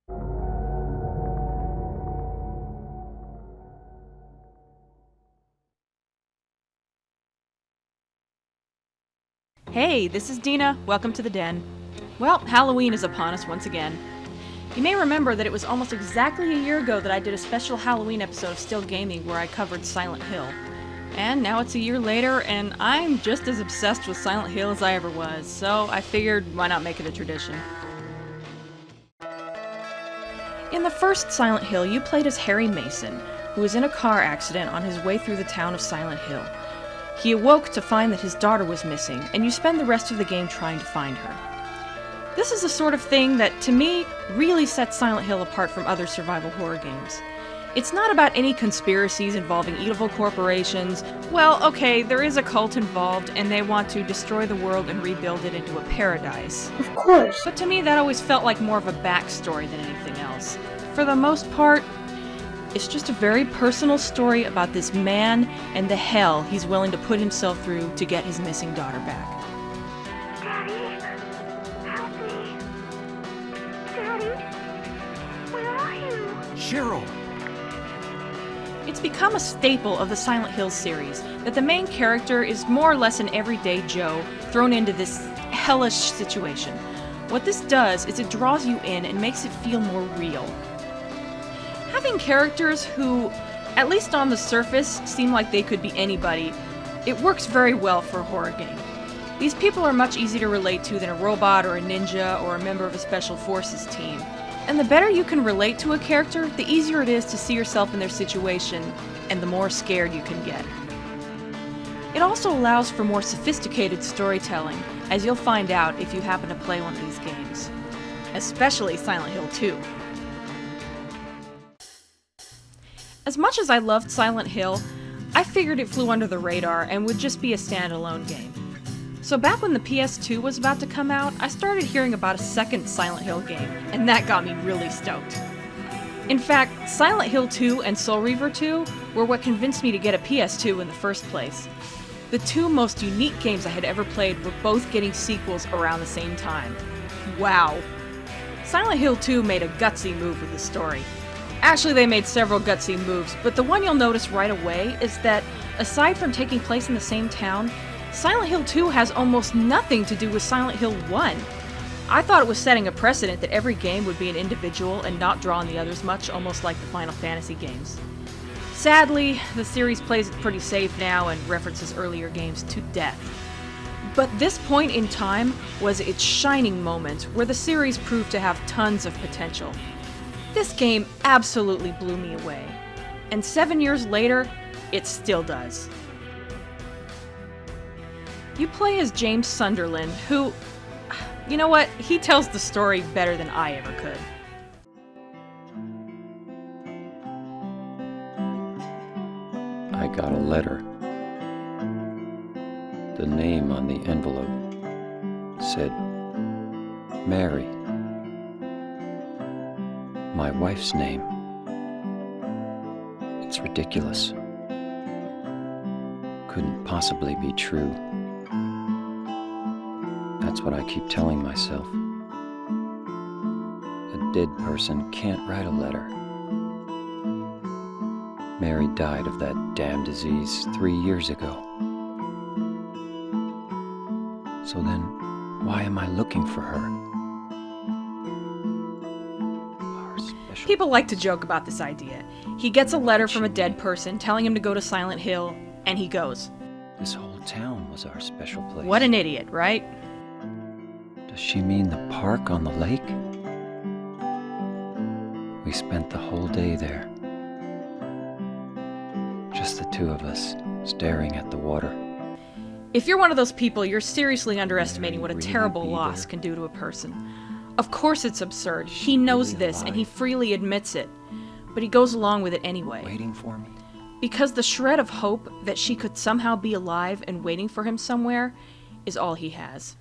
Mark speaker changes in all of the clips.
Speaker 1: Hey, this is Dina. Welcome to the Den. Well, Halloween is upon us once again. You may remember that it was almost exactly a year ago that I did a special Halloween episode of Still Gaming where I covered Silent Hill. And now it's a year later, and I'm just as obsessed with Silent Hill as I ever was, so I figured why not make it a tradition. In the first Silent Hill, you played as Harry Mason, who was in a car accident on his way through the town of Silent Hill. He awoke to find that his daughter was missing, and you spend the rest of the game trying to find her. This is the sort of thing that, to me, really sets Silent Hill apart from other survival horror games. It's not about any conspiracies involving evil corporations. Well, okay, there is a cult involved, and they want to destroy the world and rebuild it into a paradise.
Speaker 2: Of course.
Speaker 1: But to me, that always felt like more of a backstory than anything else. For the most part, it's just a very personal story about this man and the hell he's willing to put himself through to get his missing daughter back.
Speaker 2: Daddy, help me. Daddy, where are you?
Speaker 3: Cheryl!
Speaker 1: It's become a staple of the Silent Hill series that the main character is more or less an everyday Joe thrown into this hellish situation. What this does is it draws you in and makes it feel more real. Having characters who, at least on the surface, seem like they could be anybody, it works very well for a horror game. These people are much easier to relate to than a robot or a ninja or a member of a special forces team. And the better you can relate to a character, the easier it is to see yourself in their situation, and the more scared you can get. It also allows for more sophisticated storytelling, as you'll find out if you happen to play one of these games. Especially Silent Hill 2. As much as I loved Silent Hill, I figured it flew under the radar and would just be a standalone game. So back when the PS2 was about to come out, I started hearing about a second Silent Hill game, and that got me really stoked. In fact, Silent Hill 2 and Soul Reaver 2 were what convinced me to get a PS2 in the first place. The two most unique games I had ever played were both getting sequels around the same time. Wow. Silent Hill 2 made a gutsy move with the story. Actually, they made several gutsy moves, but the one you'll notice right away is that, aside from taking place in the same town, Silent Hill 2 has almost nothing to do with Silent Hill 1. I thought it was setting a precedent that every game would be an individual and not draw on the others much, almost like the Final Fantasy games. Sadly, the series plays it pretty safe now and references earlier games to death. But this point in time was its shining moment, where the series proved to have tons of potential. This game absolutely blew me away. And 7 years later, it still does. You play as James Sunderland, who, you know what, he tells the story better than I ever could.
Speaker 4: I got a letter. The name on the envelope said, Mary. My wife's name. It's ridiculous. Couldn't possibly be true. That's what I keep telling myself. A dead person can't write a letter. Mary died of that damn disease 3 years ago. So then, why am I looking for her?
Speaker 1: People like to joke about this idea. He gets a letter from a dead person telling him to go to Silent Hill, and he goes.
Speaker 4: This whole town was our special place.
Speaker 1: What an idiot, right?
Speaker 4: Does she mean the park on the lake? We spent the whole day there. Just the two of us, staring at the water.
Speaker 1: If you're one of those people, you're seriously underestimating what a terrible loss can do to a person. Of course it's absurd. He knows this, and he freely admits it. But he goes along with it anyway.
Speaker 4: Waiting for me?
Speaker 1: Because the shred of hope that she could somehow be alive and waiting for him somewhere is all he has.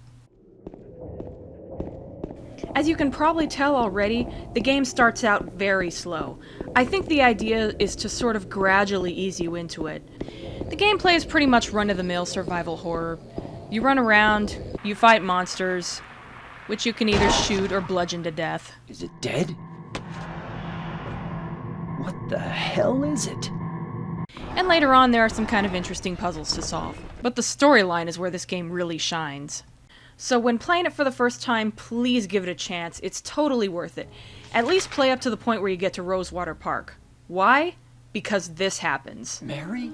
Speaker 1: As you can probably tell already, the game starts out very slow. I think the idea is to sort of gradually ease you into it. The gameplay is pretty much run-of-the-mill survival horror. You run around, you fight monsters, which you can either shoot or bludgeon to death.
Speaker 4: Is it dead? What the hell is it?
Speaker 1: And later on, there are some kind of interesting puzzles to solve. But the storyline is where this game really shines. So when playing it for the first time, please give it a chance. It's totally worth it. At least play up to the point where you get to Rosewater Park. Why? Because this happens.
Speaker 4: Mary?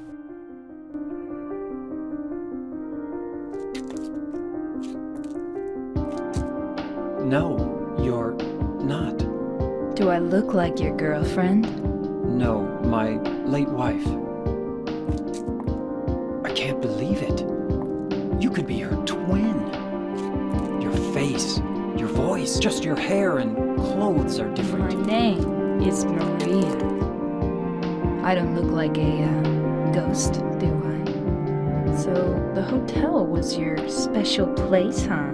Speaker 4: No, you're not.
Speaker 3: Do I look like your girlfriend?
Speaker 4: No, my late wife. I can't believe it. You could be her twin. Your face, your voice, just your hair and clothes are
Speaker 3: My
Speaker 4: different.
Speaker 3: name is Maria. I don't look like a ghost, do I? So the hotel was your special place, huh?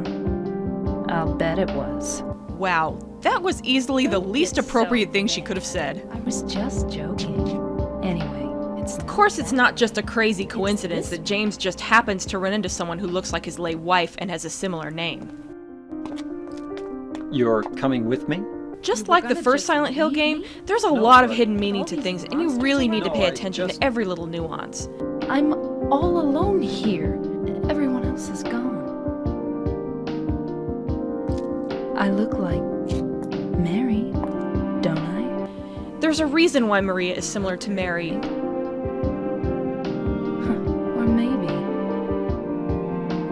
Speaker 3: I'll bet it was.
Speaker 1: Wow, that was easily the least appropriate thing she could have said.
Speaker 3: I was just joking. Anyway, it's
Speaker 1: Of course, it's not just a crazy coincidence that James just happens to run into someone who looks like his late wife and has a similar name.
Speaker 4: You're coming with me?
Speaker 1: Just like the first Silent Hill game, there's a lot of hidden meaning to things, and you really need to pay attention to every little nuance.
Speaker 3: I'm all alone here. Everyone else is gone. I look like Mary, don't I?
Speaker 1: There's a reason why Maria is similar to Mary.
Speaker 3: Or maybe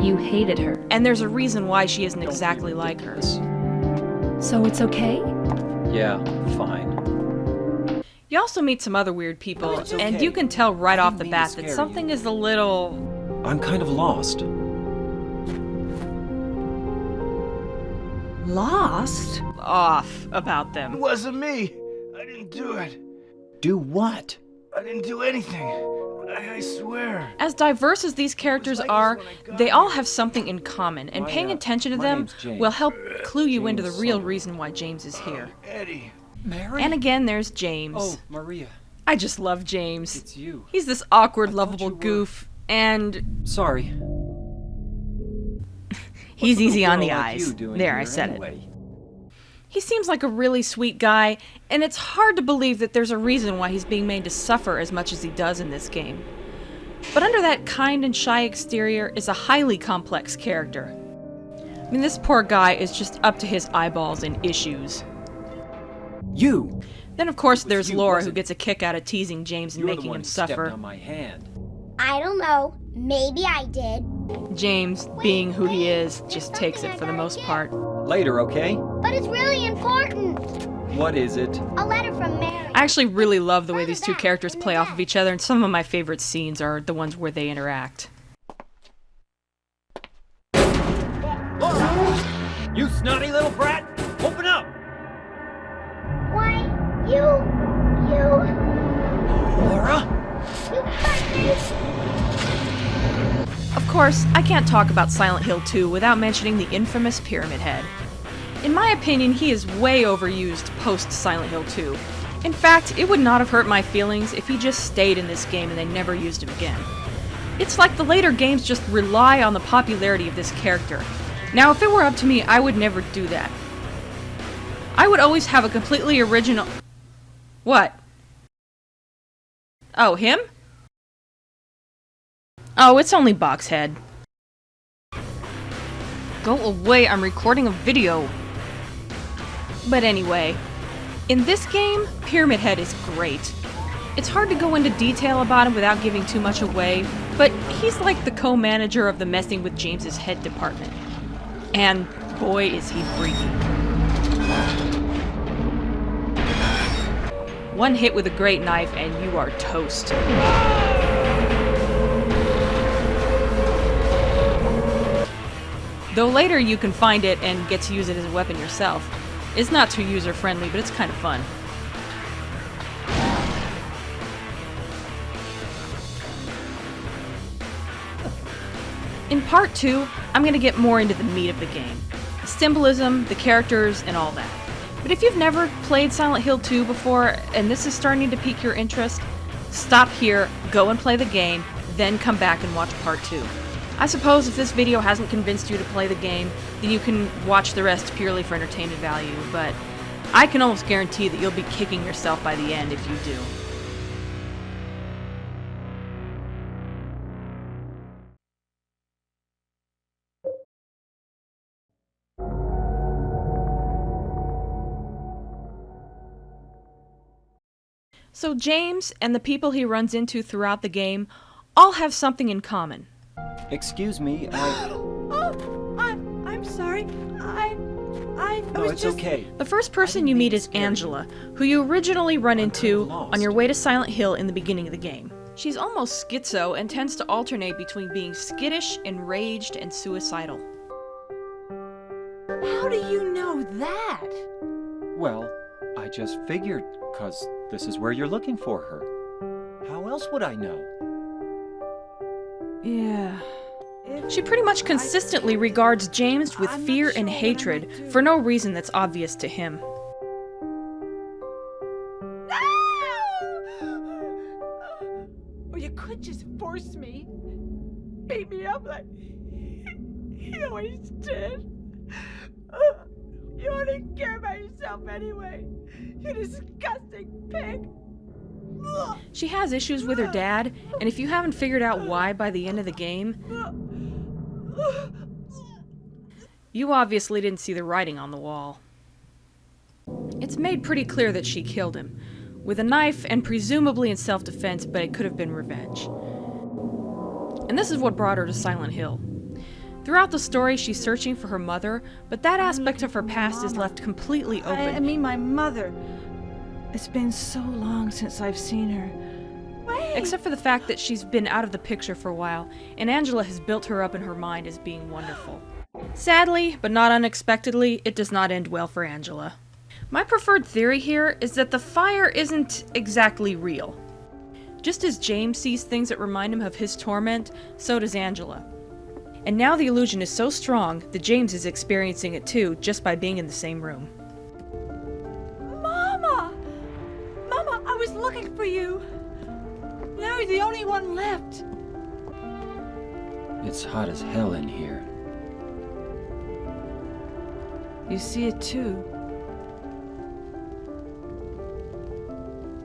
Speaker 3: you hated her.
Speaker 1: And there's a reason why she isn't exactly like her.
Speaker 3: So it's okay?
Speaker 4: Yeah, fine.
Speaker 1: You also meet some other weird people,
Speaker 4: It's
Speaker 1: and
Speaker 4: okay.
Speaker 1: you can tell right
Speaker 4: I
Speaker 1: off
Speaker 4: didn't
Speaker 1: the
Speaker 4: mean to
Speaker 1: bat
Speaker 4: scare
Speaker 1: that
Speaker 4: you.
Speaker 1: something is a little
Speaker 4: I'm kind of lost.
Speaker 3: Lost?
Speaker 1: off about them.
Speaker 5: It wasn't me. I didn't do it.
Speaker 4: Do what?
Speaker 5: I didn't do anything. I swear.
Speaker 1: As diverse as these characters are, they all have something in common, and paying attention to
Speaker 4: my
Speaker 1: them
Speaker 4: name's James.
Speaker 1: will help clue you into the
Speaker 4: James
Speaker 1: real
Speaker 4: something.
Speaker 1: reason why James is here.
Speaker 5: Eddie.
Speaker 4: Mary?
Speaker 1: And again, there's James.
Speaker 4: Oh, Maria,
Speaker 1: I just love James.
Speaker 4: it's you.
Speaker 1: He's this awkward,
Speaker 4: thought
Speaker 1: lovable
Speaker 4: you were-
Speaker 1: goof, and
Speaker 4: Sorry.
Speaker 1: he's
Speaker 4: What's a
Speaker 1: easy
Speaker 4: little
Speaker 1: on the
Speaker 4: girl like
Speaker 1: eyes.
Speaker 4: you doing
Speaker 1: There, I
Speaker 4: here
Speaker 1: said it.
Speaker 4: anyway?
Speaker 1: He seems like a really sweet guy, and it's hard to believe that there's a reason why he's being made to suffer as much as he does in this game. But under that kind and shy exterior is a highly complex character. I mean, this poor guy is just up to his eyeballs in issues.
Speaker 4: You!
Speaker 1: Then, of course, there's
Speaker 4: you,
Speaker 1: Laura, who
Speaker 4: wasn't
Speaker 1: gets a kick out of teasing James and
Speaker 4: You're the
Speaker 1: making
Speaker 4: one
Speaker 1: him
Speaker 4: who stepped
Speaker 1: suffer.
Speaker 4: on my hand.
Speaker 2: I don't know. Maybe I did.
Speaker 1: James, being who he is, just takes it for the most part.
Speaker 4: Later, okay?
Speaker 2: But it's really important.
Speaker 4: What is it?
Speaker 2: A letter from Mary.
Speaker 1: I actually really love the way these two characters play off of each other, and some of my favorite scenes are the ones where they interact.
Speaker 4: Laura! You snotty little brat! Open up!
Speaker 2: Why, you
Speaker 4: Laura?
Speaker 2: hurt me.
Speaker 1: Of course, I can't talk about Silent Hill 2 without mentioning the infamous Pyramid Head. In my opinion, he is way overused post-Silent Hill 2. In fact, it would not have hurt my feelings if he just stayed in this game and they never used him again. It's like the later games just rely on the popularity of this character. Now, if it were up to me, I would never do that. I would always have a completely original... What? Oh, him? Oh, it's only Boxhead. Go away, I'm recording a video. But anyway, in this game, Pyramid Head is great. It's hard to go into detail about him without giving too much away, but he's like the co-manager of the messing with James's head department. And boy is he freaky. One hit with a great knife and you are toast. Though later you can find it and get to use it as a weapon yourself. It's not too user-friendly, but it's kind of fun. In part 2, I'm going to get more into the meat of the game. The symbolism, the characters, and all that. But if you've never played Silent Hill 2 before, and this is starting to pique your interest, stop here, go and play the game, then come back and watch part 2. I suppose if this video hasn't convinced you to play the game, then you can watch the rest purely for entertainment value, but I can almost guarantee that you'll be kicking yourself by the end if you do. So James and the people he runs into throughout the game all have something in common.
Speaker 4: Excuse me,
Speaker 6: I'm sorry. I
Speaker 4: No,
Speaker 6: was
Speaker 4: it's
Speaker 6: just...
Speaker 4: okay.
Speaker 1: The first person you meet is Angela, who you originally run into on your way to Silent Hill in the beginning of the game. She's almost schizo and tends to alternate between being skittish, enraged, and suicidal.
Speaker 6: How do you know that?
Speaker 4: Well, I just figured, 'cause this is where you're looking for her. How else would I know?
Speaker 1: Yeah. She pretty much consistently regards James with fear and hatred for no reason that's obvious to him.
Speaker 6: Or you could just force me. Beat me up like he always did. You only care about yourself anyway. You disgusting pig.
Speaker 1: She has issues with her dad, and if you haven't figured out why by the end of the game, you obviously didn't see the writing on the wall. It's made pretty clear that she killed him, with a knife and presumably in self-defense, but it could have been revenge. And this is what brought her to Silent Hill. Throughout the story, she's searching for her mother, but that aspect of her past is left completely open.
Speaker 6: I mean my mother. It's been so long since I've seen her.
Speaker 1: Except for the fact that she's been out of the picture for a while, and Angela has built her up in her mind as being wonderful. Sadly, but not unexpectedly, it does not end well for Angela. My preferred theory here is that the fire isn't exactly real. Just as James sees things that remind him of his torment, so does Angela. And now the illusion is so strong that James is experiencing it too, just by being in the same room.
Speaker 6: Mama! Mama, I was looking for you. Now you're the only one left.
Speaker 4: It's hot as hell in here.
Speaker 6: You see it too.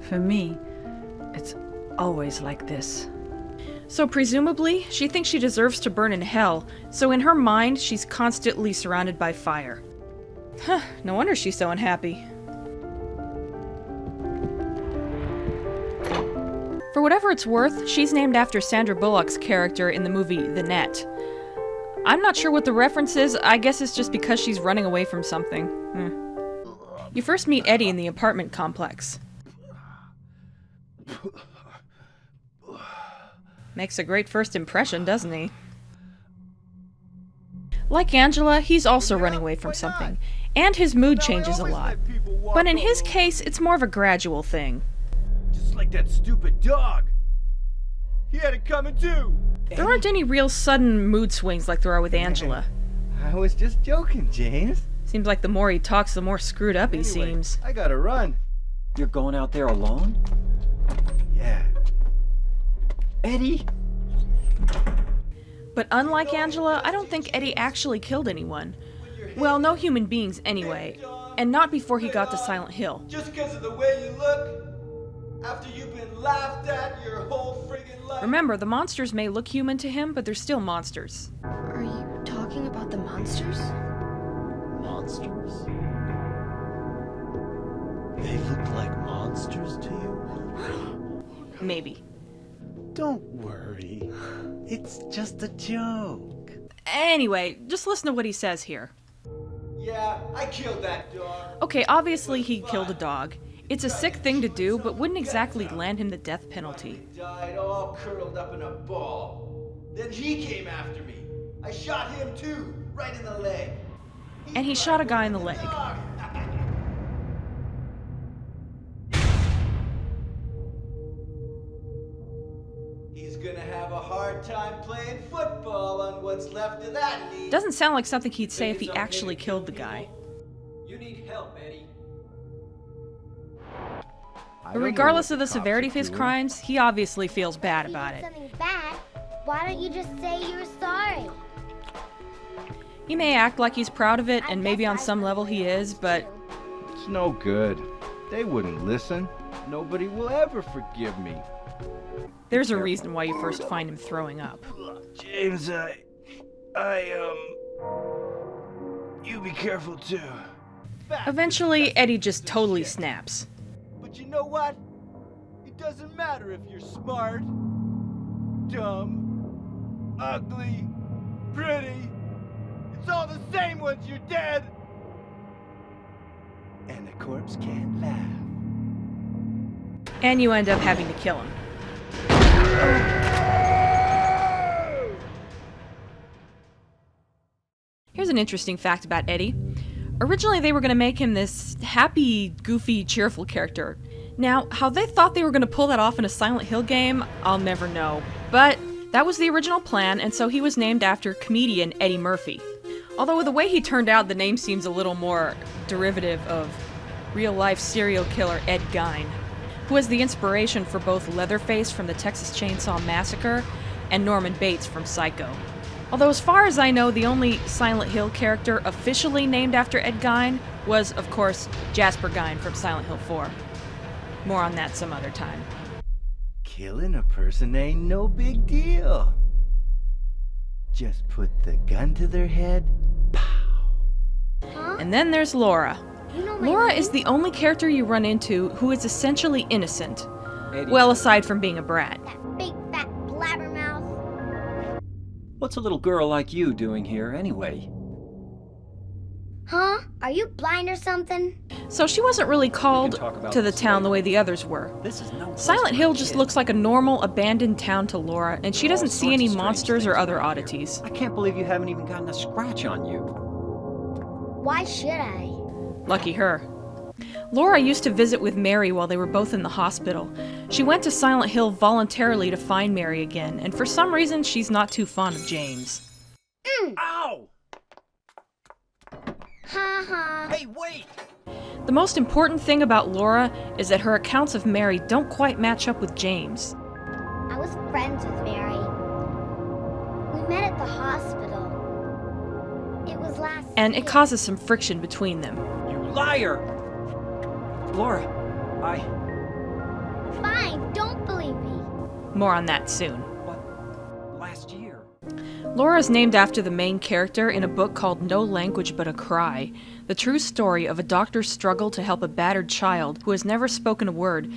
Speaker 6: For me, it's always like this.
Speaker 1: So presumably, she thinks she deserves to burn in hell, so in her mind, she's constantly surrounded by fire. Huh, no wonder she's so unhappy. For whatever it's worth, she's named after Sandra Bullock's character in the movie The Net. I'm not sure what the reference is, I guess it's just because she's running away from something. You first meet Eddie in the apartment complex. Makes a great first impression, doesn't he? Like Angela, he's also running away from something, and his mood changes a lot. But in his case, it's more of a gradual thing.
Speaker 5: Just like that stupid dog. He had it coming too.
Speaker 1: There aren't any real sudden mood swings like there are with Angela.
Speaker 5: I was just joking, James.
Speaker 1: Seems like the more he talks, the more screwed up he
Speaker 5: Anyway,
Speaker 1: seems.
Speaker 5: I gotta run.
Speaker 4: You're going out there alone?
Speaker 5: Yeah.
Speaker 4: Eddie?
Speaker 1: But unlike Angela, I don't think Eddie actually killed anyone. Well, no human beings anyway, and not before he got to Silent Hill.
Speaker 5: Just because of the way you look? After you've been laughed at your whole friggin' life?
Speaker 1: Remember, the monsters may look human to him, but they're still monsters.
Speaker 2: Are you talking about the monsters?
Speaker 5: Monsters? They look like monsters to you?
Speaker 1: Maybe.
Speaker 5: Don't worry. It's just a joke.
Speaker 1: Anyway, just listen to what he says here.
Speaker 5: Yeah, I killed that dog.
Speaker 1: Okay, obviously he killed a dog. It's a sick thing to do, but wouldn't exactly land him the death penalty.
Speaker 5: He died all curled up in a ball. Then he came after me. I shot him too, right in the leg.
Speaker 1: And he shot a guy in the leg.
Speaker 5: Dog. He's gonna have a hard time playing football on what's left of that knee.
Speaker 1: Doesn't sound like something he'd say
Speaker 5: Think
Speaker 1: if he
Speaker 5: it's okay
Speaker 1: actually
Speaker 5: to kill
Speaker 1: killed the guy.
Speaker 5: people? You need help, Eddie.
Speaker 1: But regardless of the severity of his crimes, he obviously feels bad about it.
Speaker 2: Something bad. Why don't you just say you're sorry?
Speaker 1: He may act like he's proud of it, and maybe on some level he is, but
Speaker 5: It's no good. They wouldn't listen. Nobody will ever forgive me.
Speaker 1: There's a reason why you first find him throwing up.
Speaker 5: James, you be careful too.
Speaker 1: Eventually, Eddie just totally snaps.
Speaker 5: But you know what? It doesn't matter if you're smart, dumb, ugly, pretty. It's all the same once you're dead. And the corpse can't laugh.
Speaker 1: And you end up having to kill him. Here's an interesting fact about Eddie. Originally, they were going to make him this happy, goofy, cheerful character. Now, how they thought they were going to pull that off in a Silent Hill game, I'll never know. But that was the original plan, and so he was named after comedian Eddie Murphy. Although with the way he turned out, the name seems a little more derivative of real-life serial killer Ed Gein, who was the inspiration for both Leatherface from the Texas Chainsaw Massacre and Norman Bates from Psycho. Although as far as I know, the only Silent Hill character officially named after Ed Gein was, of course, Jasper Gein from Silent Hill 4. More on that some other time.
Speaker 5: Killing a person ain't no big deal. Just put the gun to their head, pow.
Speaker 1: And then there's Laura.
Speaker 2: You know my
Speaker 1: Laura
Speaker 2: name?
Speaker 1: is the only character you run into who is essentially innocent.
Speaker 4: Eddie,
Speaker 1: Well, aside from being a brat.
Speaker 2: That big fat blabbermouth.
Speaker 4: what's a little girl like you doing here anyway?
Speaker 2: Huh? Are you blind or something?
Speaker 1: So she wasn't really called
Speaker 4: talk about
Speaker 1: to the
Speaker 4: this
Speaker 1: town the
Speaker 4: later.
Speaker 1: way the others were.
Speaker 4: This is no place
Speaker 1: Silent
Speaker 4: for
Speaker 1: Hill
Speaker 4: a
Speaker 1: just
Speaker 4: kid.
Speaker 1: looks like a normal, abandoned town to Laura, and she
Speaker 4: There are all
Speaker 1: doesn't see
Speaker 4: sorts
Speaker 1: any
Speaker 4: of strange
Speaker 1: monsters or
Speaker 4: things
Speaker 1: other
Speaker 4: around here.
Speaker 1: oddities.
Speaker 4: I can't believe you haven't even gotten a scratch on you.
Speaker 2: Why should I?
Speaker 1: Lucky her. Laura used to visit with Mary while they were both in the hospital. She went to Silent Hill voluntarily to find Mary again, and for some reason she's not too fond of James.
Speaker 5: Ow!
Speaker 2: Ha ha.
Speaker 5: Hey, wait!
Speaker 1: The most important thing about Laura is that her accounts of Mary don't quite match up with James.
Speaker 2: I was friends with Mary. We met at the hospital. It was last
Speaker 1: And it
Speaker 2: year.
Speaker 1: causes some friction between them.
Speaker 4: You liar! Laura,
Speaker 2: Fine, don't believe me.
Speaker 1: More on that soon.
Speaker 4: what? Last year.
Speaker 1: Laura is named after the main character in a book called No Language But a Cry, the true story of a doctor's struggle to help a battered child who has never spoken a word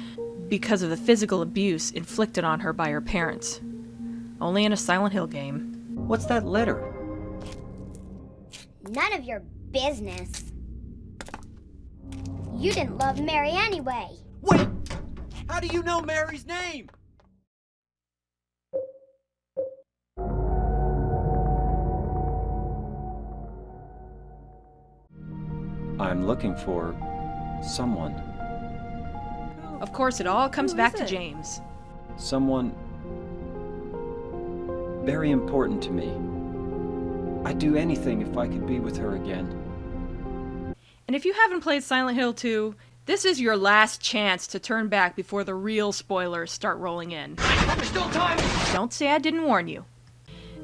Speaker 1: because of the physical abuse inflicted on her by her parents. Only in a Silent Hill game.
Speaker 4: What's that letter?
Speaker 2: None of your business. You didn't love Mary anyway.
Speaker 5: Wait! How do you know Mary's name?
Speaker 4: I'm looking for someone.
Speaker 1: Of course, it all comes
Speaker 3: Who
Speaker 1: back
Speaker 3: is
Speaker 1: to
Speaker 3: it?
Speaker 1: James.
Speaker 4: Someone very important to me. I'd do anything if I could be with her again.
Speaker 1: And if you haven't played Silent Hill 2, this is your last chance to turn back before the real spoilers start rolling in.
Speaker 5: There's still time!
Speaker 1: Don't say I didn't warn you.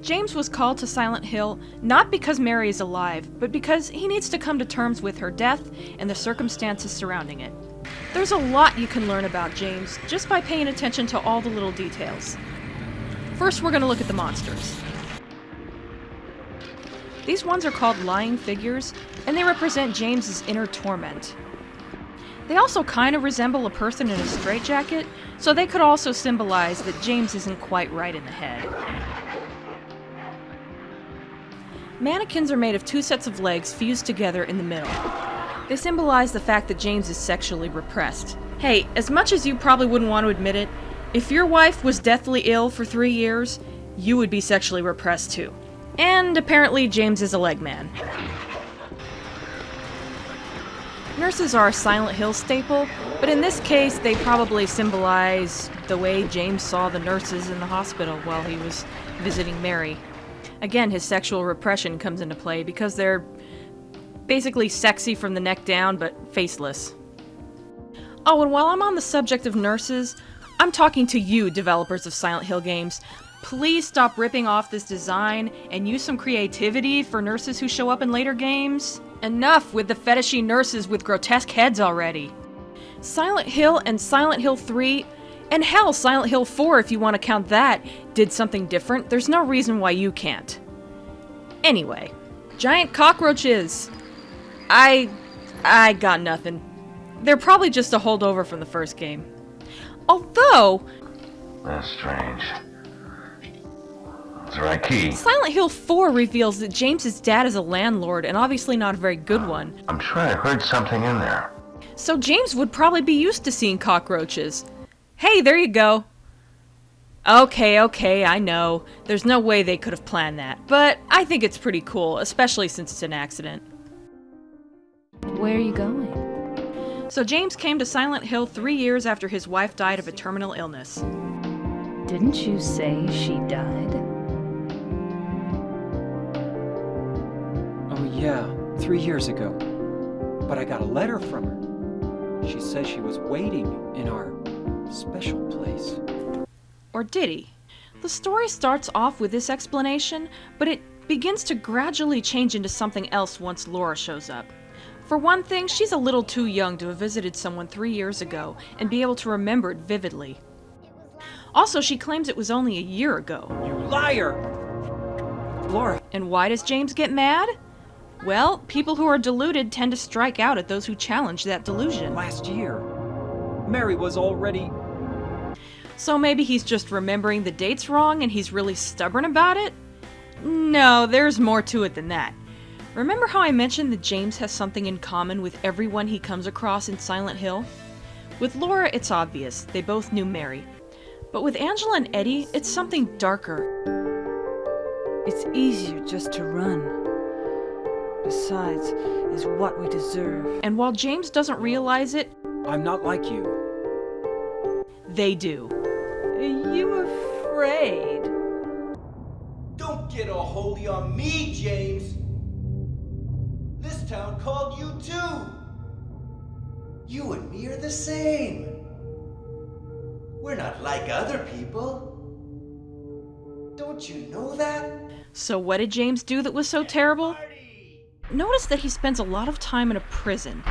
Speaker 1: James was called to Silent Hill not because Mary is alive, but because he needs to come to terms with her death and the circumstances surrounding it. There's a lot you can learn about James just by paying attention to all the little details. First, we're going to look at the monsters. These ones are called lying figures, and they represent James's inner torment. They also kind of resemble a person in a straitjacket, so they could also symbolize that James isn't quite right in the head. Mannequins are made of two sets of legs fused together in the middle. They symbolize the fact that James is sexually repressed. Hey, as much as you probably wouldn't want to admit it, if your wife was deathly ill for 3 years, you would be sexually repressed too. And apparently James is a leg man. Nurses are a Silent Hill staple, but in this case they probably symbolize the way James saw the nurses in the hospital while he was visiting Mary. Again, his sexual repression comes into play because they're basically sexy from the neck down, but faceless. Oh, and while I'm on the subject of nurses, I'm talking to you, developers of Silent Hill games. Please stop ripping off this design and use some creativity for nurses who show up in later games. Enough with the fetishy nurses with grotesque heads already. Silent Hill and Silent Hill 3, and hell, Silent Hill 4 if you want to count that, did something different. There's no reason why you can't. Anyway, giant cockroaches. I got nothing. They're probably just a holdover from the first game. Although,
Speaker 7: That's strange. That's the right key.
Speaker 1: Silent Hill 4 reveals that James's dad is a landlord, and obviously not a very good one.
Speaker 7: I'm sure I heard something in there.
Speaker 1: So James would probably be used to seeing cockroaches. Hey, there you go. Okay, I know. There's no way they could have planned that, but I think it's pretty cool, especially since it's an accident.
Speaker 3: Where are you going?
Speaker 1: So James came to Silent Hill 3 years after his wife died of a terminal illness.
Speaker 3: Didn't you say she died?
Speaker 4: Oh yeah, 3 years ago. But I got a letter from her. She says she was waiting in our special place.
Speaker 1: Or did he? The story starts off with this explanation, but it begins to gradually change into something else once Laura shows up. For one thing, she's a little too young to have visited someone 3 years ago and be able to remember it vividly. Also, she claims it was only a year ago.
Speaker 4: You liar! Laura,
Speaker 1: And why does James get mad? Well, people who are deluded tend to strike out at those who challenge that delusion.
Speaker 4: last year, Mary was already...
Speaker 1: So maybe he's just remembering the dates wrong and he's really stubborn about it? No, there's more to it than that. Remember how I mentioned that James has something in common with everyone he comes across in Silent Hill? With Laura, it's obvious. They both knew Mary. But with Angela and Eddie, it's something darker.
Speaker 8: It's easier just to run. Besides, is what we deserve.
Speaker 1: And while James doesn't realize it,
Speaker 4: I'm not like you.
Speaker 1: they do.
Speaker 8: Are you afraid?
Speaker 5: Don't get all holy on me, James. This town called you too. You and me are the same. We're not like other people. Don't you know that?
Speaker 1: So what did James do that was so terrible? Notice that he spends a lot of time in a prison.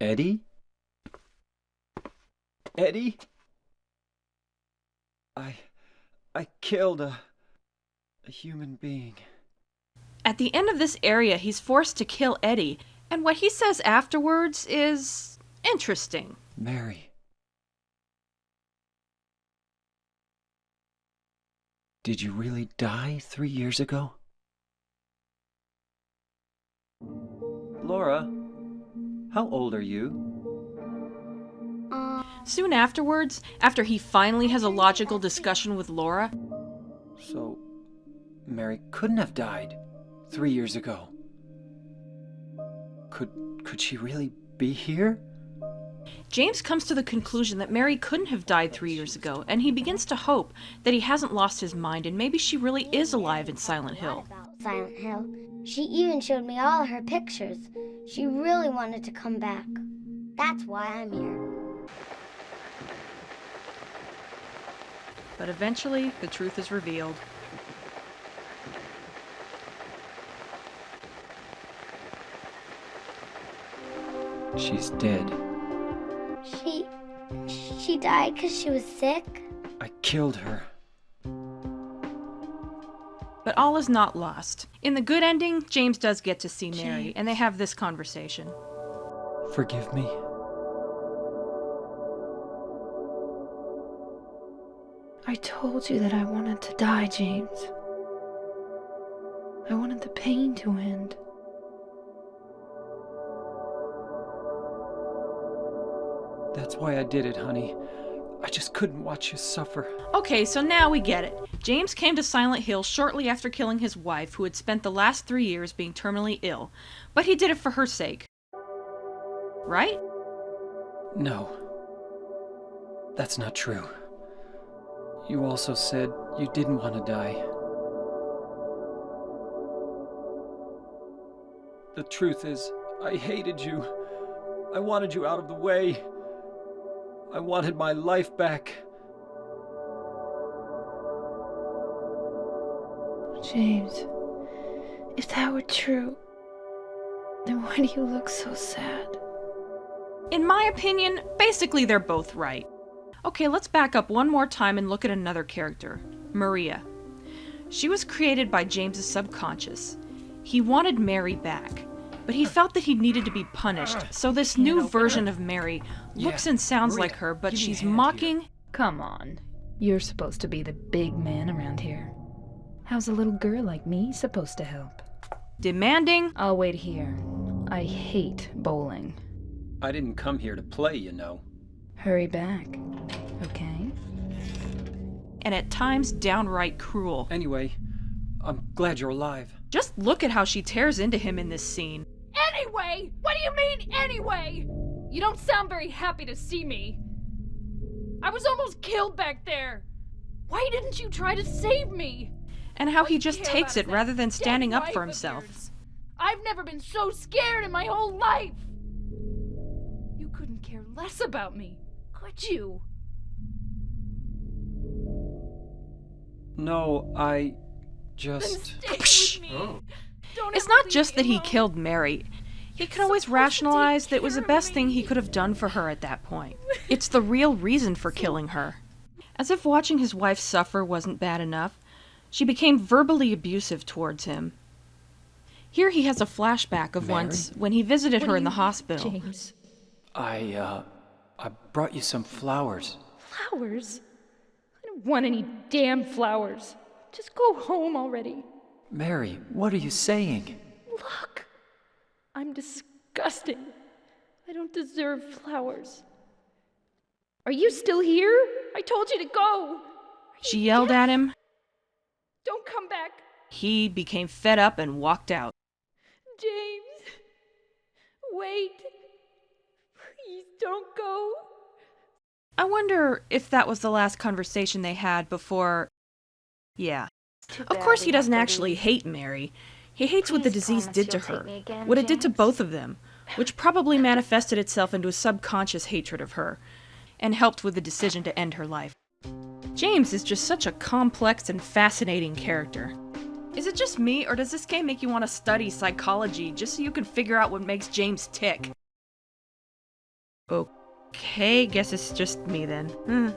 Speaker 4: Eddie? Eddie? I killed a human being.
Speaker 1: At the end of this area, he's forced to kill Eddie, and what he says afterwards is interesting.
Speaker 4: Mary. Did you really die 3 years ago? Laura, how old are you?
Speaker 1: Soon afterwards, after he finally has a logical discussion with Laura,
Speaker 4: So, Mary couldn't have died 3 years ago. Could she really be here?
Speaker 1: James comes to the conclusion that Mary couldn't have died 3 years ago, and he begins to hope that he hasn't lost his mind and maybe she really is alive in Silent Hill.
Speaker 2: About Silent Hill. She even showed me all her pictures. She really wanted to come back. That's why I'm here.
Speaker 1: But eventually, the truth is revealed.
Speaker 4: She's dead.
Speaker 2: She died because she was sick?
Speaker 4: I killed her.
Speaker 1: But all is not lost. In the good ending, James does get to see Mary, and they have this conversation.
Speaker 4: Forgive me.
Speaker 3: I told you that I wanted to die, James. I wanted the pain to end.
Speaker 4: That's why I did it, honey. I just couldn't watch you suffer.
Speaker 1: Okay, so now we get it. James came to Silent Hill shortly after killing his wife, who had spent the last 3 years being terminally ill. But he did it for her sake. Right?
Speaker 4: No. That's not true. You also said you didn't want to die. The truth is, I hated you. I wanted you out of the way. I wanted my life back.
Speaker 3: James, if that were true, then why do you look so sad?
Speaker 1: In my opinion, basically they're both right. Okay, let's back up one more time and look at another character, Maria. She was created by James's subconscious. He wanted Mary back, but he felt that he needed to be punished, so this new version of Mary looks and sounds
Speaker 4: Maria,
Speaker 1: like her, but
Speaker 4: give me a
Speaker 1: she's
Speaker 4: hand
Speaker 1: mocking.
Speaker 4: here.
Speaker 3: Come on. You're supposed to be the big man around here. How's a little girl like me supposed to help?
Speaker 1: Demanding.
Speaker 3: I'll wait here. I hate bowling.
Speaker 4: I didn't come here to play, you know.
Speaker 3: Hurry back, okay?
Speaker 1: And at times downright cruel.
Speaker 4: Anyway, I'm glad you're alive.
Speaker 1: Just look at how she tears into him in this scene.
Speaker 9: Anyway? What do you mean, anyway? You don't sound very happy to see me. I was almost killed back there. Why didn't you try to save me?
Speaker 1: And how
Speaker 9: All
Speaker 1: he
Speaker 9: you
Speaker 1: just
Speaker 9: care
Speaker 1: takes
Speaker 9: about
Speaker 1: it
Speaker 9: is
Speaker 1: rather
Speaker 9: that
Speaker 1: than standing
Speaker 9: dead
Speaker 1: up for
Speaker 9: wife of
Speaker 1: himself.
Speaker 9: yours. I've never been so scared in my whole life. You couldn't care less about me, could you?
Speaker 4: No, I
Speaker 9: Then
Speaker 4: just...
Speaker 9: stay with me. Don't
Speaker 1: It's
Speaker 9: ever
Speaker 1: not
Speaker 9: leave
Speaker 1: just
Speaker 9: me
Speaker 1: that he
Speaker 9: alone.
Speaker 1: killed Mary. He can
Speaker 9: You're
Speaker 1: always
Speaker 9: supposed to
Speaker 1: rationalize
Speaker 9: take
Speaker 1: that it was the
Speaker 9: care of
Speaker 1: best thing he
Speaker 9: me.
Speaker 1: could have done for her at that point. It's the real reason for killing her. As if watching his wife suffer wasn't bad enough, she became verbally abusive towards him. Here he has a flashback of
Speaker 4: Mary?
Speaker 1: once when he visited her in the hospital.
Speaker 3: James.
Speaker 4: I brought you some flowers.
Speaker 9: Flowers? I don't want any damn flowers. Just go home already.
Speaker 4: Mary, what are you saying?
Speaker 9: Look, I'm disgusting. I don't deserve flowers. Are you still here? I told you to go.
Speaker 1: She yelled at him.
Speaker 9: Don't come back.
Speaker 1: He became fed up and walked out.
Speaker 9: James, wait. Please don't go.
Speaker 1: I wonder if that was the last conversation they had before... Yeah. Of course he doesn't actually hate Mary. He hates what the disease did to her, what it did to both of them, which probably manifested itself into a subconscious hatred of her, and helped with the decision to end her life. James is just such a complex and fascinating character. Is it just me, or does this game make you want to study psychology just so you can figure out what makes James tick? Okay, guess it's just me then.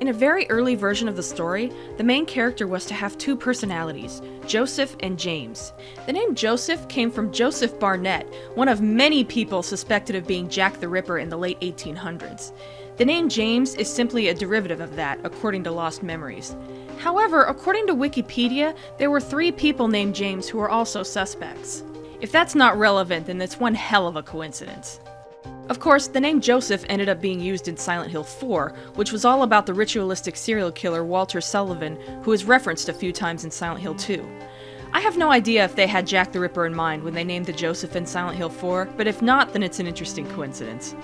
Speaker 1: In a very early version of the story, the main character was to have two personalities, Joseph and James. The name Joseph came from Joseph Barnett, one of many people suspected of being Jack the Ripper in the late 1800s. The name James is simply a derivative of that, according to Lost Memories. However, according to Wikipedia, there were 3 people named James who were also suspects. If that's not relevant, then that's one hell of a coincidence. Of course, the name Joseph ended up being used in Silent Hill 4, which was all about the ritualistic serial killer Walter Sullivan, who is referenced a few times in Silent Hill 2. I have no idea if they had Jack the Ripper in mind when they named the Joseph in Silent Hill 4, but if not, then it's an interesting coincidence.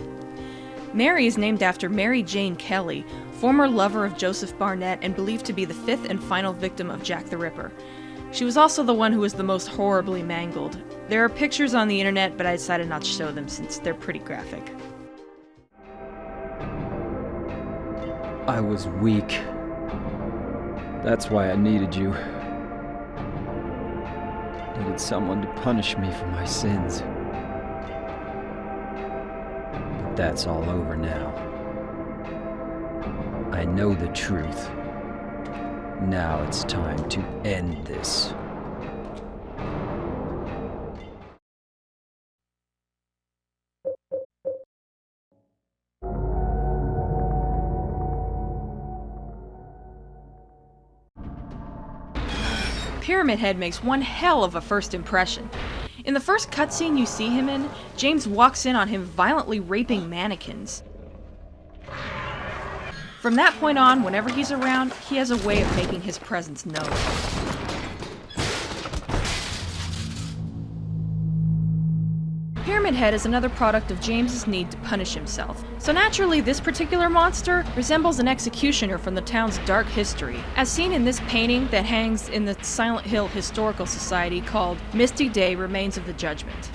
Speaker 1: Mary is named after Mary Jane Kelly, former lover of Joseph Barnett and believed to be the 5th and final victim of Jack the Ripper. She was also the one who was the most horribly mangled. There are pictures on the internet, but I decided not to show them since they're pretty graphic.
Speaker 4: I was weak. That's why I needed you. Needed someone to punish me for my sins. But that's all over now. I know the truth. Now it's time to end this.
Speaker 1: Pyramid Head makes one hell of a first impression. In the first cutscene you see him in, James walks in on him violently raping mannequins. From that point on, whenever he's around, he has a way of making his presence known. Pyramid Head is another product of James's need to punish himself. So naturally, this particular monster resembles an executioner from the town's dark history, as seen in this painting that hangs in the Silent Hill Historical Society called Misty Day Remains of the Judgment.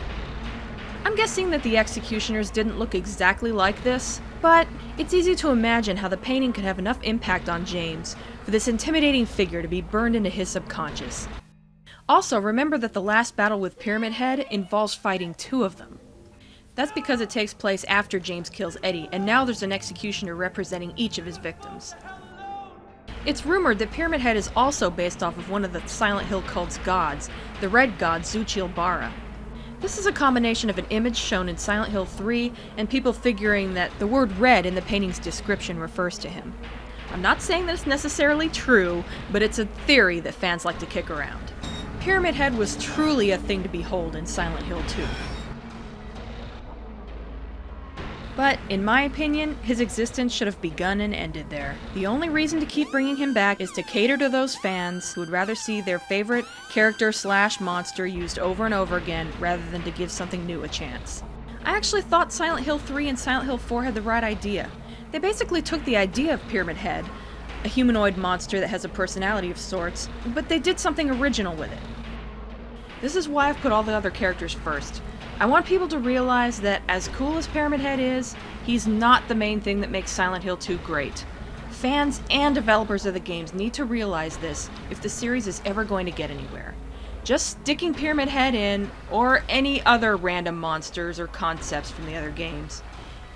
Speaker 1: I'm guessing that the executioners didn't look exactly like this, but it's easy to imagine how the painting could have enough impact on James for this intimidating figure to be burned into his subconscious. Also, remember that the last battle with Pyramid Head involves fighting two of them. That's because it takes place after James kills Eddie, and now there's an executioner representing each of his victims. It's rumored that Pyramid Head is also based off of one of the Silent Hill cult's gods, the Red God Zuchilbara. This is a combination of an image shown in Silent Hill 3 and people figuring that the word red in the painting's description refers to him. I'm not saying that it's necessarily true, but it's a theory that fans like to kick around. Pyramid Head was truly a thing to behold in Silent Hill 2. But, in my opinion, his existence should have begun and ended there. The only reason to keep bringing him back is to cater to those fans who would rather see their favorite character/monster used over and over again rather than to give something new a chance. I actually thought Silent Hill 3 and Silent Hill 4 had the right idea. They basically took the idea of Pyramid Head, a humanoid monster that has a personality of sorts, but they did something original with it. This is why I've put all the other characters first. I want people to realize that as cool as Pyramid Head is, he's not the main thing that makes Silent Hill 2 great. Fans and developers of the games need to realize this if the series is ever going to get anywhere. Just sticking Pyramid Head in, or any other random monsters or concepts from the other games,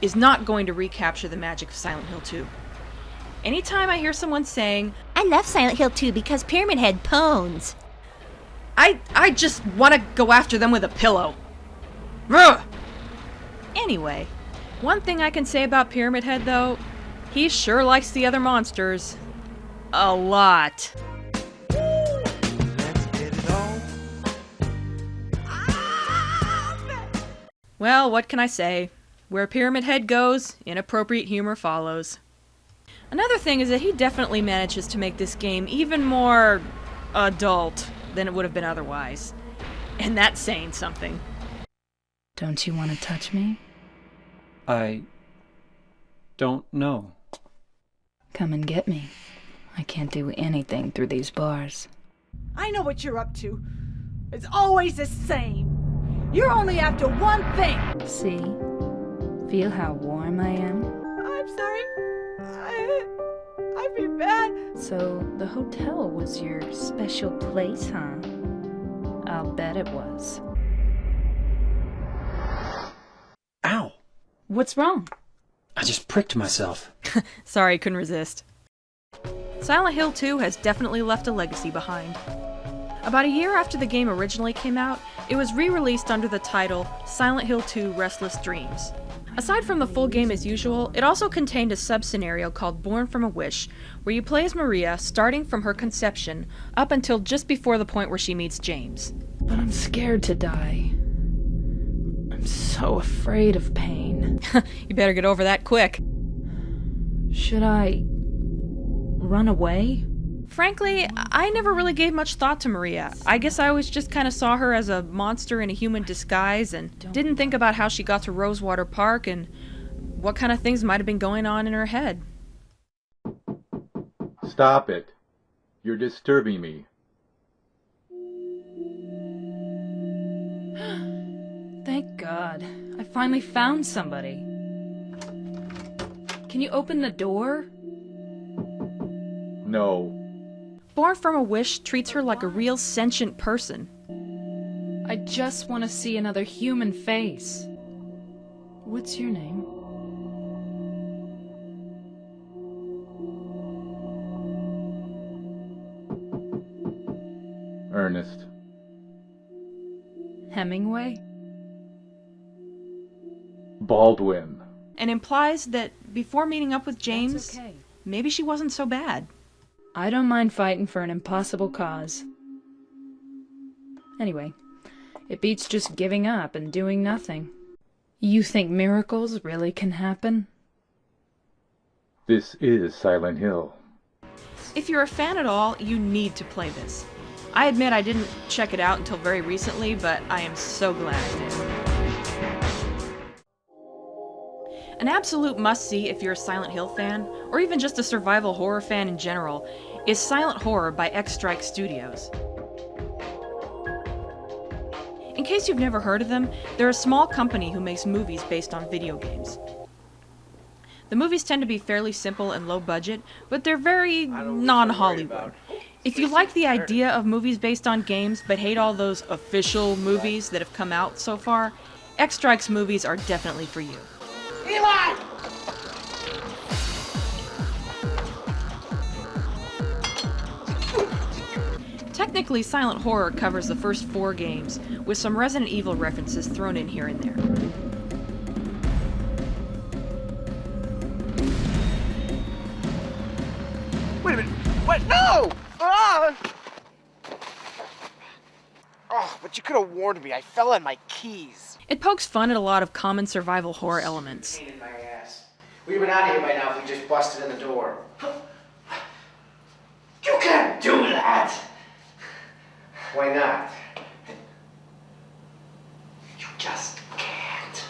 Speaker 1: is not going to recapture the magic of Silent Hill 2. Anytime I hear someone saying,
Speaker 10: I love Silent Hill 2 because Pyramid Head pwns,
Speaker 1: I just want to go after them with a pillow. Ugh! Anyway, one thing I can say about Pyramid Head, though, he sure likes the other monsters. A lot.
Speaker 5: Let's get it on.
Speaker 1: Well, what can I say? Where Pyramid Head goes, inappropriate humor follows. Another thing is that he definitely manages to make this game even more adult than it would have been otherwise. And that's saying something.
Speaker 3: Don't you want to touch me?
Speaker 4: I don't know.
Speaker 3: Come and get me. I can't do anything through these bars.
Speaker 6: I know what you're up to. It's always the same. You're only after one thing.
Speaker 3: See? Feel how warm I am?
Speaker 6: I'm sorry. I feel bad.
Speaker 3: So, the hotel was your special place, huh? I'll bet it was.
Speaker 4: Ow!
Speaker 3: What's wrong?
Speaker 4: I just pricked myself.
Speaker 1: Sorry, couldn't resist. Silent Hill 2 has definitely left a legacy behind. About a year after the game originally came out, it was re-released under the title Silent Hill 2 Restless Dreams. Aside from the full game as usual, it also contained a sub-scenario called Born from a Wish, where you play as Maria starting from her conception up until just before the point where she meets James.
Speaker 3: But I'm scared to die. I'm so afraid of pain.
Speaker 1: You better get over that quick.
Speaker 3: Should I run away?
Speaker 1: Frankly, I never really gave much thought to Maria. I guess I always just kind of saw her as a monster in a human disguise and didn't think about how she got to Rosewater Park and what kind of things might have been going on in her head.
Speaker 11: Stop it. You're disturbing me.
Speaker 3: Thank God. I finally found somebody. Can you open the door?
Speaker 11: No.
Speaker 1: Born from a Wish treats her like a real sentient person.
Speaker 3: I just want to see another human face. What's your name?
Speaker 11: Ernest.
Speaker 3: Hemingway?
Speaker 11: Baldwin.
Speaker 1: And implies that before meeting up with James,
Speaker 3: That's okay.
Speaker 1: maybe she wasn't so bad.
Speaker 3: I don't mind fighting for an impossible cause. Anyway, it beats just giving up and doing nothing. You think miracles really can happen?
Speaker 11: This is Silent Hill.
Speaker 1: If you're a fan at all, you need to play this. I admit I didn't check it out until very recently, but I am so glad I did. An absolute must-see if you're a Silent Hill fan, or even just a survival horror fan in general, is Silent Horror by X-Strike Studios. In case you've never heard of them, they're a small company who makes movies based on video games. The movies tend to be fairly simple and low budget, but they're very non-Hollywood. If you like the idea of movies based on games but hate all those official movies that have come out so far, X Strikes movies are definitely for you.
Speaker 6: Eli!
Speaker 1: Technically, Silent Horror covers the first 4 games, with some Resident Evil references thrown in here and there.
Speaker 6: Wait a minute. What? No! Ah! Oh, but you could have warned me. I fell on my keys.
Speaker 1: It pokes fun at a lot of common survival horror elements.
Speaker 6: Pain in my ass. We'd have been out of here by now if we just busted in the door. You can't do that! Why not? You just can't.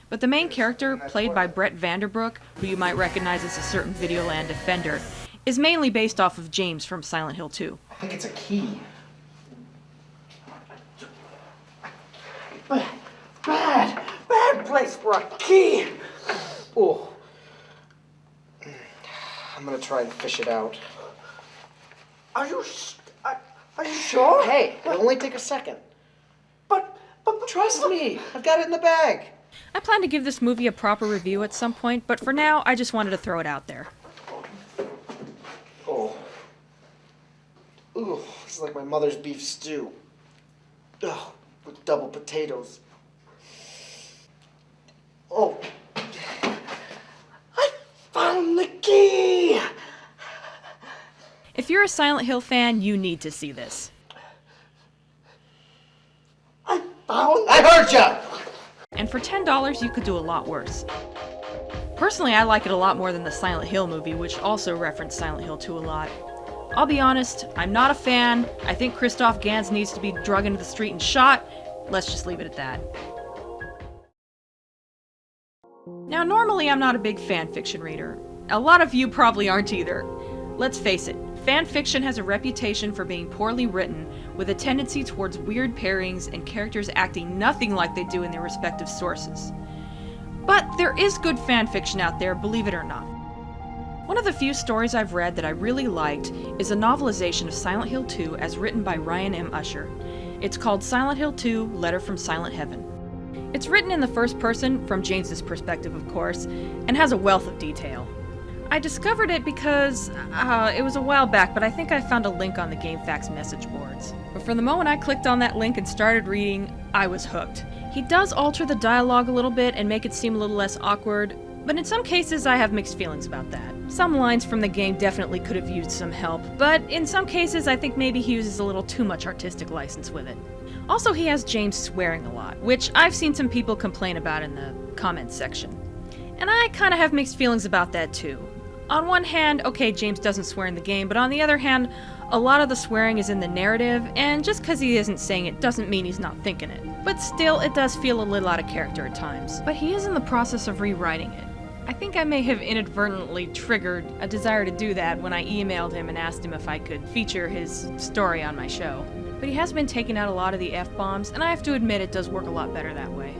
Speaker 1: But the main character, played by Brett Vanderbrook, who you might recognize as a certain Videoland defender, is mainly based off of James from Silent Hill 2.
Speaker 6: I think it's a key. Bad place for a key. Oh. I'm gonna try and fish it out. Are you sure? Hey, it'll only take a second. But trust me, I've got it in the bag.
Speaker 1: I plan to give this movie a proper review at some point, but for now, I just wanted to throw it out there.
Speaker 6: Oh. Ooh, this is like my mother's beef stew. Ugh, with double potatoes. Oh. I found the key!
Speaker 1: If you're a Silent Hill fan, you need to see this.
Speaker 6: I heard ya!
Speaker 1: And for $10, you could do a lot worse. Personally, I like it a lot more than the Silent Hill movie, which also referenced Silent Hill 2 a lot. I'll be honest, I'm not a fan. I think Christoph Gans needs to be drug into the street and shot. Let's just leave it at that. Now, normally I'm not a big fan fiction reader. A lot of you probably aren't either. Let's face it, fan fiction has a reputation for being poorly written, with a tendency towards weird pairings and characters acting nothing like they do in their respective sources. But there is good fan fiction out there, believe it or not. One of the few stories I've read that I really liked is a novelization of Silent Hill 2 as written by Ryan M. Usher. It's called Silent Hill 2: Letter from Silent Heaven. It's written in the first person, from James's perspective of course, and has a wealth of detail. I discovered it because it was a while back, but I think I found a link on the GameFAQs message boards. But from the moment I clicked on that link and started reading, I was hooked. He does alter the dialogue a little bit and make it seem a little less awkward, but in some cases I have mixed feelings about that. Some lines from the game definitely could have used some help, but in some cases I think maybe he uses a little too much artistic license with it. Also, he has James swearing a lot, which I've seen some people complain about in the comments section. And I kind of have mixed feelings about that too. On one hand, okay, James doesn't swear in the game, but on the other hand, a lot of the swearing is in the narrative, and just because he isn't saying it doesn't mean he's not thinking it. But still, it does feel a little out of character at times. But he is in the process of rewriting it. I think I may have inadvertently triggered a desire to do that when I emailed him and asked him if I could feature his story on my show. But he has been taking out a lot of the F-bombs, and I have to admit it does work a lot better that way.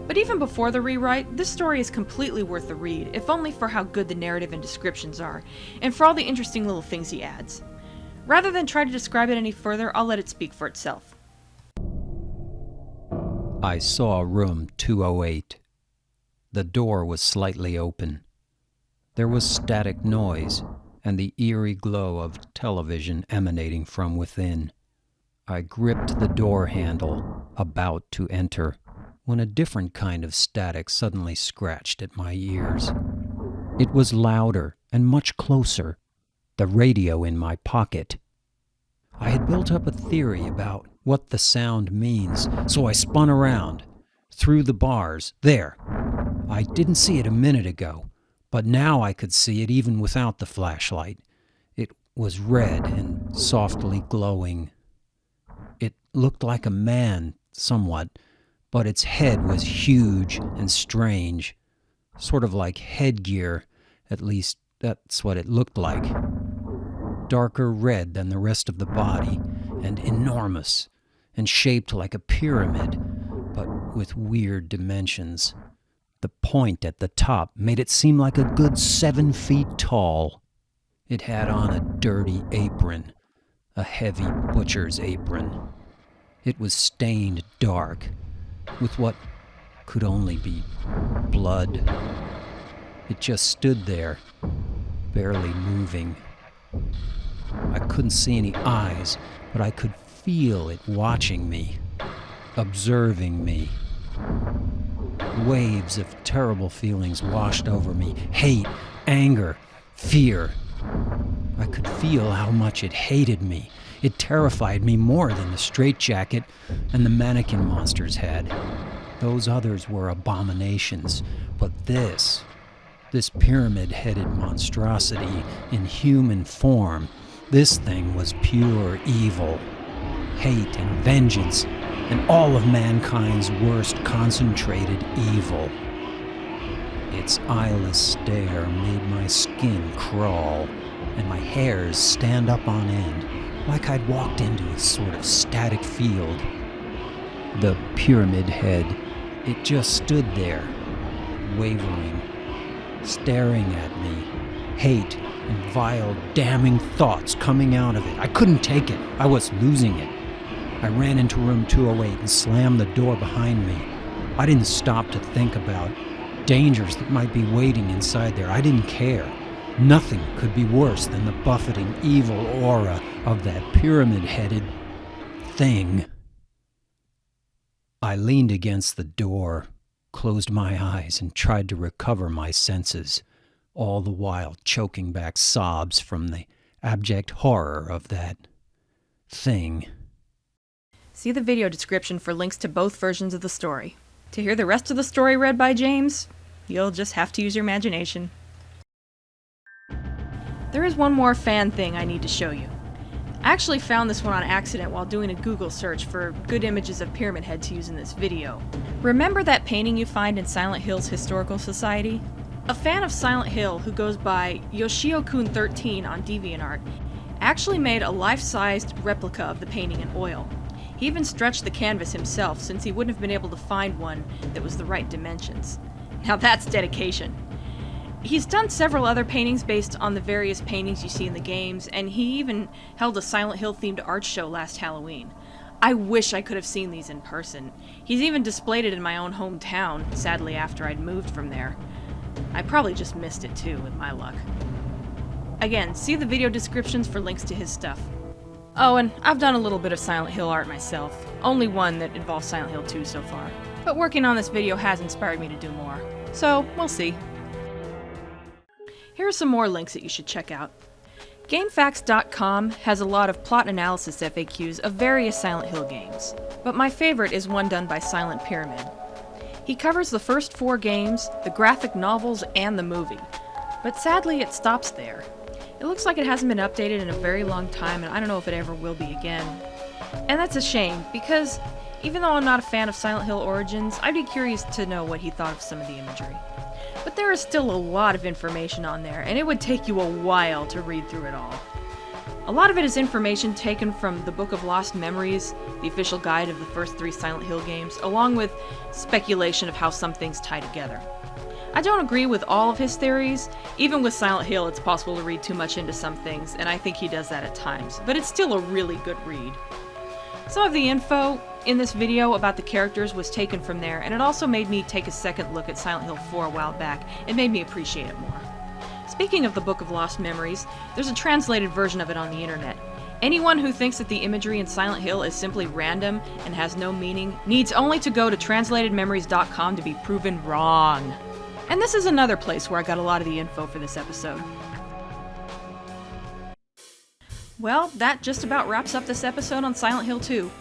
Speaker 1: But even before the rewrite, this story is completely worth the read, if only for how good the narrative and descriptions are, and for all the interesting little things he adds. Rather than try to describe it any further, I'll let it speak for itself.
Speaker 12: I saw room 208. The door was slightly open. There was static noise, and the eerie glow of television emanating from within. I gripped the door handle, about to enter, when a different kind of static suddenly scratched at my ears. It was louder and much closer, the radio in my pocket. I had built up a theory about what the sound means, so I spun around, through the bars, there. I didn't see it a minute ago, but now I could see it even without the flashlight. It was red and softly glowing. It looked like a man, somewhat, but its head was huge and strange, sort of like headgear, at least that's what it looked like. Darker red than the rest of the body, and enormous, and shaped like a pyramid, but with weird dimensions. The point at the top made it seem like a good 7 feet tall. It had on a dirty apron, a heavy butcher's apron. It was stained dark, with what could only be blood. It just stood there, barely moving. I couldn't see any eyes, but I could feel it watching me, observing me. Waves of terrible feelings washed over me. Hate, anger, fear. I could feel how much it hated me. It terrified me more than the straitjacket and the mannequin monsters had. Those others were abominations, but this pyramid-headed monstrosity in human form, this thing was pure evil. Hate and vengeance, and all of mankind's worst concentrated evil. Its eyeless stare made my skin crawl, and my hairs stand up on end, like I'd walked into a sort of static field. The pyramid head, it just stood there, wavering, staring at me, hate and vile, damning thoughts coming out of it. I couldn't take it. I was losing it. I ran into room 208 and slammed the door behind me. I didn't stop to think about dangers that might be waiting inside there. I didn't care. Nothing could be worse than the buffeting evil aura of that pyramid-headed thing. I leaned against the door, closed my eyes, and tried to recover my senses, all the while choking back sobs from the abject horror of that thing.
Speaker 1: See the video description for links to both versions of the story. To hear the rest of the story read by James, you'll just have to use your imagination. There is one more fan thing I need to show you. I actually found this one on accident while doing a Google search for good images of Pyramid Head to use in this video. Remember that painting you find in Silent Hill's Historical Society? A fan of Silent Hill who goes by Yoshio-kun13 on DeviantArt actually made a life-sized replica of the painting in oil. He even stretched the canvas himself since he wouldn't have been able to find one that was the right dimensions. Now that's dedication. He's done several other paintings based on the various paintings you see in the games, and he even held a Silent Hill themed art show last Halloween. I wish I could have seen these in person. He's even displayed it in my own hometown, sadly after I'd moved from there. I probably just missed it too, with my luck. Again, see the video descriptions for links to his stuff. Oh, and I've done a little bit of Silent Hill art myself. Only one that involves Silent Hill 2 so far. But working on this video has inspired me to do more. So, we'll see. Here are some more links that you should check out. GameFAQs.com has a lot of plot analysis FAQs of various Silent Hill games, but my favorite is one done by Silent Pyramid. He covers the first 4 games, the graphic novels, and the movie, but sadly it stops there. It looks like it hasn't been updated in a very long time, and I don't know if it ever will be again. And that's a shame, because even though I'm not a fan of Silent Hill Origins, I'd be curious to know what he thought of some of the imagery. But there is still a lot of information on there, and it would take you a while to read through it all. A lot of it is information taken from the Book of Lost Memories, the official guide of the first 3 Silent Hill games, along with speculation of how some things tie together. I don't agree with all of his theories. Even with Silent Hill, it's possible to read too much into some things, and I think he does that at times, but it's still a really good read. Some of the info in this video about the characters was taken from there, and it also made me take a second look at Silent Hill 4 a while back. It made me appreciate it more. Speaking of the Book of Lost Memories, there's a translated version of it on the internet. Anyone who thinks that the imagery in Silent Hill is simply random and has no meaning needs only to go to translatedmemories.com to be proven wrong. And this is another place where I got a lot of the info for this episode. Well, that just about wraps up this episode on Silent Hill 2.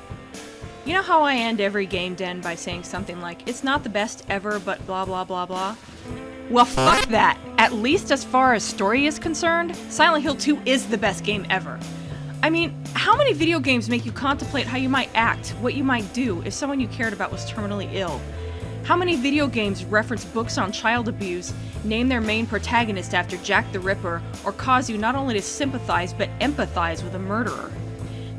Speaker 1: You know how I end every game den by saying something like, it's not the best ever, but blah blah blah blah? Well, fuck that! At least as far as story is concerned, Silent Hill 2 is the best game ever. I mean, how many video games make you contemplate how you might act, what you might do if someone you cared about was terminally ill? How many video games reference books on child abuse, name their main protagonist after Jack the Ripper, or cause you not only to sympathize but empathize with a murderer?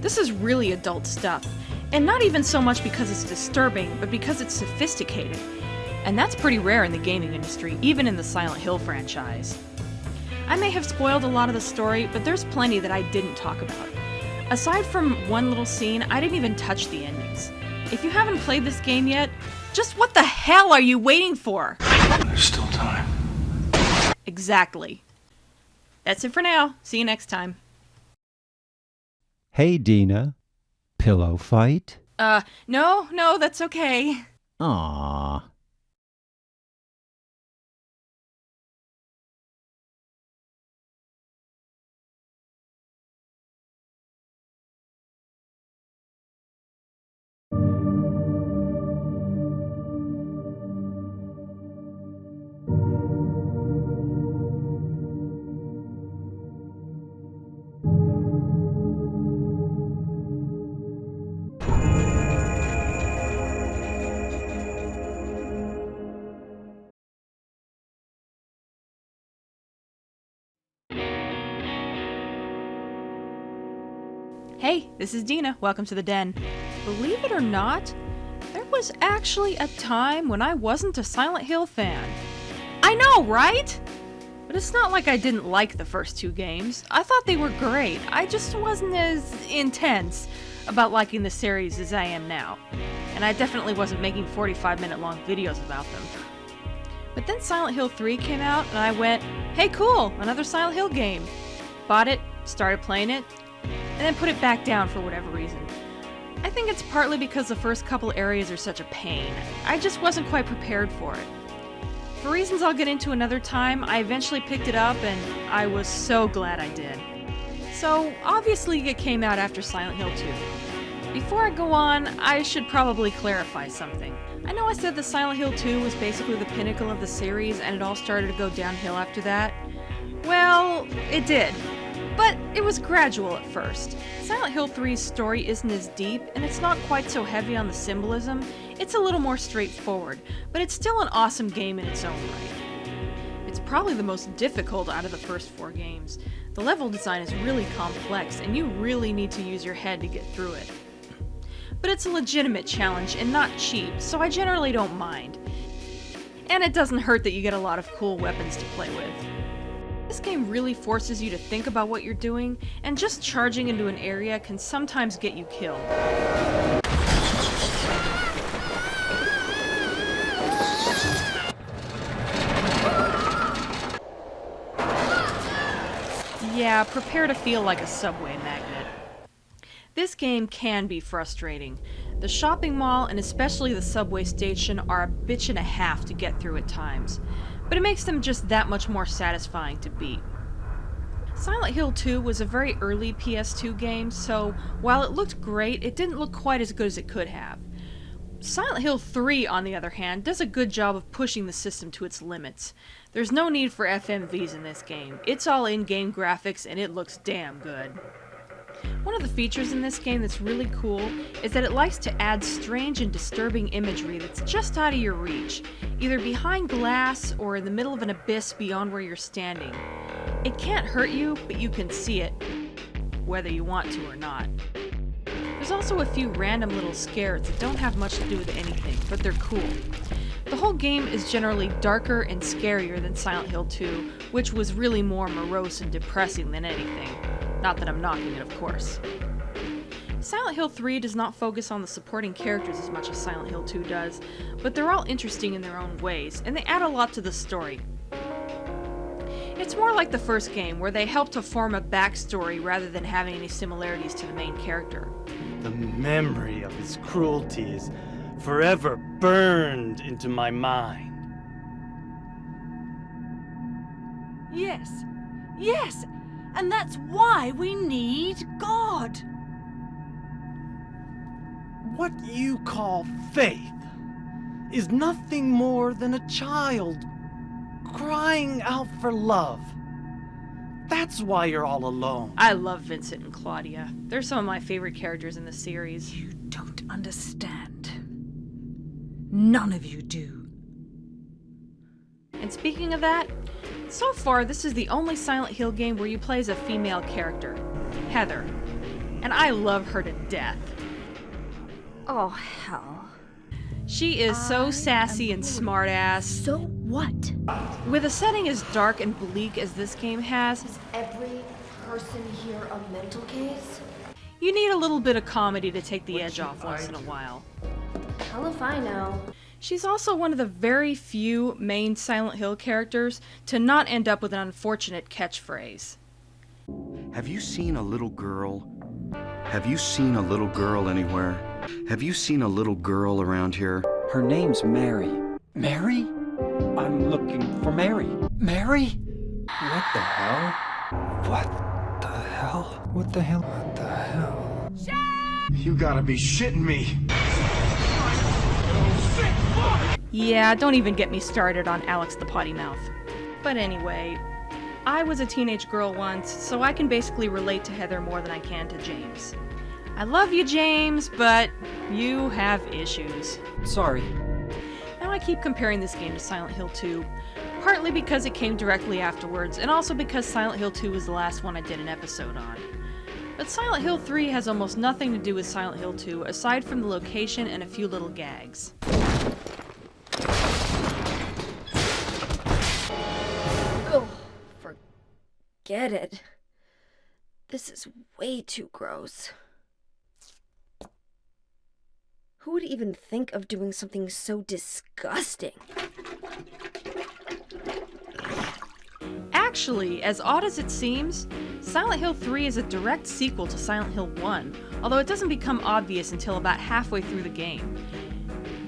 Speaker 1: This is really adult stuff, and not even so much because it's disturbing, but because it's sophisticated. And that's pretty rare in the gaming industry, even in the Silent Hill franchise. I may have spoiled a lot of the story, but there's plenty that I didn't talk about. Aside from one little scene, I didn't even touch the endings. If you haven't played this game yet, just what the hell are you waiting for?
Speaker 7: There's still time.
Speaker 1: Exactly. That's it for now. See you next time.
Speaker 13: Hey, Dina. Pillow fight?
Speaker 1: No, that's okay.
Speaker 13: Aww.
Speaker 1: Hey, this is Dina. Welcome to the Den. Believe it or not, there was actually a time when I wasn't a Silent Hill fan. I know, right? But it's not like I didn't like the first two games. I thought they were great. I just wasn't as intense about liking the series as I am now. And I definitely wasn't making 45-minute long videos about them. But then Silent Hill 3 came out, and I went, hey cool, another Silent Hill game. Bought it, started playing it, and then put it back down for whatever reason. I think it's partly because the first couple areas are such a pain. I just wasn't quite prepared for it. For reasons I'll get into another time, I eventually picked it up and I was so glad I did. So, obviously it came out after Silent Hill 2. Before I go on, I should probably clarify something. I know I said that Silent Hill 2 was basically the pinnacle of the series and it all started to go downhill after that. Well, it did. But it was gradual at first. Silent Hill 3's story isn't as deep, and it's not quite so heavy on the symbolism. It's a little more straightforward, but it's still an awesome game in its own right. It's probably the most difficult out of the first 4 games. The level design is really complex, and you really need to use your head to get through it. But it's a legitimate challenge and not cheap, so I generally don't mind. And it doesn't hurt that you get a lot of cool weapons to play with. This game really forces you to think about what you're doing, and just charging into an area can sometimes get you killed. Yeah, prepare to feel like a subway magnet. This game can be frustrating. The shopping mall, and especially the subway station, are a bitch and a half to get through at times. But it makes them just that much more satisfying to beat. Silent Hill 2 was a very early PS2 game, so while it looked great, it didn't look quite as good as it could have. Silent Hill 3, on the other hand, does a good job of pushing the system to its limits. There's no need for FMVs in this game. It's all in-game graphics and it looks damn good. One of the features in this game that's really cool is that it likes to add strange and disturbing imagery that's just out of your reach, either behind glass or in the middle of an abyss beyond where you're standing. It can't hurt you, but you can see it, whether you want to or not. There's also a few random little scares that don't have much to do with anything, but they're cool. The whole game is generally darker and scarier than Silent Hill 2, which was really more morose and depressing than anything. Not that I'm knocking it, of course. Silent Hill 3 does not focus on the supporting characters as much as Silent Hill 2 does, but they're all interesting in their own ways, and they add a lot to the story. It's more like the first game, where they help to form a backstory rather than having any similarities to the main character.
Speaker 14: The memory of his cruelty is forever burned into my mind.
Speaker 6: Yes, and that's why we need God.
Speaker 14: What you call faith is nothing more than a child crying out for love. That's why you're all alone.
Speaker 1: I love Vincent and Claudia. They're some of my favorite characters in the series.
Speaker 6: You don't understand. None of you do.
Speaker 1: And speaking of that, so far this is the only Silent Hill game where you play as a female character, Heather. And I love her to death.
Speaker 3: Oh, hell.
Speaker 1: She is so sassy and smartass.
Speaker 15: So what?
Speaker 1: With a setting as dark and bleak as this game has,
Speaker 15: Is every person here a mental case?
Speaker 1: you need a little bit of comedy to take the edge off once in a while.
Speaker 15: Hell if I know.
Speaker 1: She's also one of the very few main Silent Hill characters to not end up with an unfortunate catchphrase.
Speaker 16: Have you seen a little girl? Have you seen a little girl anywhere? Have you seen a little girl around here?
Speaker 4: Her name's Mary. Mary? I'm looking for Mary. Mary? What the hell? What the hell? What the hell? What the hell?
Speaker 5: You gotta be shitting me.
Speaker 1: Yeah, don't even get me started on Alex the Potty Mouth. But anyway, I was a teenage girl once, so I can basically relate to Heather more than I can to James. I love you, James, but you have issues.
Speaker 4: Sorry.
Speaker 1: Now I keep comparing this game to Silent Hill 2, partly because it came directly afterwards, and also because Silent Hill 2 was the last one I did an episode on. But Silent Hill 3 has almost nothing to do with Silent Hill 2, aside from the location and a few little gags.
Speaker 15: Oh, forget it. This is way too gross. Who would even think of doing something so disgusting?
Speaker 1: Actually, as odd as it seems, Silent Hill 3 is a direct sequel to Silent Hill 1, although it doesn't become obvious until about halfway through the game.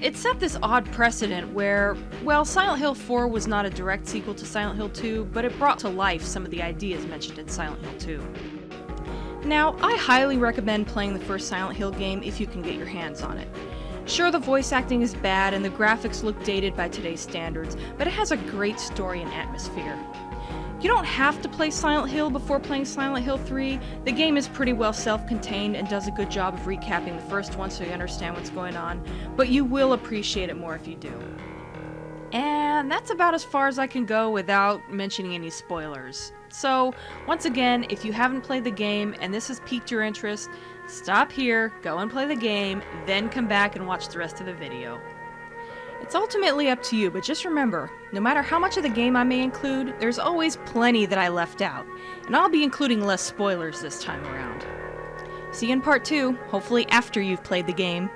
Speaker 1: It set this odd precedent where, well, Silent Hill 4 was not a direct sequel to Silent Hill 2, but it brought to life some of the ideas mentioned in Silent Hill 2. Now, I highly recommend playing the first Silent Hill game if you can get your hands on it. Sure, the voice acting is bad and the graphics look dated by today's standards, but it has a great story and atmosphere. You don't have to play Silent Hill before playing Silent Hill 3. The game is pretty well self-contained and does a good job of recapping the first one so you understand what's going on, but you will appreciate it more if you do. And that's about as far as I can go without mentioning any spoilers. So, once again, if you haven't played the game and this has piqued your interest, stop here, go and play the game, then come back and watch the rest of the video. It's ultimately up to you, but just remember, no matter how much of the game I may include, there's always plenty that I left out, and I'll be including less spoilers this time around. See you in part 2, hopefully after you've played the game.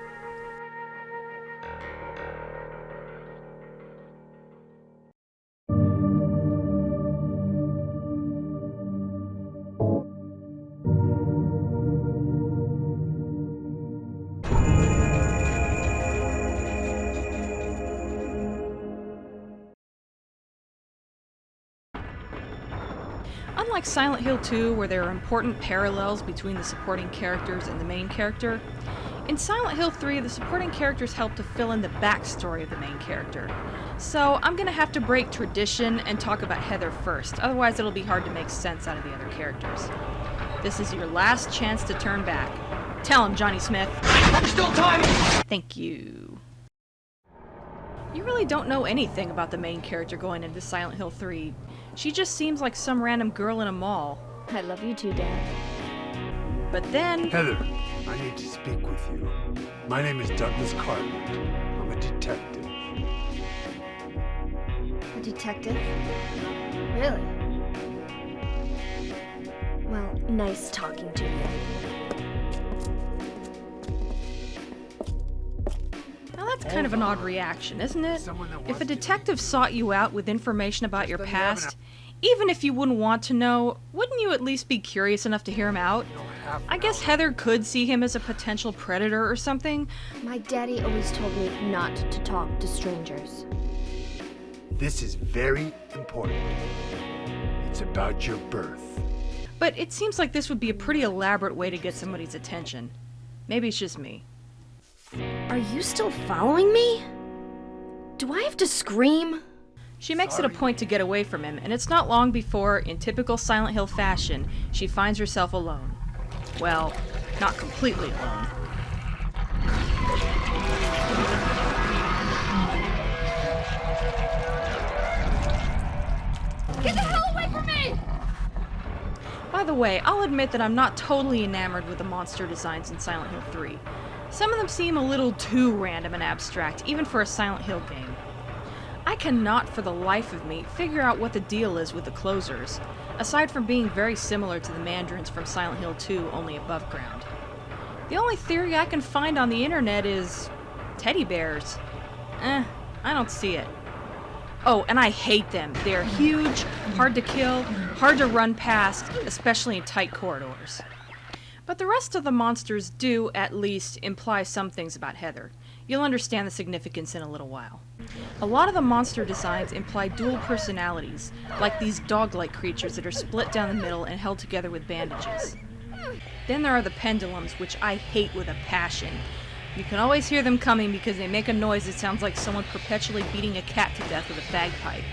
Speaker 1: Unlike Silent Hill 2, where there are important parallels between the supporting characters and the main character, in Silent Hill 3, the supporting characters help to fill in the backstory of the main character. So I'm gonna have to break tradition and talk about Heather first, otherwise it'll be hard to make sense out of the other characters. This is your last chance to turn back. Tell him, Johnny Smith.
Speaker 5: Still time!
Speaker 1: Thank you. You really don't know anything about the main character going into Silent Hill 3. She just seems like some random girl in a mall.
Speaker 15: I love you too, Dad.
Speaker 1: But then...
Speaker 17: Heather, I need to speak with you. My name is Douglas Cartland. I'm a detective.
Speaker 15: A detective? Really? Well, nice talking to you.
Speaker 1: Now that's kind of an odd reaction, isn't it? If a detective sought you out with information about your past, even if you wouldn't want to know, wouldn't you at least be curious enough to hear him out? I guess Heather could see him as a potential predator or something.
Speaker 15: My daddy always told me not to talk to strangers.
Speaker 17: This is very important. It's about your birth.
Speaker 1: But it seems like this would be a pretty elaborate way to get somebody's attention. Maybe it's just me.
Speaker 15: Are you still following me? Do I have to scream?
Speaker 1: She makes it a point to get away from him, and it's not long before, in typical Silent Hill fashion, she finds herself alone. Well, not completely alone.
Speaker 9: Get the hell away from me!
Speaker 1: By the way, I'll admit that I'm not totally enamored with the monster designs in Silent Hill 3. Some of them seem a little too random and abstract, even for a Silent Hill game. I cannot for the life of me figure out what the deal is with the closers, aside from being very similar to the mandarins from Silent Hill 2, only above ground. The only theory I can find on the internet is teddy bears. I don't see it. Oh, and I hate them. They're huge, hard to kill, hard to run past, especially in tight corridors. But the rest of the monsters do, at least, imply some things about Heather. You'll understand the significance in a little while. A lot of the monster designs imply dual personalities, like these dog-like creatures that are split down the middle and held together with bandages. Then there are the pendulums, which I hate with a passion. You can always hear them coming because they make a noise that sounds like someone perpetually beating a cat to death with a bagpipe.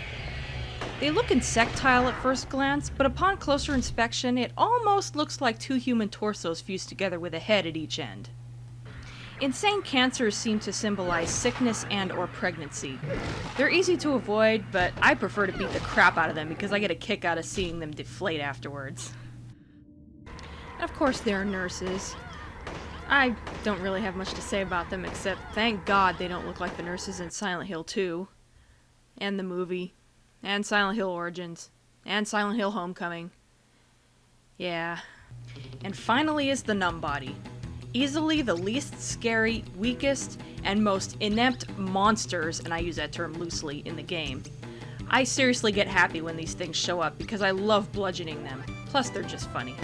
Speaker 1: They look insectile at first glance, but upon closer inspection, it almost looks like two human torsos fused together with a head at each end. Insane cancers seem to symbolize sickness and or pregnancy. They're easy to avoid, but I prefer to beat the crap out of them because I get a kick out of seeing them deflate afterwards. And of course there are nurses. I don't really have much to say about them, except thank God they don't look like the nurses in Silent Hill 2. And the movie. And Silent Hill Origins. And Silent Hill Homecoming. Yeah. And finally is the numb body. Easily the least scary, weakest, and most inept monsters, and I use that term loosely, in the game. I seriously get happy when these things show up because I love bludgeoning them. Plus they're just funny.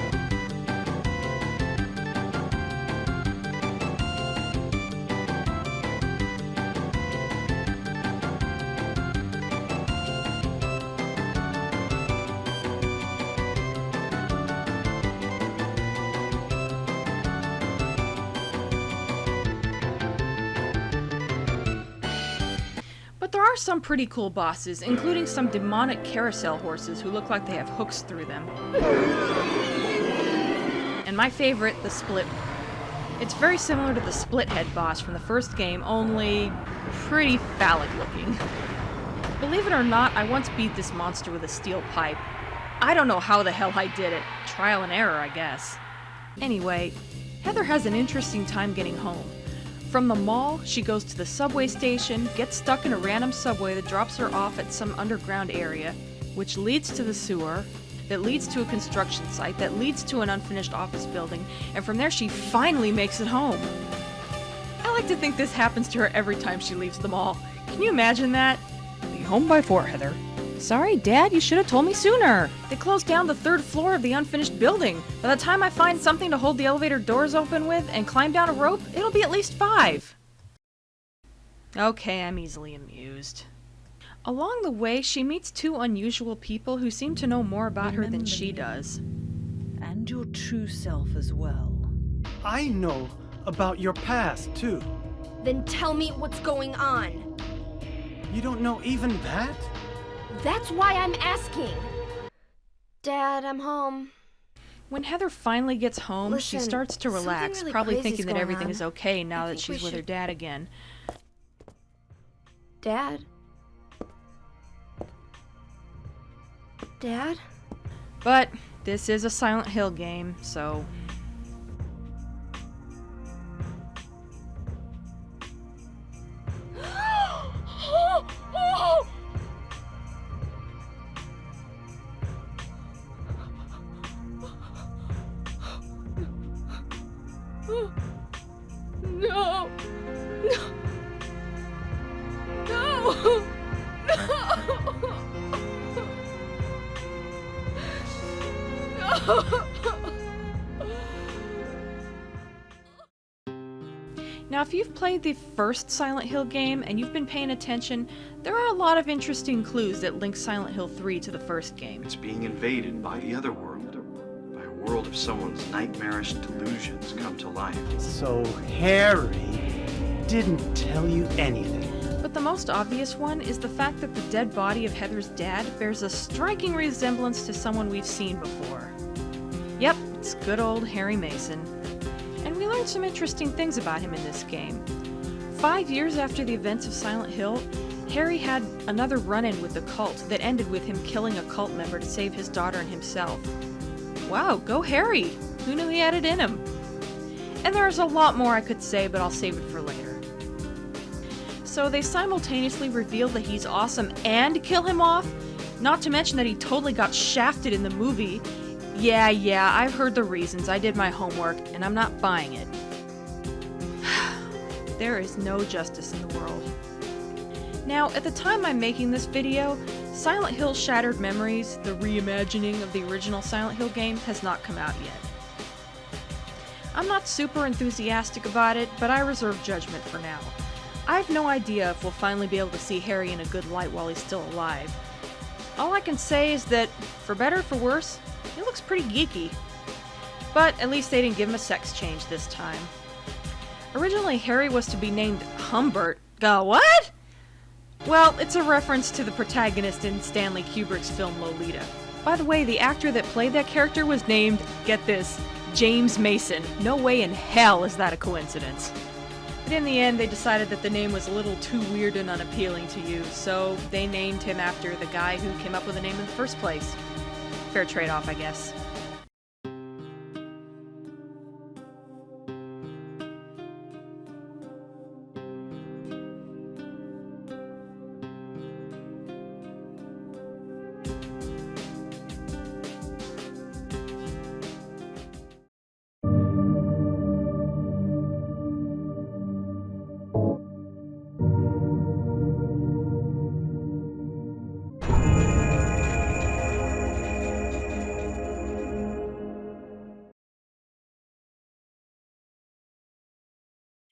Speaker 1: There are some pretty cool bosses, including some demonic carousel horses who look like they have hooks through them. And my favorite, the Split. It's very similar to the Split Head boss from the first game, only pretty phallic looking. Believe it or not, I once beat this monster with a steel pipe. I don't know how the hell I did it. Trial and error, I guess. Anyway, Heather has an interesting time getting home. From the mall, she goes to the subway station, gets stuck in a random subway that drops her off at some underground area, which leads to the sewer, that leads to a construction site, that leads to an unfinished office building, and from there she finally makes it home. I like to think this happens to her every time she leaves the mall. Can you imagine that? Be home by 4, Heather. Sorry, Dad, you should have told me sooner. They closed down the 3rd floor of the unfinished building. By the time I find something to hold the elevator doors open with and climb down a rope, it'll be at least 5. Okay, I'm easily amused. Along the way, she meets 2 unusual people who seem to know more about her than she does.
Speaker 8: And your true self as well.
Speaker 14: I know about your past, too.
Speaker 15: Then tell me what's going on.
Speaker 14: You don't know even that?
Speaker 15: That's why I'm asking. Dad, I'm home.
Speaker 1: When Heather finally gets home, she starts to relax,
Speaker 15: really
Speaker 1: probably
Speaker 15: crazy's
Speaker 1: thinking that
Speaker 15: going
Speaker 1: everything
Speaker 15: on.
Speaker 1: is okay now that
Speaker 15: think we
Speaker 1: she's with her
Speaker 15: should-
Speaker 1: dad again.
Speaker 15: Dad? Dad?
Speaker 1: But this is a Silent Hill game, so...
Speaker 9: No! No!
Speaker 1: Now, if you've played the first Silent Hill game and you've been paying attention, there are a lot of interesting clues that link Silent Hill 3 to the first game.
Speaker 16: It's being invaded by the other world. By a world of someone's nightmarish delusions come to life.
Speaker 14: So Harry didn't tell you anything.
Speaker 1: But the most obvious one is the fact that the dead body of Heather's dad bears a striking resemblance to someone we've seen before. Yep, it's good old Harry Mason. And we learned some interesting things about him in this game. 5 years after the events of Silent Hill, Harry had another run-in with the cult that ended with him killing a cult member to save his daughter and himself. Wow, go Harry! Who knew he had it in him? And there's a lot more I could say, but I'll save it for later. So they simultaneously reveal that he's awesome and kill him off? Not to mention that he totally got shafted in the movie. Yeah, I've heard the reasons. I did my homework, and I'm not buying it. There is no justice in the world. Now, at the time I'm making this video, Silent Hill Shattered Memories, the reimagining of the original Silent Hill game, has not come out yet. I'm not super enthusiastic about it, but I reserve judgment for now. I have no idea if we'll finally be able to see Harry in a good light while he's still alive. All I can say is that, for better or for worse, he looks pretty geeky. But at least they didn't give him a sex change this time. Originally, Harry was to be named Humbert. What? Well, it's a reference to the protagonist in Stanley Kubrick's film Lolita. By the way, the actor that played that character was named, get this, James Mason. No way in hell is that a coincidence. But in the end, they decided that the name was a little too weird and unappealing to use, so they named him after the guy who came up with the name in the first place. Fair trade-off, I guess.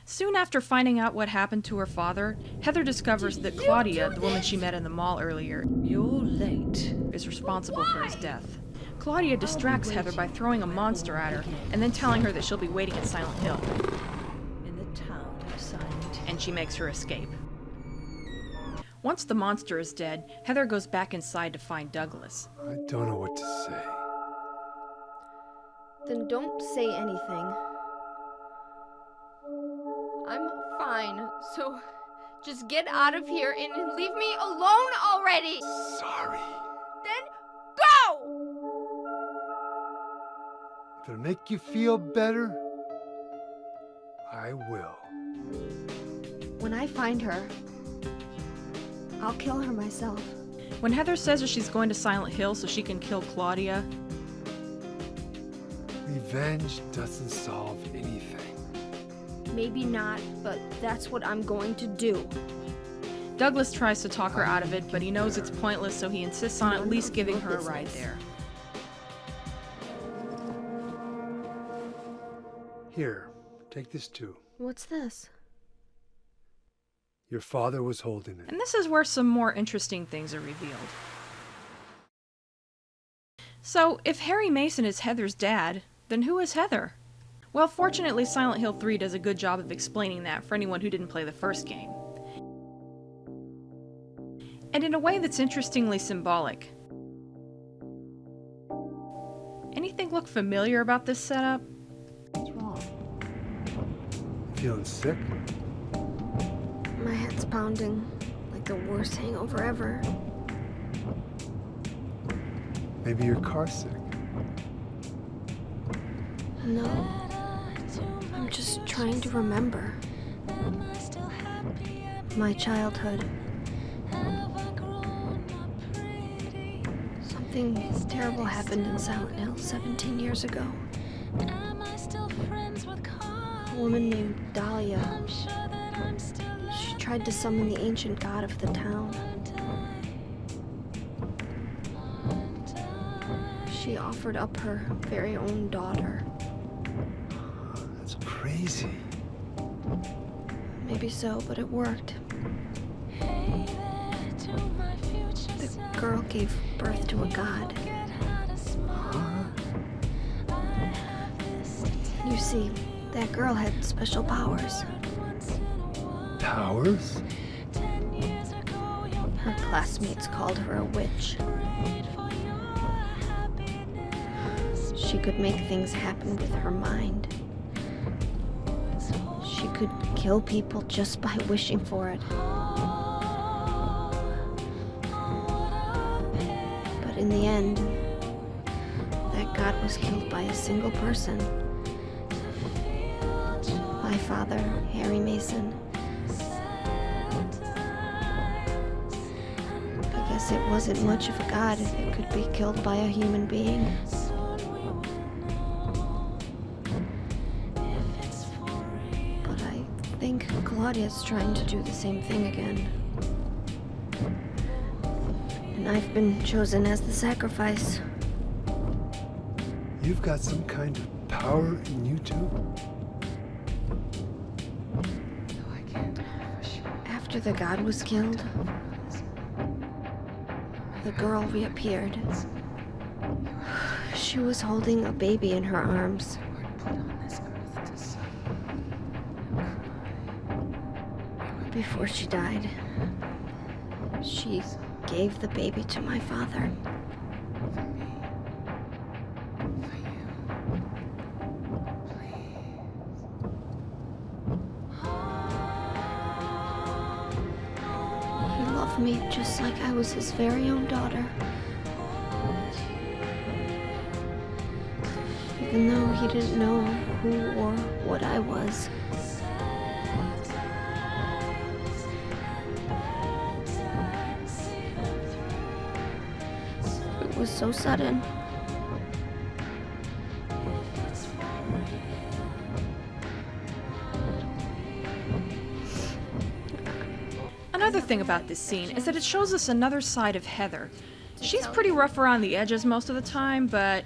Speaker 1: Soon after finding out what happened to her father, Heather discovers that Claudia, the woman she met in the mall earlier,
Speaker 8: You're late.
Speaker 1: is responsible for his death. Claudia distracts Heather by throwing a monster at her, and then telling her that she'll be waiting at Silent Hill.
Speaker 8: In the town of Silent.
Speaker 1: And she makes her escape. Once the monster is dead, Heather goes back inside to find Douglas.
Speaker 17: I don't know what to say.
Speaker 15: Then don't say anything.
Speaker 18: I'm fine, so just get out of here and leave me alone already!
Speaker 17: Sorry.
Speaker 18: Then go!
Speaker 17: If it'll make you feel better, I will.
Speaker 15: When I find her, I'll kill her myself.
Speaker 1: When Heather says that she's going to Silent Hill so she can kill Claudia,
Speaker 17: Revenge doesn't solve anything.
Speaker 15: Maybe not, but that's what I'm going to do.
Speaker 1: Douglas tries to talk her out of it, but he knows it's pointless, so he insists on at least giving her a ride there.
Speaker 17: Here, take this too.
Speaker 15: What's this?
Speaker 17: Your father was holding it.
Speaker 1: And this is where some more interesting things are revealed. So, if Harry Mason is Heather's dad, then who is Heather? Well, fortunately, Silent Hill 3 does a good job of explaining that for anyone who didn't play the first game. And in a way that's interestingly symbolic. Anything look familiar about this setup?
Speaker 15: What's wrong?
Speaker 17: Feeling sick?
Speaker 15: My head's pounding like the worst hangover ever.
Speaker 17: Maybe you're car sick.
Speaker 15: No. I'm just trying to remember. My childhood. Something terrible happened in Silent Hill 17 years ago. A woman named Dahlia. She tried to summon the ancient god of the town. She offered up her very own daughter.
Speaker 17: That's crazy.
Speaker 15: Maybe so, but it worked. The girl gave birth to a god. You see, that girl had special powers.
Speaker 17: Powers?
Speaker 15: Her classmates called her a witch. She could make things happen with her mind. She could kill people just by wishing for it. But in the end, that god was killed by a single person. my father, Harry Mason. I guess it wasn't much of a god if it could be killed by a human being. But I think Claudia's trying to do the same thing again. And I've been chosen as the sacrifice.
Speaker 17: You've got some kind of power in you too?
Speaker 15: After the god was killed, the girl reappeared. She was holding a baby in her arms. Before she died, she gave the baby to my father. He loved me just like I was his very own daughter. Even though he didn't know who or what I was. It was so sudden.
Speaker 1: Another thing about this scene is that it shows us another side of Heather. She's pretty rough around the edges most of the time, but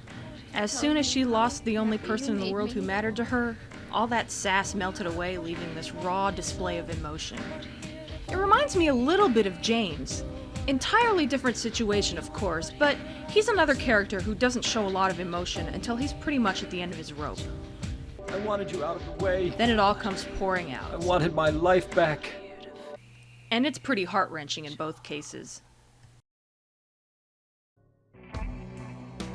Speaker 1: as soon as she lost the only person in the world who mattered to her, all that sass melted away, leaving this raw display of emotion. It reminds me a little bit of James. Entirely different situation, of course, but he's another character who doesn't show a lot of emotion until he's pretty much at the end of his rope.
Speaker 4: I wanted you out of the way.
Speaker 1: Then it all comes pouring
Speaker 4: I
Speaker 1: out.
Speaker 4: wanted my life back.
Speaker 1: And it's pretty heart-wrenching in both cases.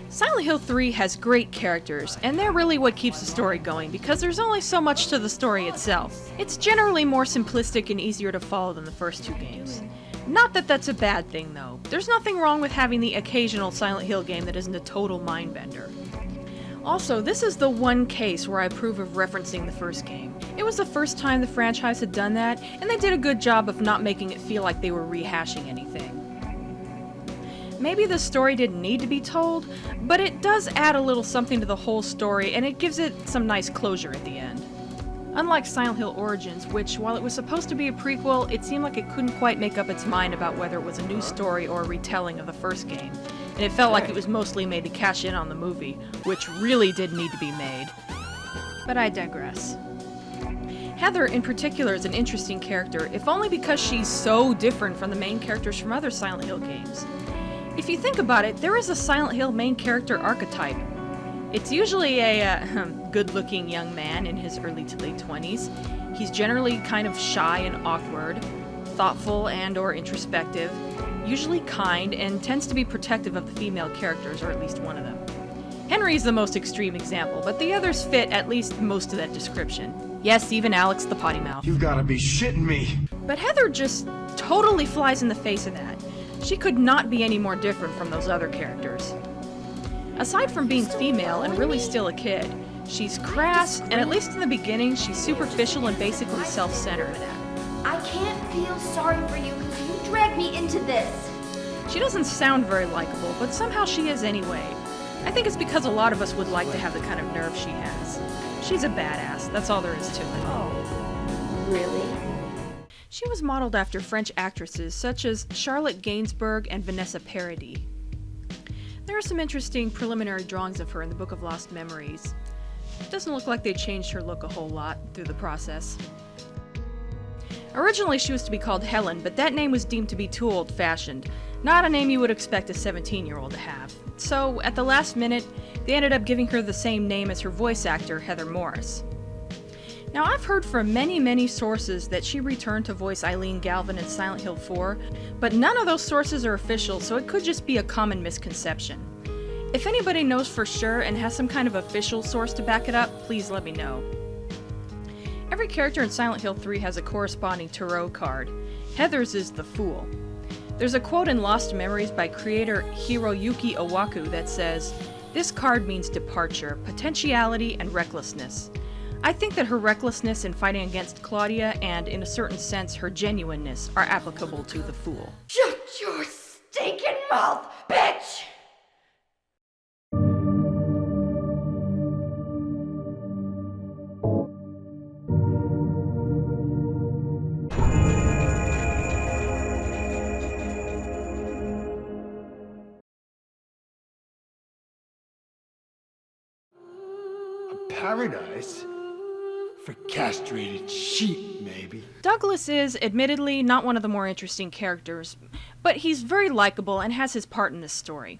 Speaker 1: Silent Hill 3 has great characters, and they're really what keeps the story going because there's only so much to the story itself. It's generally more simplistic and easier to follow than the first two games. Not that that's a bad thing, though. There's nothing wrong with having the occasional Silent Hill game that isn't a total mindbender. Also, this is the one case where I approve of referencing the first game. It was the first time the franchise had done that, and they did a good job of not making it feel like they were rehashing anything. Maybe the story didn't need to be told, but it does add a little something to the whole story, and it gives it some nice closure at the end. Unlike Silent Hill Origins, which, while it was supposed to be a prequel, it seemed like it couldn't quite make up its mind about whether it was a new story or a retelling of the first game, and it felt like it was mostly made to cash in on the movie, which really did need to be made. But I digress. Heather, in particular, is an interesting character, if only because she's so different from the main characters from other Silent Hill games. If you think about it, there is a Silent Hill main character archetype. It's usually a good-looking young man in his early to late 20s. He's generally kind of shy and awkward, thoughtful and or introspective, usually kind, and tends to be protective of the female characters, or at least one of them. Henry's the most extreme example, but the others fit at least most of that description. Yes, even Alex the potty mouth.
Speaker 17: You've got to be shitting me.
Speaker 1: But Heather just totally flies in the face of that. She could not be any more different from those other characters. Aside from being female and really still a kid, she's crass, and at least in the beginning, she's superficial and basically self-centered.
Speaker 19: I can't feel sorry for you because you dragged me into this.
Speaker 1: She doesn't sound very likable, but somehow she is anyway. I think it's because a lot of us would like to have the kind of nerve she has. She's a badass, that's all there is to it.
Speaker 19: Oh, really?
Speaker 1: She was modeled after French actresses such as Charlotte Gainsbourg and Vanessa Paradis. There are some interesting preliminary drawings of her in the Book of Lost Memories. It doesn't look like they changed her look a whole lot through the process. Originally she was to be called Helen, but that name was deemed to be too old-fashioned, not a name you would expect a 17-year-old to have. So, at the last minute, they ended up giving her the same name as her voice actor, Heather Morris. Now, I've heard from many sources that she returned to voice Eileen Galvin in Silent Hill 4, but none of those sources are official, so it could just be a common misconception. If anybody knows for sure and has some kind of official source to back it up, please let me know. Every character in Silent Hill 3 has a corresponding tarot card. Heather's is the Fool. There's a quote in Lost Memories by creator Hiroyuki Owaku that says, "This card means departure, potentiality, and recklessness. I think that her recklessness in fighting against Claudia and, in a certain sense, her genuineness are applicable to the Fool.
Speaker 19: Shut your stinking mouth, bitch!
Speaker 17: Paradise? For castrated sheep, maybe.
Speaker 1: Douglas is, admittedly, not one of the more interesting characters, but he's very likable and has his part in this story.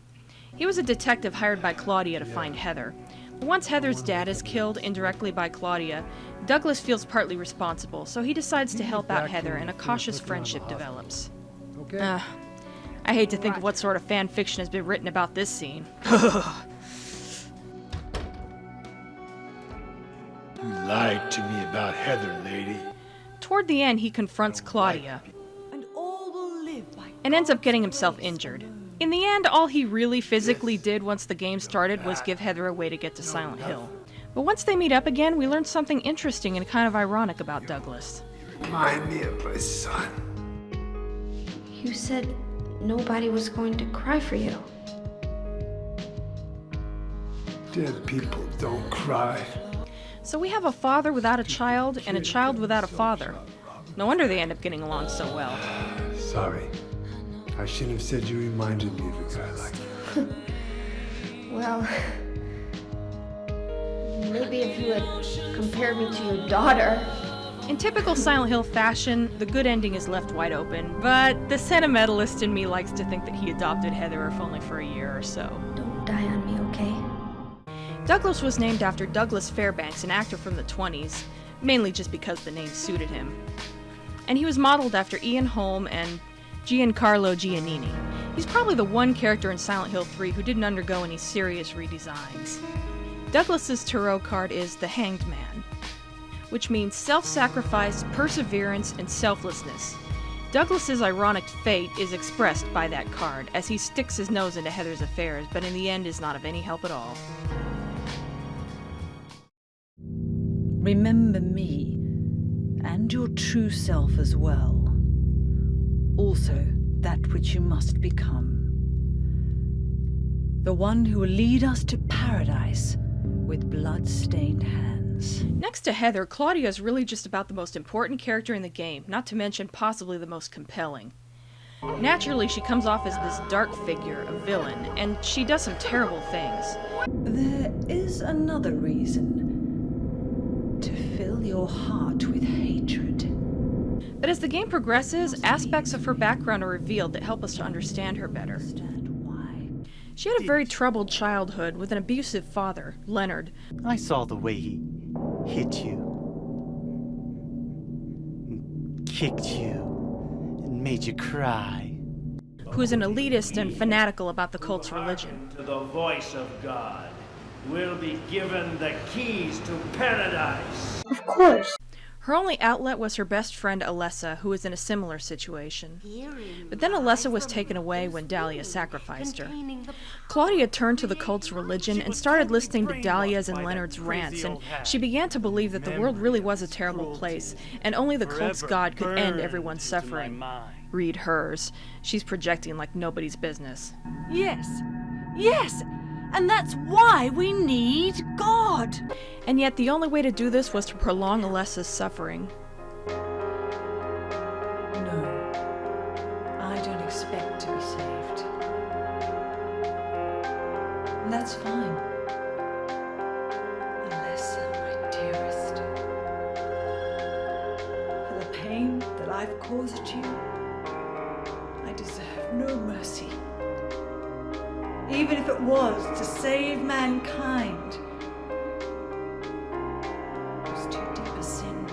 Speaker 1: He was a detective hired by Claudia to find Heather. Once Heather's dad is killed indirectly by Claudia, Douglas feels partly responsible, so he decides to help out Heather and a cautious friendship develops. I hate to think of what sort of fan fiction has been written about this scene.
Speaker 17: You lied to me about Heather, lady.
Speaker 1: Toward the end, he confronts Claudia and ends up getting himself injured. In the end, all he really physically did once the game started was give Heather a way to get to Silent Hill. But once they meet up again, we learn something interesting and kind of ironic about Douglas.
Speaker 17: Remind me of my son.
Speaker 15: You said nobody was going to cry for you.
Speaker 17: Dead people don't cry.
Speaker 1: So we have a father without a child and a child without a father. No wonder they end up getting along so well.
Speaker 17: Sorry. I shouldn't have said you reminded me of a guy like that.
Speaker 15: Well, maybe if you had compared me to your daughter.
Speaker 1: In typical Silent Hill fashion, the good ending is left wide open, but the sentimentalist in me likes to think that he adopted Heather, if only for a year or so.
Speaker 15: Don't die on me, okay?
Speaker 1: Douglas was named after Douglas Fairbanks, an actor from the 20s, mainly just because the name suited him. And he was modeled after Ian Holm and Giancarlo Giannini. He's probably the one character in Silent Hill 3 who didn't undergo any serious redesigns. Douglas's tarot card is the Hanged Man, which means self-sacrifice, perseverance, and selflessness. Douglas's ironic fate is expressed by that card, as he sticks his nose into Heather's affairs, but in the end is not of any help at all.
Speaker 8: Remember me, and your true self as well. Also, that which you must become. The one who will lead us to paradise with blood-stained hands.
Speaker 1: Next to Heather, Claudia is really just about the most important character in the game, not to mention possibly the most compelling. Naturally, she comes off as this dark figure, a villain, and she does some terrible things.
Speaker 8: There is another reason. To fill your heart with hatred.
Speaker 1: But as the game progresses, aspects of her background are revealed that help us to understand her better. She had a very troubled childhood with an abusive father, Leonard.
Speaker 14: I saw the way he hit you, kicked you, and made you cry.
Speaker 1: Who is an elitist and fanatical about the cult's religion.
Speaker 20: To the voice of God will be given the keys to paradise.
Speaker 2: Of course.
Speaker 1: Her only outlet was her best friend Alessa, who was in a similar situation. But then Alessa was taken away when Dahlia sacrificed her. Claudia turned to the cult's religion and started listening to Dahlia's and Leonard's rants, and she began to believe that the world really was a terrible place, and only the cult's god could end everyone's suffering. Read hers. She's projecting like nobody's business.
Speaker 8: Yes, yes! And that's why we need God!
Speaker 1: And yet the only way to do this was to prolong Alessa's suffering.
Speaker 8: No, I don't expect to be saved. And that's fine. Alessa, my dearest. For the pain that I've caused you, I deserve no mercy. Even if it was to save mankind. It was too deep a sin.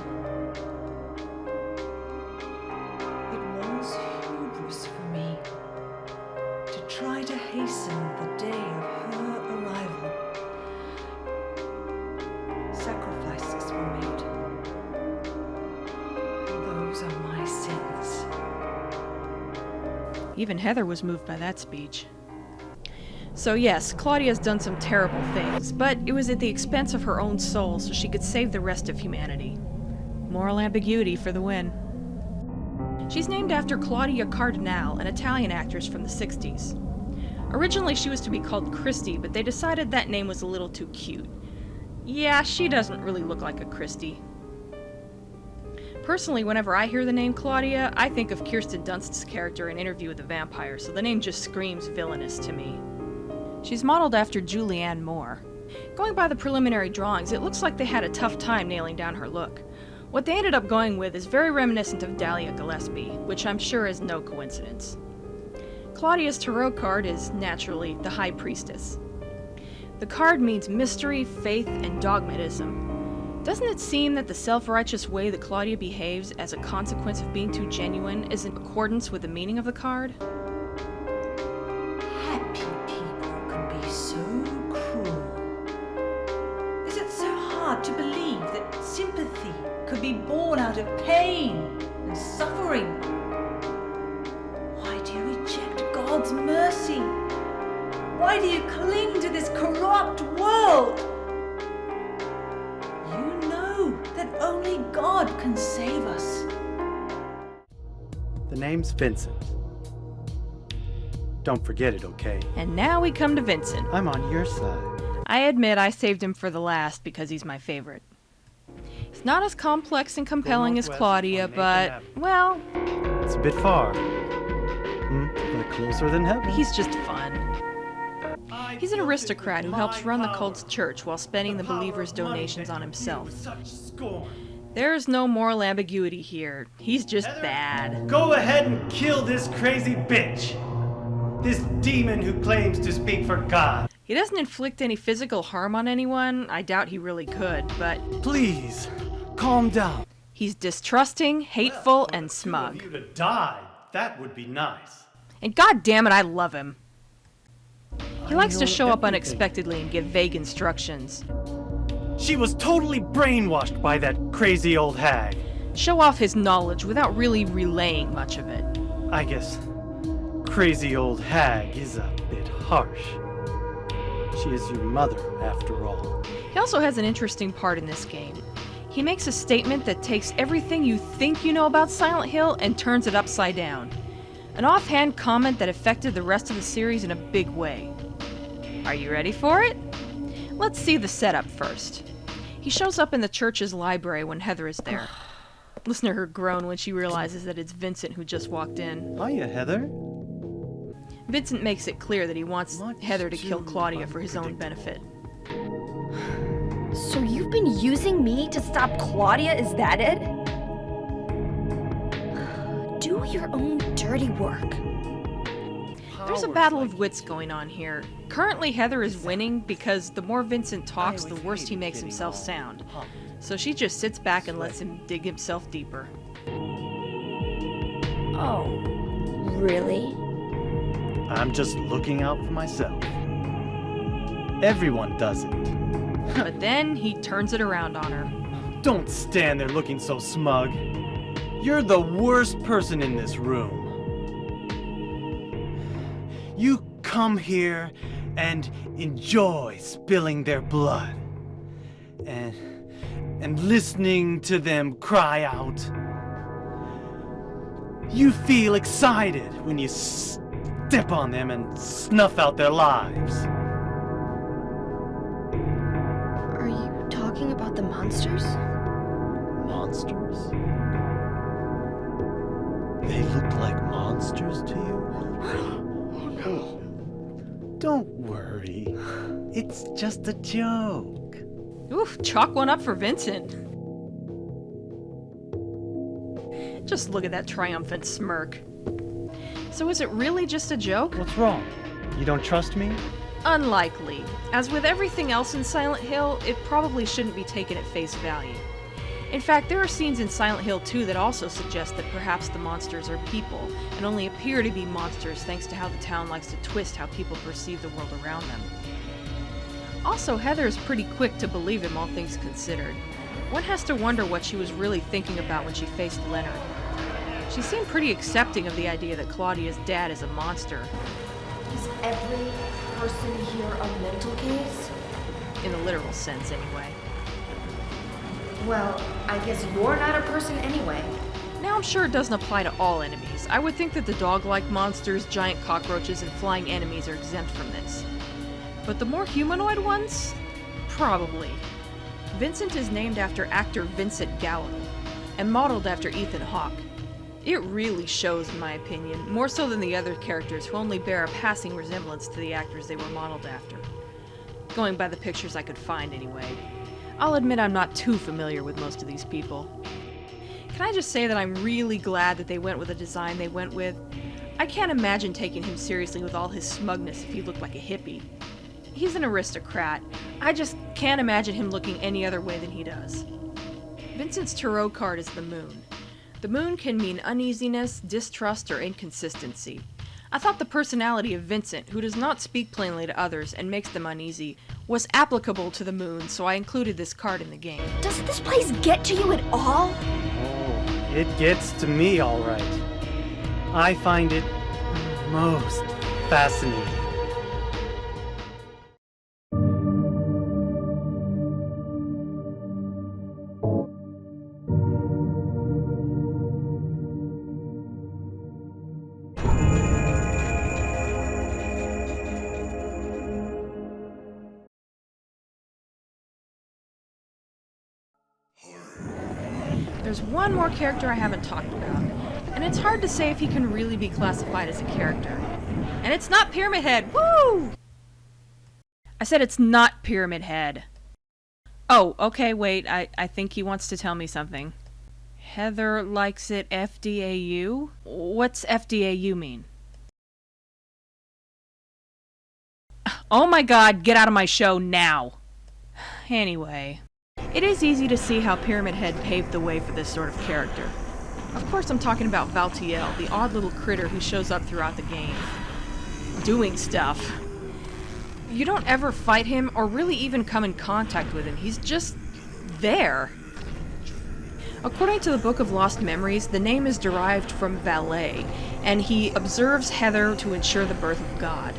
Speaker 8: It was hubris for me to try to hasten the day of her arrival. Sacrifices were made. And those are my sins.
Speaker 1: Even Heather was moved by that speech. So yes, Claudia's done some terrible things, but it was at the expense of her own soul so she could save the rest of humanity. Moral ambiguity for the win. She's named after Claudia Cardinale, an Italian actress from the 60s. Originally she was to be called Christy, but they decided that name was a little too cute. Yeah, she doesn't really look like a Christy. Personally, whenever I hear the name Claudia, I think of Kirsten Dunst's character in Interview with the Vampire, so the name just screams villainous to me. She's modeled after Julianne Moore. Going by the preliminary drawings, it looks like they had a tough time nailing down her look. What they ended up going with is very reminiscent of Dahlia Gillespie, which I'm sure is no coincidence. Claudia's tarot card is, naturally, the High Priestess. The card means mystery, faith, and dogmatism. Doesn't it seem that the self-righteous way that Claudia behaves as a consequence of being too genuine is in accordance with the meaning of the card?
Speaker 8: Happy people can be so cruel. Is it so hard to believe that sympathy could be born out of pain and suffering? Why do you reject God's mercy? Why do you cling to this corrupt world? You know that only God can save us.
Speaker 14: The name's Vincent. Don't forget it, okay?
Speaker 1: And now we come to Vincent.
Speaker 14: I'm on your side.
Speaker 1: I admit I saved him for the last because he's my favorite. He's not as complex and compelling as Claudia, but, well...
Speaker 14: It's a bit far. But closer than heaven.
Speaker 1: He's just fun. He's an aristocrat who helps run the cult's church while spending the believers' donations on himself. There's no moral ambiguity here. He's just bad.
Speaker 14: Go ahead and kill this crazy bitch! This demon who claims to speak for God.
Speaker 1: He doesn't inflict any physical harm on anyone. I doubt he really could, but...
Speaker 14: Please, calm down.
Speaker 1: He's distrusting, hateful, and smug.
Speaker 14: If you to die, that would be nice.
Speaker 1: And god damn it, I love him. He likes to show up unexpectedly and give vague instructions.
Speaker 14: She was totally brainwashed by that crazy old hag.
Speaker 1: Show off his knowledge without really relaying much of it.
Speaker 14: I guess crazy old hag is a bit harsh. She is your mother, after all.
Speaker 1: He also has an interesting part in this game. He makes a statement that takes everything you think you know about Silent Hill and turns it upside down. An offhand comment that affected the rest of the series in a big way. Are you ready for it? Let's see the setup first. He shows up in the church's library when Heather is there. Listen to her groan when she realizes that it's Vincent who just walked in.
Speaker 14: Hiya, Heather.
Speaker 1: Vincent makes it clear that he wants Heather to kill Claudia for his own benefit.
Speaker 19: So you've been using me to stop Claudia, is that it? Do your own dirty work.
Speaker 1: There's a battle of wits going on here. Currently, Heather is winning because the more Vincent talks, the worse he makes himself sound. So she just sits back and lets him dig himself deeper.
Speaker 19: Oh, really?
Speaker 14: I'm just looking out for myself. Everyone does it.
Speaker 1: But then he turns it around on her.
Speaker 14: Don't stand there looking so smug. You're the worst person in this room. You come here and enjoy spilling their blood and listening to them cry out. You feel excited when you step on them and snuff out their lives.
Speaker 15: Are you talking about the monsters?
Speaker 17: Monsters? They look like monsters to you? Don't worry. It's just a joke.
Speaker 1: Oof, chalk one up for Vincent. Just look at that triumphant smirk. So is it really just a joke?
Speaker 14: What's wrong? You don't trust me?
Speaker 1: Unlikely. As with everything else in Silent Hill, it probably shouldn't be taken at face value. In fact, there are scenes in Silent Hill 2 that also suggest that perhaps the monsters are people, and only appear to be monsters thanks to how the town likes to twist how people perceive the world around them. Also, Heather is pretty quick to believe him, all things considered. One has to wonder what she was really thinking about when she faced Leonard. She seemed pretty accepting of the idea that Claudia's dad is a monster.
Speaker 19: Is every person here a mental case?
Speaker 1: In a literal sense, anyway.
Speaker 19: Well, I guess you're not a person anyway.
Speaker 1: Now, I'm sure it doesn't apply to all enemies. I would think that the dog-like monsters, giant cockroaches, and flying enemies are exempt from this. But the more humanoid ones? Probably. Vincent is named after actor Vincent Gallo, and modeled after Ethan Hawke. It really shows, in my opinion, more so than the other characters who only bear a passing resemblance to the actors they were modeled after. Going by the pictures I could find, anyway. I'll admit I'm not too familiar with most of these people. Can I just say that I'm really glad that they went with the design they went with? I can't imagine taking him seriously with all his smugness if he looked like a hippie. He's an aristocrat. I just can't imagine him looking any other way than he does. Vincent's tarot card is the moon. The moon can mean uneasiness, distrust, or inconsistency. I thought the personality of Vincent, who does not speak plainly to others and makes them uneasy, was applicable to the moon, so I included this card in the game.
Speaker 19: Does this place get to you at all?
Speaker 14: Oh, it gets to me all right. I find it most fascinating.
Speaker 1: There's one more character I haven't talked about, and it's hard to say if he can really be classified as a character. And it's not Pyramid Head! Woo! I said it's not Pyramid Head. Oh, okay, wait, I think he wants to tell me something. Heather likes it FDAU? What's FDAU mean? Oh my god, get out of my show now! Anyway, it is easy to see how Pyramid Head paved the way for this sort of character. Of course I'm talking about Valtiel, the odd little critter who shows up throughout the game. Doing stuff. You don't ever fight him or really even come in contact with him. He's just there. According to the Book of Lost Memories, the name is derived from valet, and he observes Heather to ensure the birth of God.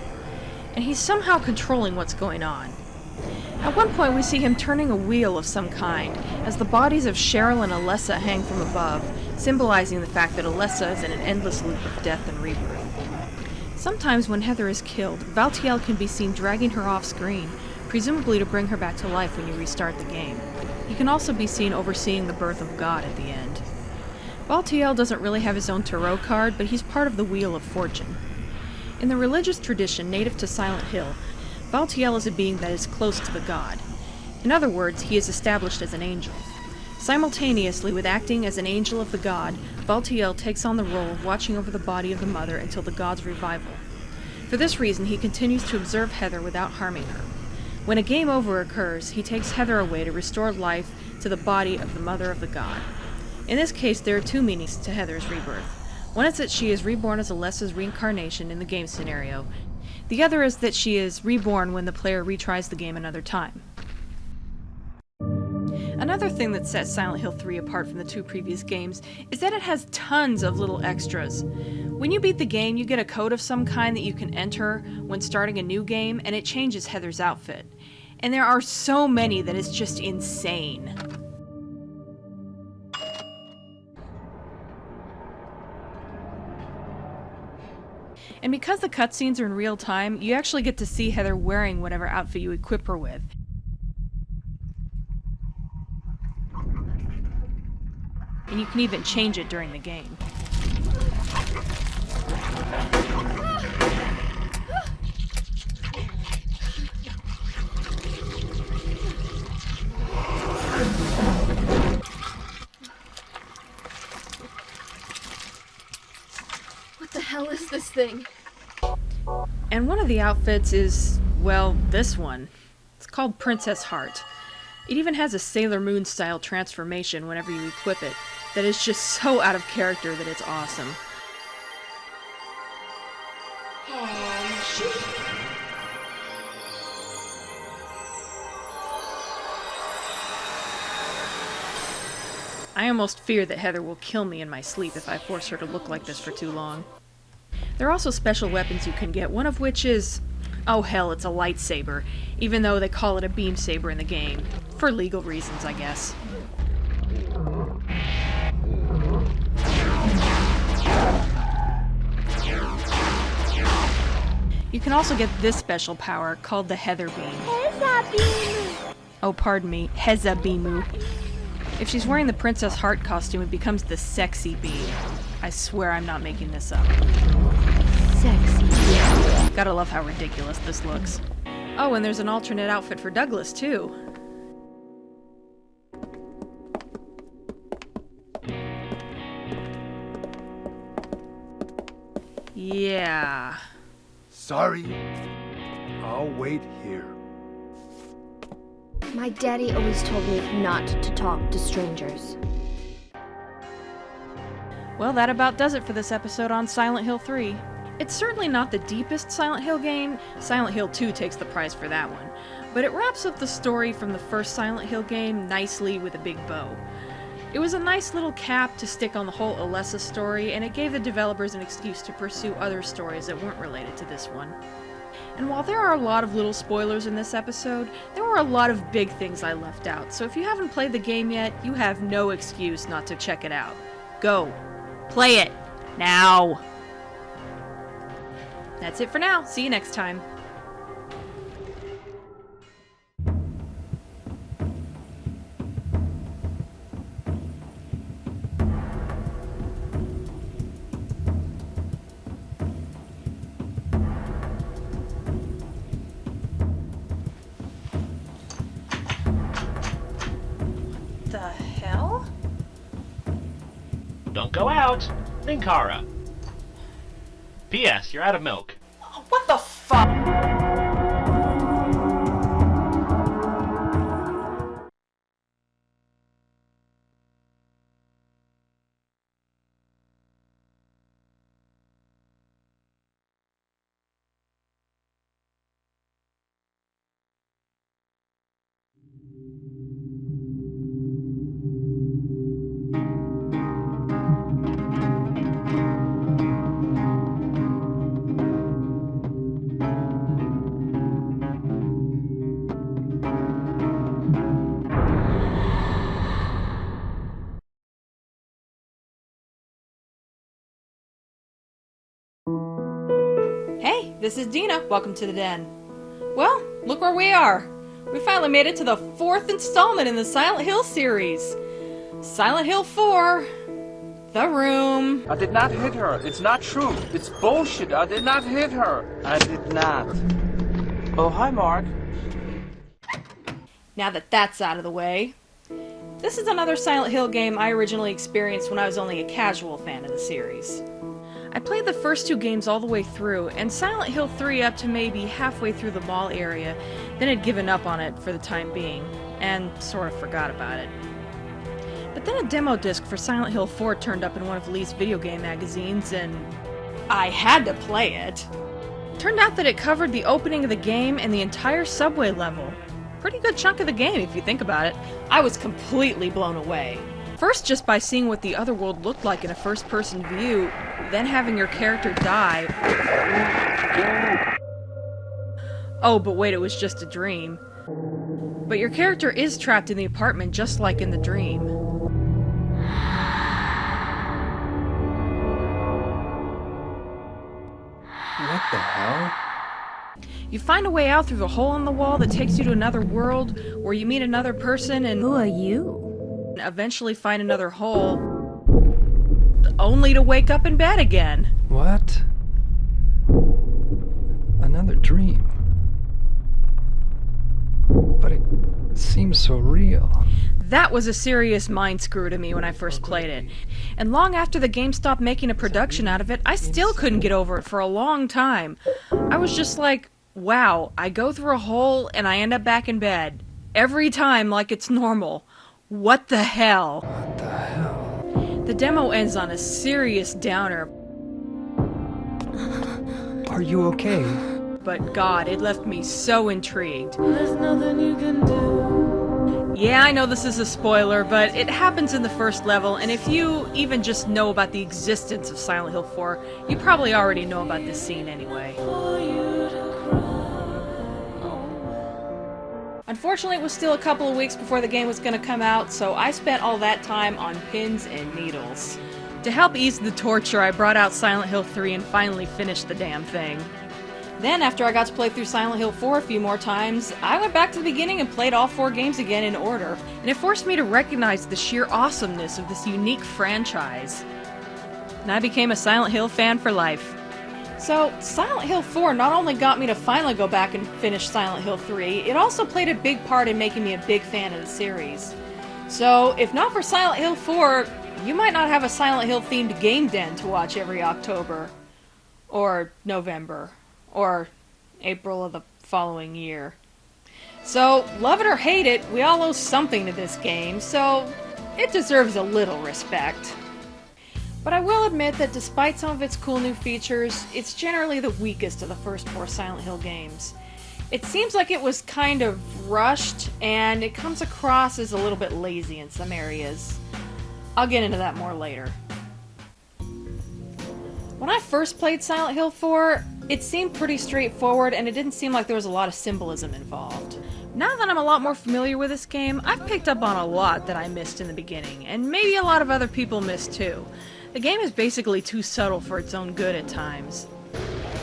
Speaker 1: And he's somehow controlling what's going on. At one point we see him turning a wheel of some kind, as the bodies of Cheryl and Alessa hang from above, symbolizing the fact that Alessa is in an endless loop of death and rebirth. Sometimes when Heather is killed, Valtiel can be seen dragging her off screen, presumably to bring her back to life when you restart the game. He can also be seen overseeing the birth of God at the end. Valtiel doesn't really have his own tarot card, but he's part of the Wheel of Fortune. In the religious tradition native to Silent Hill, Valtiel is a being that is close to the god. In other words, he is established as an angel. Simultaneously with acting as an angel of the god, Valtiel takes on the role of watching over the body of the mother until the god's revival. For this reason, he continues to observe Heather without harming her. When a game over occurs, he takes Heather away to restore life to the body of the mother of the god. In this case, there are two meanings to Heather's rebirth. One is that she is reborn as Alessa's reincarnation in the game scenario. The other is that she is reborn when the player retries the game another time. Another thing that sets Silent Hill 3 apart from the two previous games is that it has tons of little extras. When you beat the game, you get a code of some kind that you can enter when starting a new game, and it changes Heather's outfit. And there are so many that it's just insane. And because the cutscenes are in real time, you actually get to see Heather wearing whatever outfit you equip her with. And you can even change it during the game.
Speaker 15: What the hell is this thing?
Speaker 1: And one of the outfits is, well, this one. It's called Princess Heart. It even has a Sailor Moon style transformation whenever you equip it that is just so out of character that it's awesome.
Speaker 19: Oh, shoot.
Speaker 1: I almost fear that Heather will kill me in my sleep if I force her to look like this for too long. There are also special weapons you can get, one of which is... oh hell, it's a lightsaber, even though they call it a beam saber in the game. For legal reasons, I guess. You can also get this special power called the Heather Beam. Oh, pardon me, Heza Beamu. If she's wearing the Princess Heart costume, it becomes the Sexy Beam. I swear I'm not making this up.
Speaker 15: Sexy.
Speaker 1: Gotta love how ridiculous this looks. Oh, and there's an alternate outfit for Douglas, too. Yeah.
Speaker 17: Sorry. I'll wait here.
Speaker 15: My daddy always told me not to talk to strangers.
Speaker 1: Well, that about does it for this episode on Silent Hill 3. It's certainly not the deepest Silent Hill game. Silent Hill 2 takes the prize for that one. But it wraps up the story from the first Silent Hill game nicely with a big bow. It was a nice little cap to stick on the whole Alessa story, and it gave the developers an excuse to pursue other stories that weren't related to this one. And while there are a lot of little spoilers in this episode, there were a lot of big things I left out, so if you haven't played the game yet, you have no excuse not to check it out. Go! Play it! Now! That's it for now. See you next time. The hell?
Speaker 21: Don't go out. Linkara. P.S. You're out of milk.
Speaker 1: What the fuck? Hey, this is Dina. Welcome to the den. Well, look where we are. We finally made it to the 4th installment in the Silent Hill series. Silent Hill 4. The Room.
Speaker 22: I did not hit her. It's not true. It's bullshit. I did not hit her. I did not. Oh, hi, Mark.
Speaker 1: Now that that's out of the way, this is another Silent Hill game I originally experienced when I was only a casual fan of the series. I played the first 2 games all the way through, and Silent Hill 3 up to maybe halfway through the mall area, then had given up on it for the time being, and sort of forgot about it. But then a demo disc for Silent Hill 4 turned up in one of Lee's video game magazines, and I had to play it. Turned out that it covered the opening of the game and the entire subway level. Pretty good chunk of the game if you think about it. I was completely blown away. First just by seeing what the other world looked like in a first-person view, then having your character die. Oh, but wait, it was just a dream. But your character is trapped in the apartment just like in the dream.
Speaker 4: What the hell?
Speaker 1: You find a way out through the hole in the wall that takes you to another world, where you meet another person and...
Speaker 10: Who are you?
Speaker 1: Eventually find another hole, only to wake up in bed again.
Speaker 4: What? Another dream. But it seems so real.
Speaker 1: That was a serious mind screw to me when I first played it. And long after the game stopped making a production out of it, I still couldn't get over it for a long time. I was just like, wow, I go through a hole and I end up back in bed. Every time like it's normal. What the hell?
Speaker 4: What the hell?
Speaker 1: The demo ends on a serious downer.
Speaker 4: Are you okay?
Speaker 1: But God, it left me so intrigued.
Speaker 6: There's nothing you can do.
Speaker 1: Yeah, I know this is a spoiler, but it happens in the first level, and if you even just know about the existence of Silent Hill 4, you probably already know about this scene anyway. Unfortunately, it was still a couple of weeks before the game was going to come out, so I spent all that time on pins and needles. To help ease the torture, I brought out Silent Hill 3 and finally finished the damn thing. Then, after I got to play through Silent Hill 4 a few more times, I went back to the beginning and played all 4 games again in order, and it forced me to recognize the sheer awesomeness of this unique franchise. And I became a Silent Hill fan for life. So, Silent Hill 4 not only got me to finally go back and finish Silent Hill 3, it also played a big part in making me a big fan of the series. So, if not for Silent Hill 4, you might not have a Silent Hill themed game den to watch every October. Or November. Or April of the following year. So, love it or hate it, we all owe something to this game, so it deserves a little respect. But I will admit that despite some of its cool new features, it's generally the weakest of the first 4 Silent Hill games. It seems like it was kind of rushed, and it comes across as a little bit lazy in some areas. I'll get into that more later. When I first played Silent Hill 4, it seemed pretty straightforward and it didn't seem like there was a lot of symbolism involved. Now that I'm a lot more familiar with this game, I've picked up on a lot that I missed in the beginning, and maybe a lot of other people missed too. The game is basically too subtle for its own good at times.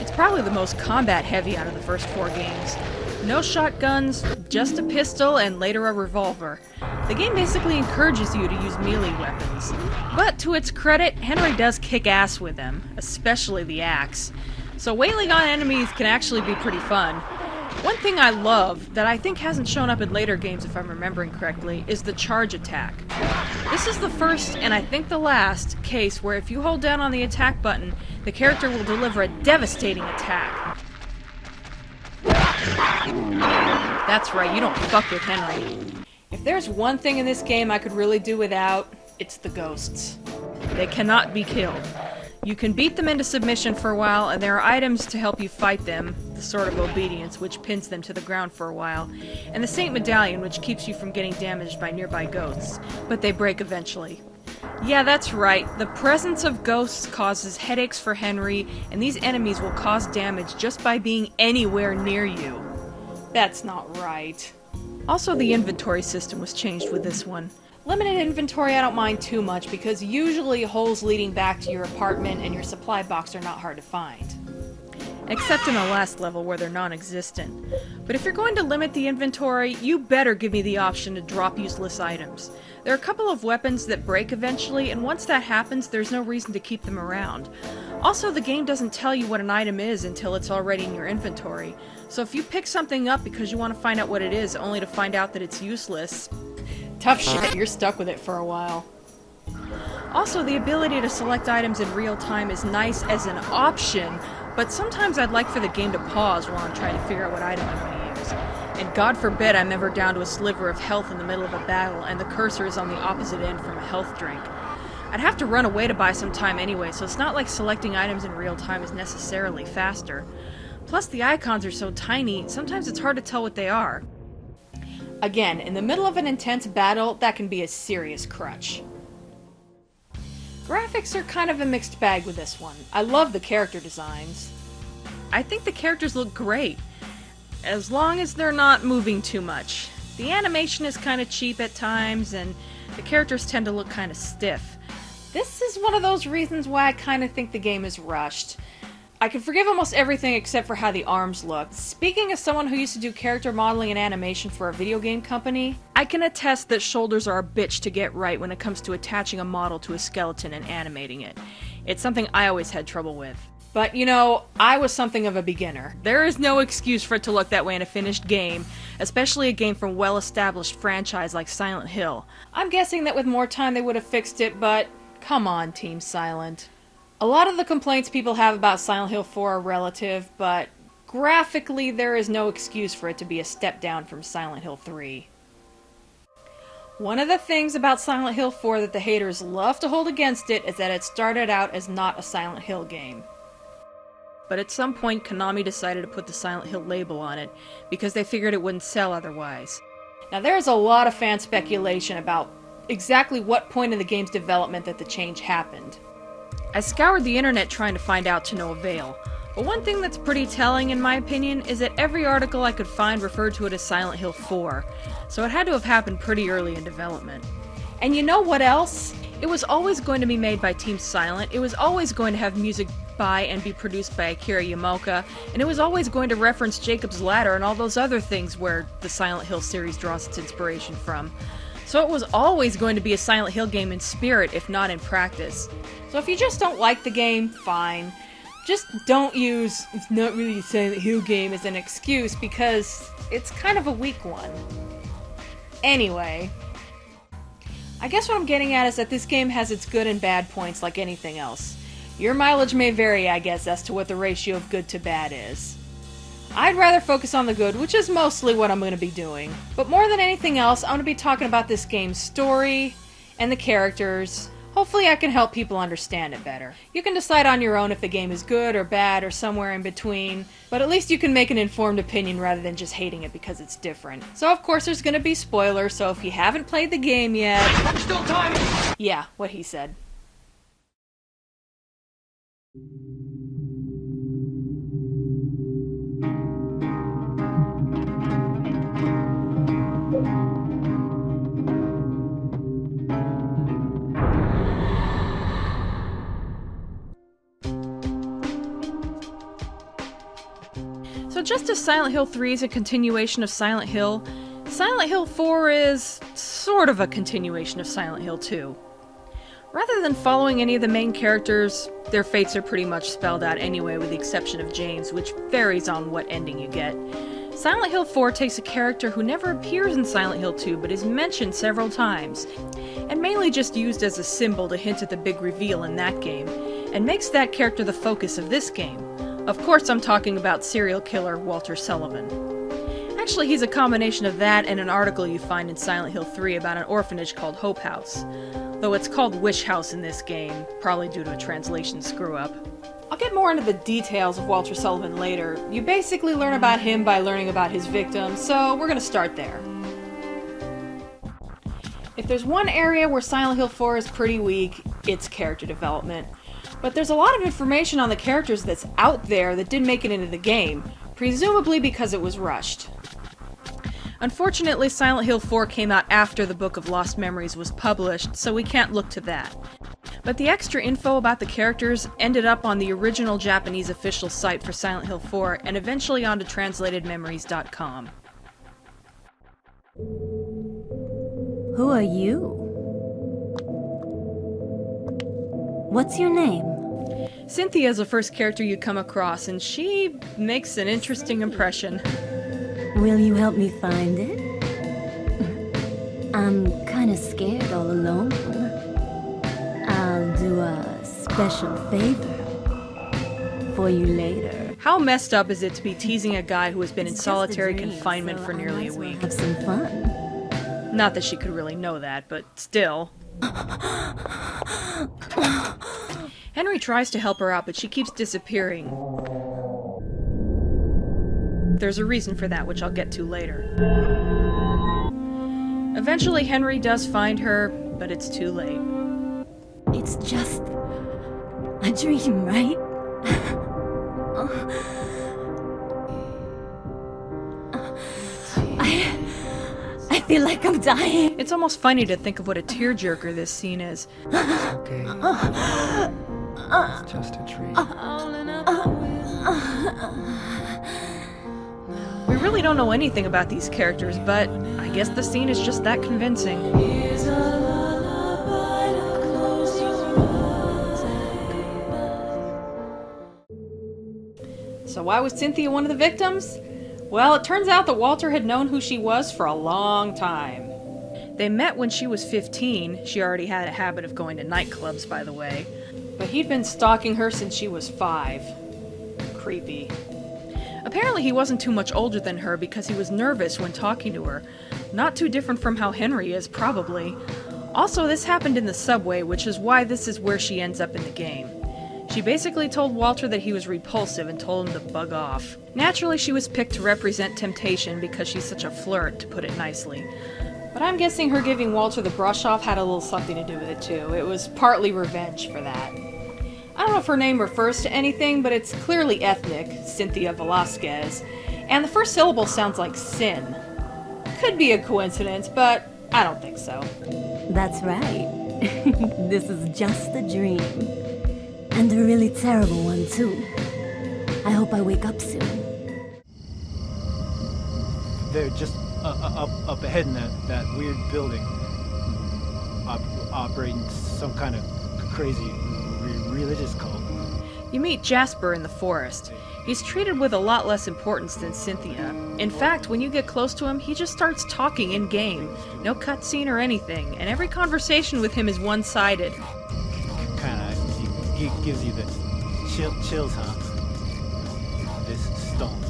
Speaker 1: It's probably the most combat heavy out of the first 4 games. No shotguns, just a pistol, and later a revolver. The game basically encourages you to use melee weapons. But to its credit, Henry does kick ass with them, especially the axe. So wailing on enemies can actually be pretty fun. One thing I love, that I think hasn't shown up in later games if I'm remembering correctly, is the charge attack. This is the first, and I think the last, case where if you hold down on the attack button, the character will deliver a devastating attack. That's right, you don't fuck with Henry. If there's one thing in this game I could really do without, it's the ghosts. They cannot be killed. You can beat them into submission for a while, and there are items to help you fight them, the Sword of Obedience, which pins them to the ground for a while, and the Saint Medallion, which keeps you from getting damaged by nearby ghosts, but they break eventually. Yeah, that's right, the presence of ghosts causes headaches for Henry, and these enemies will cause damage just by being anywhere near you. That's not right. Also, the inventory system was changed with this one. Limited inventory I don't mind too much because usually holes leading back to your apartment and your supply box are not hard to find. Except in the last level where they're non-existent. But if you're going to limit the inventory, you better give me the option to drop useless items. There are a couple of weapons that break eventually, and once that happens, there's no reason to keep them around. Also, the game doesn't tell you what an item is until it's already in your inventory. So if you pick something up because you want to find out what it is, only to find out that it's useless, tough shit, you're stuck with it for a while. Also, the ability to select items in real time is nice as an option, but sometimes I'd like for the game to pause while I'm trying to figure out what item I'm going to use. And God forbid I'm ever down to a sliver of health in the middle of a battle and the cursor is on the opposite end from a health drink. I'd have to run away to buy some time anyway, so it's not like selecting items in real time is necessarily faster. Plus, the icons are so tiny, sometimes it's hard to tell what they are. Again, in the middle of an intense battle, that can be a serious crutch. Graphics are kind of a mixed bag with this one. I love the character designs. I think the characters look great, as long as they're not moving too much. The animation is kind of cheap at times, and the characters tend to look kind of stiff. This is one of those reasons why I kind of think the game is rushed. I can forgive almost everything except for how the arms look. Speaking as someone who used to do character modeling and animation for a video game company, I can attest that shoulders are a bitch to get right when it comes to attaching a model to a skeleton and animating it. It's something I always had trouble with. But, you know, I was something of a beginner. There is no excuse for it to look that way in a finished game, especially a game from a well-established franchise like Silent Hill. I'm guessing that with more time they would have fixed it, but come on, Team Silent. A lot of the complaints people have about Silent Hill 4 are relative, but graphically there is no excuse for it to be a step down from Silent Hill 3. One of the things about Silent Hill 4 that the haters love to hold against it is that it started out as not a Silent Hill game. But at some point Konami decided to put the Silent Hill label on it because they figured it wouldn't sell otherwise. Now there is a lot of fan speculation about exactly what point in the game's development that the change happened. I scoured the internet trying to find out to no avail, but one thing that's pretty telling in my opinion is that every article I could find referred to it as Silent Hill 4, so it had to have happened pretty early in development. And you know what else? It was always going to be made by Team Silent, it was always going to have music by and be produced by Akira Yamaoka, and it was always going to reference Jacob's Ladder and all those other things where the Silent Hill series draws its inspiration from. So it was always going to be a Silent Hill game in spirit, if not in practice. So if you just don't like the game, fine. Just don't use "it's not really a Silent Hill game" as an excuse, because it's kind of a weak one. Anyway, I guess what I'm getting at is that this game has its good and bad points like anything else. Your mileage may vary, I guess, as to what the ratio of good to bad is. I'd rather focus on the good, which is mostly what I'm going to be doing. But more than anything else, I'm going to be talking about this game's story and the characters. Hopefully I can help people understand it better. You can decide on your own if the game is good or bad or somewhere in between, but at least you can make an informed opinion rather than just hating it because it's different. So of course there's going to be spoilers, so if you haven't played the game yet... Still timing! Yeah, what he said. So just as Silent Hill 3 is a continuation of Silent Hill, Silent Hill 4 is sort of a continuation of Silent Hill 2. Rather than following any of the main characters, their fates are pretty much spelled out anyway with the exception of James, which varies on what ending you get. Silent Hill 4 takes a character who never appears in Silent Hill 2 but is mentioned several times, and mainly just used as a symbol to hint at the big reveal in that game, and makes that character the focus of this game. Of course I'm talking about serial killer Walter Sullivan. Actually, he's a combination of that and an article you find in Silent Hill 3 about an orphanage called Hope House, though it's called Wish House in this game, probably due to a translation screw-up. I'll get more into the details of Walter Sullivan later. You basically learn about him by learning about his victims, so we're gonna start there. If there's one area where Silent Hill 4 is pretty weak, it's character development. But there's a lot of information on the characters that's out there that didn't make it into the game, presumably because it was rushed. Unfortunately, Silent Hill 4 came out after the Book of Lost Memories was published, so we can't look to that. But the extra info about the characters ended up on the original Japanese official site for Silent Hill 4 and eventually onto translatedmemories.com.
Speaker 11: Who are you? What's your name?
Speaker 1: Cynthia is the first character you come across, and she makes an interesting impression.
Speaker 11: Will you help me find it? I'm kinda scared all alone. I'll do a special favor for you later.
Speaker 1: How messed up is it to be teasing a guy who has been in solitary confinement for nearly a week?
Speaker 11: Have some fun.
Speaker 1: Not that she could really know that, but still. Henry tries to help her out, but she keeps disappearing. There's a reason for that, which I'll get to later. Eventually, Henry does find her, but it's too late.
Speaker 11: It's just a dream, right? I feel like I'm dying.
Speaker 1: It's almost funny to think of what a tearjerker this scene is.
Speaker 4: It's okay. It's just a dream.
Speaker 1: We really don't know anything about these characters, but I guess the scene is just that convincing. So why was Cynthia one of the victims? Well, it turns out that Walter had known who she was for a long time. They met when she was 15. She already had a habit of going to nightclubs, by the way. But he'd been stalking her since she was 5. Creepy. Apparently he wasn't too much older than her because he was nervous when talking to her. Not too different from how Henry is, probably. Also, this happened in the subway, which is why this is where she ends up in the game. She basically told Walter that he was repulsive and told him to bug off. Naturally, she was picked to represent temptation because she's such a flirt, to put it nicely. But I'm guessing her giving Walter the brush off had a little something to do with it too. It was partly revenge for that. I don't know if her name refers to anything, but it's clearly ethnic, Cynthia Velasquez, and the first syllable sounds like sin. Could be a coincidence, but I don't think so.
Speaker 11: That's right. This is just a dream. And a really terrible one, too. I hope I wake up soon.
Speaker 7: They're just up ahead in that weird building, operating some kind of crazy religious cult.
Speaker 1: You meet Jasper in the forest. He's treated with a lot less importance than Cynthia. In fact, when you get close to him, he just starts talking in-game. No cutscene or anything, and every conversation with him is one-sided.
Speaker 7: He gives you the chills, huh? This stone.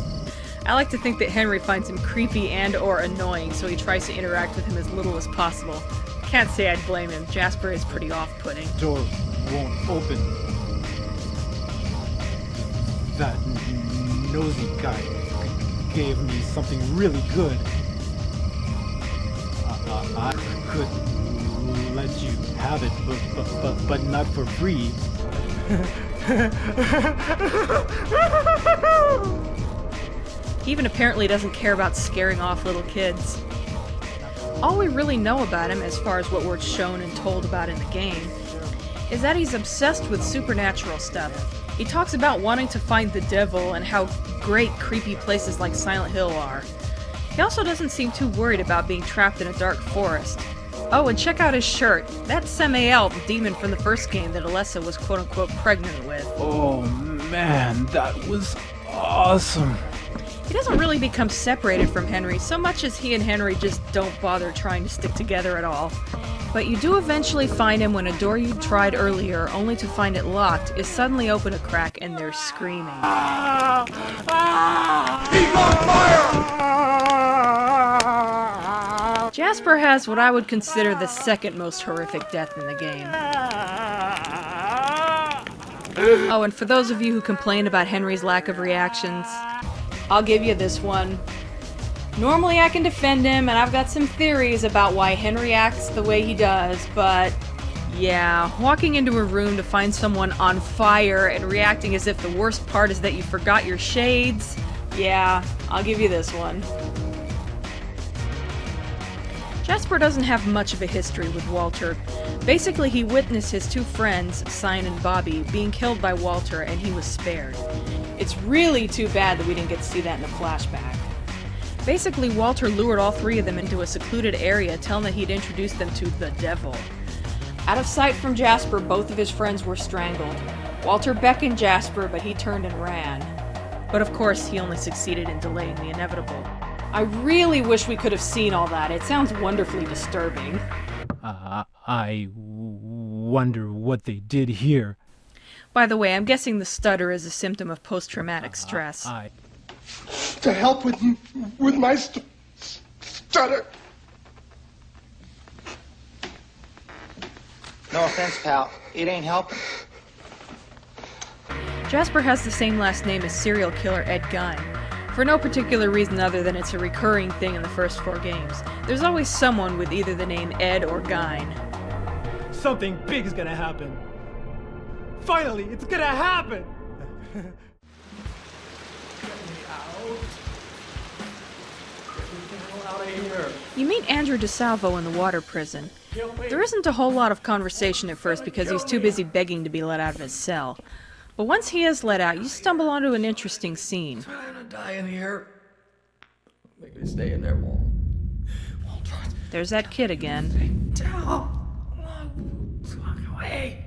Speaker 1: I like to think that Henry finds him creepy and or annoying, so he tries to interact with him as little as possible. Can't say I'd blame him. Jasper is pretty off-putting.
Speaker 7: Door won't open. That nosy guy gave me something really good. I could let you have it, but not for free.
Speaker 1: He even apparently doesn't care about scaring off little kids. All we really know about him, as far as what we're shown and told about in the game, is that he's obsessed with supernatural stuff. He talks about wanting to find the devil and how great creepy places like Silent Hill are. He also doesn't seem too worried about being trapped in a dark forest. Oh, and check out his shirt. That's Samael, the demon from the first game that Alessa was quote-unquote pregnant with.
Speaker 7: Oh man, that was awesome.
Speaker 1: He doesn't really become separated from Henry so much as he and Henry just don't bother trying to stick together at all. But you do eventually find him when a door you tried earlier, only to find it locked, is suddenly open a crack and they're screaming.
Speaker 5: He's on fire!
Speaker 1: Jasper has what I would consider the second most horrific death in the game. Oh, and for those of you who complain about Henry's lack of reactions, I'll give you this one. Normally I can defend him, and I've got some theories about why Henry acts the way he does, but yeah, walking into a room to find someone on fire and reacting as if the worst part is that you forgot your shades, yeah, I'll give you this one. Jasper doesn't have much of a history with Walter. Basically, he witnessed his two friends, Cyan and Bobby, being killed by Walter, and he was spared. It's really too bad that we didn't get to see that in a flashback. Basically, Walter lured all three of them into a secluded area, telling that he'd introduced them to the devil. Out of sight from Jasper, both of his friends were strangled. Walter beckoned Jasper, but he turned and ran. But of course, he only succeeded in delaying the inevitable. I really wish we could have seen all that. It sounds wonderfully disturbing.
Speaker 7: I wonder what they did here.
Speaker 1: By the way, I'm guessing the stutter is a symptom of post-traumatic stress.
Speaker 12: To help with my stutter.
Speaker 5: No offense, pal. It ain't helping.
Speaker 1: Jasper has the same last name as serial killer Ed Gein. For no particular reason other than it's a recurring thing in the first 4 games. There's always someone with either the name Ed or Gein.
Speaker 7: Something big is gonna happen. Finally, it's gonna happen!
Speaker 1: You meet Andrew DeSalvo in the water prison. There isn't a whole lot of conversation at first because he's too busy begging to be let out of his cell. But once he is let out, you stumble onto an interesting scene.
Speaker 5: I'm gonna die in here. Make me stay in there more.
Speaker 1: There's that kid again.
Speaker 5: Walk away.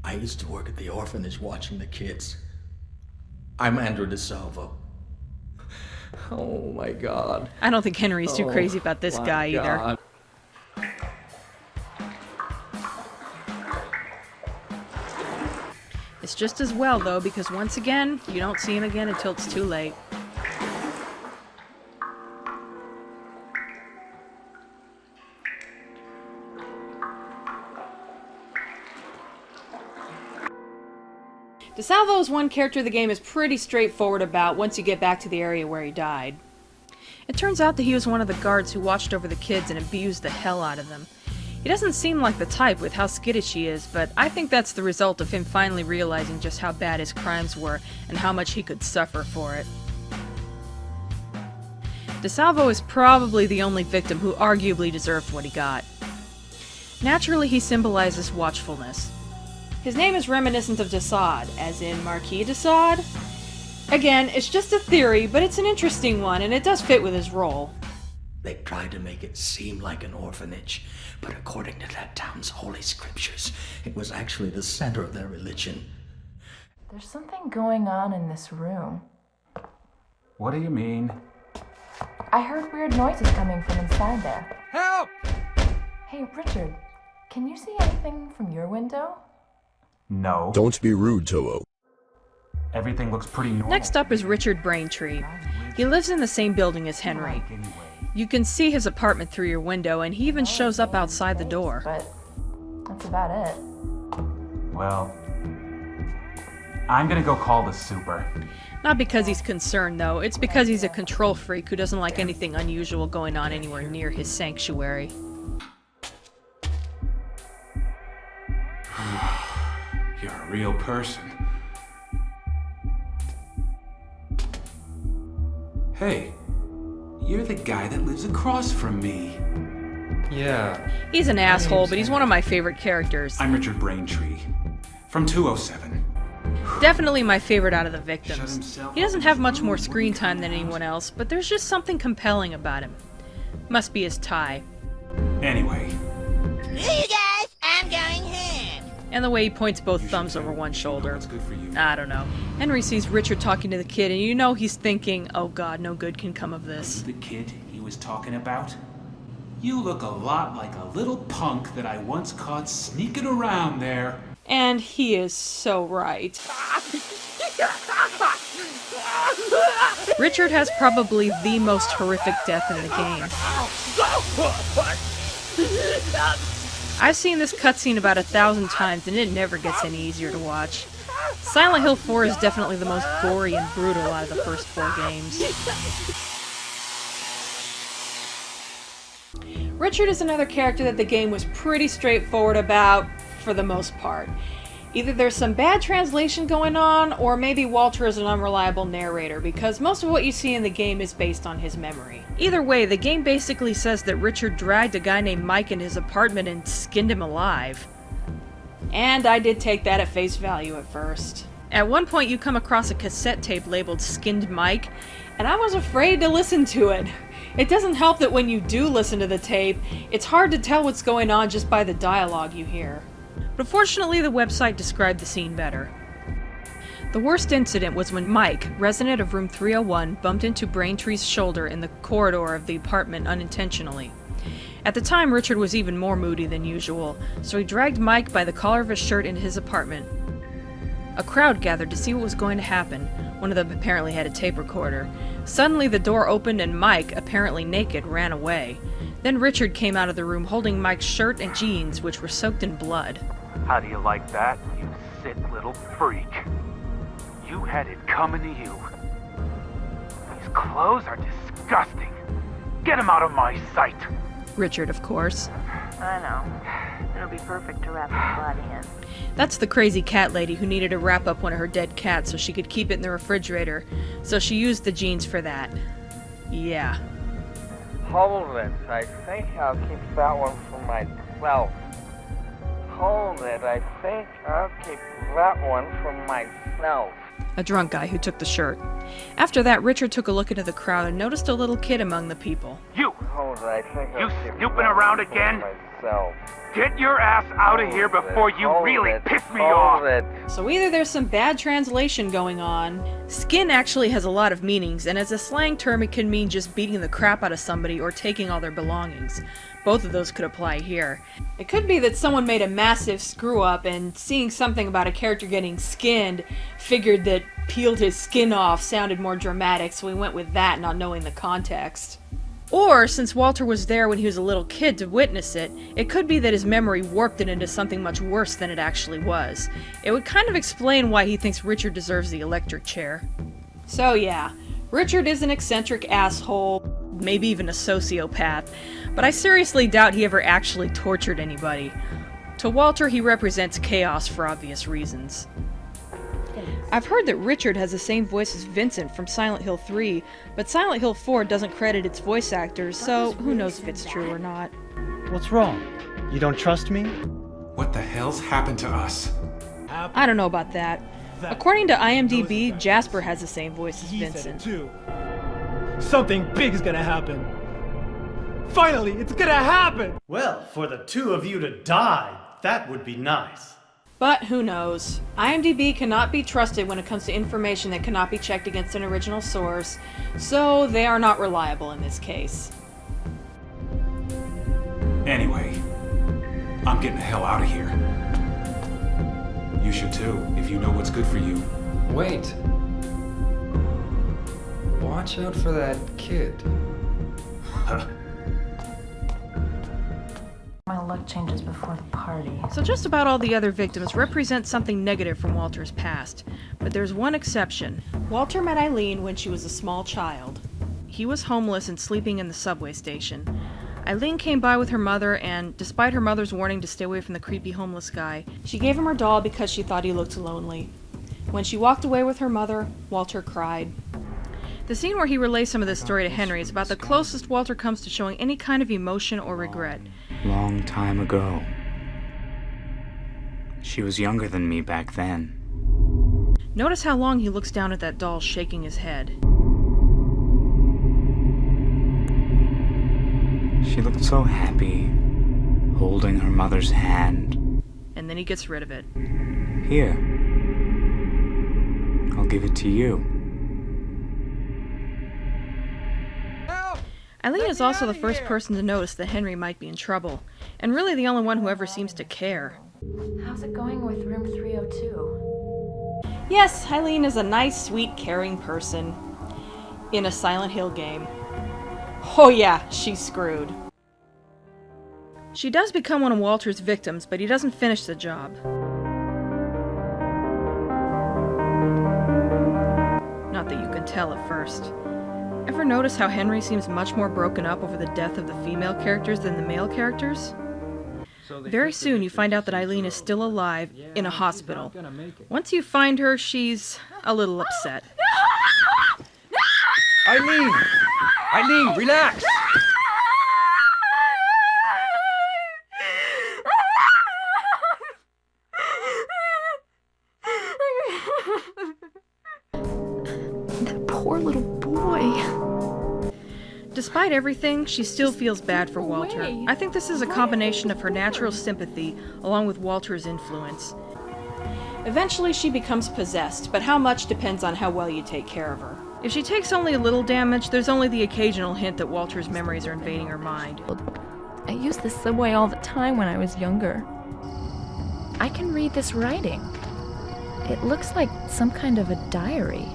Speaker 5: I used to work at the orphanage watching the kids. I'm Andrew DeSalvo. Oh my God.
Speaker 1: I don't think Henry's too crazy about this guy either. It's just as well, though, because once again, you don't see him again until it's too late. DeSalvo is one character the game is pretty straightforward about once you get back to the area where he died. It turns out that he was one of the guards who watched over the kids and abused the hell out of them. He doesn't seem like the type with how skittish he is, but I think that's the result of him finally realizing just how bad his crimes were and how much he could suffer for it. DeSalvo is probably the only victim who arguably deserved what he got. Naturally, he symbolizes watchfulness. His name is reminiscent of de Sade, as in Marquis de Sade. Again, it's just a theory, but it's an interesting one, and it does fit with his role.
Speaker 3: They tried to make it seem like an orphanage, but according to that town's holy scriptures, it was actually the center of their religion.
Speaker 13: There's something going on in this room.
Speaker 23: What do you mean?
Speaker 13: I heard weird noises coming from inside there.
Speaker 23: Help!
Speaker 13: Hey, Richard, can you see anything from your window?
Speaker 23: No.
Speaker 24: Don't be rude, Toho.
Speaker 23: Everything looks pretty normal.
Speaker 1: Next up is Richard Braintree. He lives in the same building as Henry. You can see his apartment through your window, and he even shows up outside the door.
Speaker 13: But that's about it.
Speaker 23: Well, I'm gonna go call the super.
Speaker 1: Not because he's concerned, though. It's because he's a control freak who doesn't like anything unusual going on anywhere near his sanctuary.
Speaker 23: You're a real person. Hey, you're the guy that lives across from me.
Speaker 4: Yeah.
Speaker 1: He's an asshole, but he's one of my favorite characters.
Speaker 23: I'm Richard Braintree, from 207.
Speaker 1: Definitely my favorite out of the victims. He doesn't have much more screen time than anyone else, but there's just something compelling about him. Must be his tie.
Speaker 23: Anyway.
Speaker 10: Hey, you guys, I'm going home.
Speaker 1: And the way he points both thumbs over one shoulder. I don't know. Henry sees Richard talking to the kid, and you know he's thinking, oh god, no good can come of this.
Speaker 23: The kid he was talking about? You look a lot like a little punk that I once caught sneaking around there.
Speaker 1: And he is so right. Richard has probably the most horrific death in the game. I've seen this cutscene about 1,000 times, and it never gets any easier to watch. Silent Hill 4 is definitely the most gory and brutal out of the first 4 games. Richard is another character that the game was pretty straightforward about, for the most part. Either there's some bad translation going on, or maybe Walter is an unreliable narrator, because most of what you see in the game is based on his memory. Either way, the game basically says that Richard dragged a guy named Mike into his apartment and skinned him alive. And I did take that at face value at first. At one point you come across a cassette tape labeled Skinned Mike, and I was afraid to listen to it. It doesn't help that when you do listen to the tape, it's hard to tell what's going on just by the dialogue you hear. But fortunately, the website described the scene better. The worst incident was when Mike, resident of room 301, bumped into Braintree's shoulder in the corridor of the apartment unintentionally. At the time, Richard was even more moody than usual, so he dragged Mike by the collar of his shirt into his apartment. A crowd gathered to see what was going to happen. One of them apparently had a tape recorder. Suddenly the door opened and Mike, apparently naked, ran away. Then Richard came out of the room holding Mike's shirt and jeans, which were soaked in blood.
Speaker 23: How do you like that, you sick little freak? You had it coming to you. These clothes are disgusting. Get them out of my sight.
Speaker 1: Richard, of course.
Speaker 13: I know. It'll be perfect to wrap his body in.
Speaker 1: That's the crazy cat lady who needed to wrap up one of her dead cats so she could keep it in the refrigerator. So she used the jeans for that. Yeah.
Speaker 25: Hold it. I think I'll keep that one for myself. Hold it. I think I'll keep that one for myself.
Speaker 1: A drunk guy who took the shirt. After that, Richard took a look into the crowd and noticed a little kid among the people.
Speaker 23: You!
Speaker 25: Hold it. I think
Speaker 23: You
Speaker 25: I'll keep
Speaker 23: snooping
Speaker 25: that
Speaker 23: around
Speaker 25: one for
Speaker 23: again?
Speaker 25: myself.
Speaker 23: Get your ass out of here before you really piss me off!
Speaker 1: So either there's some bad translation going on. Skin actually has a lot of meanings, and as a slang term it can mean just beating the crap out of somebody or taking all their belongings. Both of those could apply here. It could be that someone made a massive screw up and seeing something about a character getting skinned figured that peeled his skin off sounded more dramatic, so we went with that, not knowing the context. Or, since Walter was there when he was a little kid to witness it, it could be that his memory warped it into something much worse than it actually was. It would kind of explain why he thinks Richard deserves the electric chair. So yeah, Richard is an eccentric asshole, maybe even a sociopath, but I seriously doubt he ever actually tortured anybody. To Walter, he represents chaos for obvious reasons. I've heard that Richard has the same voice as Vincent from Silent Hill 3, but Silent Hill 4 doesn't credit its voice actors, so who knows if it's true or not.
Speaker 7: What's wrong? You don't trust me?
Speaker 9: What the hell's happened to us?
Speaker 1: I don't know about that. According to IMDb, Jasper has the same voice as Vincent.
Speaker 7: Something big is gonna happen. Finally, it's gonna happen!
Speaker 14: Well, for the two of you to die, that would be nice.
Speaker 1: But who knows? IMDb cannot be trusted when it comes to information that cannot be checked against an original source, so they are not reliable in this case.
Speaker 9: Anyway, I'm getting the hell out of here. You should too, if you know what's good for you.
Speaker 4: Wait. Watch out for that kid.
Speaker 13: My luck changes before the party.
Speaker 1: So just about all the other victims represent something negative from Walter's past. But there's one exception. Walter met Eileen when she was a small child. He was homeless and sleeping in the subway station. Eileen came by with her mother, and despite her mother's warning to stay away from the creepy homeless guy, she gave him her doll because she thought he looked lonely. When she walked away with her mother, Walter cried. The scene where he relays some of this story to Henry is about the closest Walter comes to showing any kind of emotion or regret.
Speaker 16: Long time ago. She was younger than me back then.
Speaker 1: Notice how long he looks down at that doll, shaking his head.
Speaker 16: She looked so happy, holding her mother's hand.
Speaker 1: And then he gets rid of it.
Speaker 16: Here. I'll give it to you.
Speaker 1: Eileen is also the first person to notice that Henry might be in trouble, and really the only one who ever seems to care.
Speaker 13: How's it going with room 302?
Speaker 1: Yes, Eileen is a nice, sweet, caring person. In a Silent Hill game. Oh yeah, she's screwed. She does become one of Walter's victims, but he doesn't finish the job. Not that you can tell at first. Ever notice how Henry seems much more broken up over the death of the female characters than the male characters? Very soon you find out that Eileen is still alive in a hospital. Once you find her, she's a little upset.
Speaker 4: Eileen! Eileen, relax!
Speaker 15: That poor little boy.
Speaker 1: Despite everything, she still feels bad for Walter. I think this is a combination of her natural sympathy along with Walter's influence. Eventually she becomes possessed, but how much depends on how well you take care of her. If she takes only a little damage, there's only the occasional hint that Walter's memories are invading her mind.
Speaker 13: I used the subway all the time when I was younger. I can read this writing. It looks like some kind of a diary.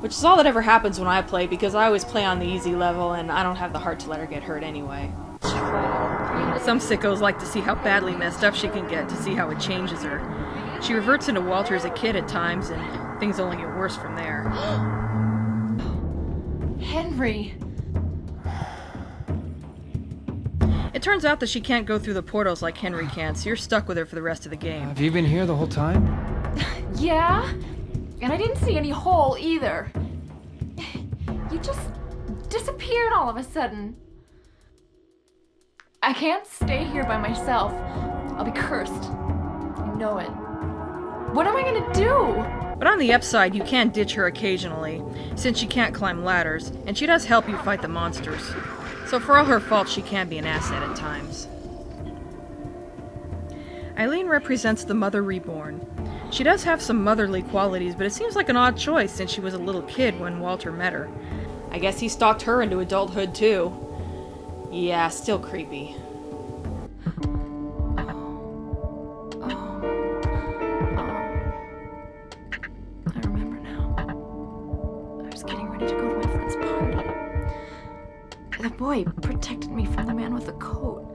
Speaker 1: Which is all that ever happens when I play, because I always play on the easy level and I don't have the heart to let her get hurt anyway. Some sickos like to see how badly messed up she can get to see how it changes her. She reverts into Walter as a kid at times, and things only get worse from there.
Speaker 13: Henry!
Speaker 1: It turns out that she can't go through the portals like Henry can, so you're stuck with her for the rest of the game.
Speaker 4: Have you been here the whole time?
Speaker 13: Yeah? And I didn't see any hole either. You just disappeared all of a sudden. I can't stay here by myself. I'll be cursed. I know it. What am I gonna do?
Speaker 1: But on the upside, you can ditch her occasionally, since she can't climb ladders, and she does help you fight the monsters. So for all her faults, she can be an asset at times. Eileen represents the Mother Reborn. She does have some motherly qualities, but it seems like an odd choice since she was a little kid when Walter met her. I guess he stalked her into adulthood too. Yeah, still creepy.
Speaker 13: I remember now. I was getting ready to go to my friend's party. The That boy protected me from the man with the coat.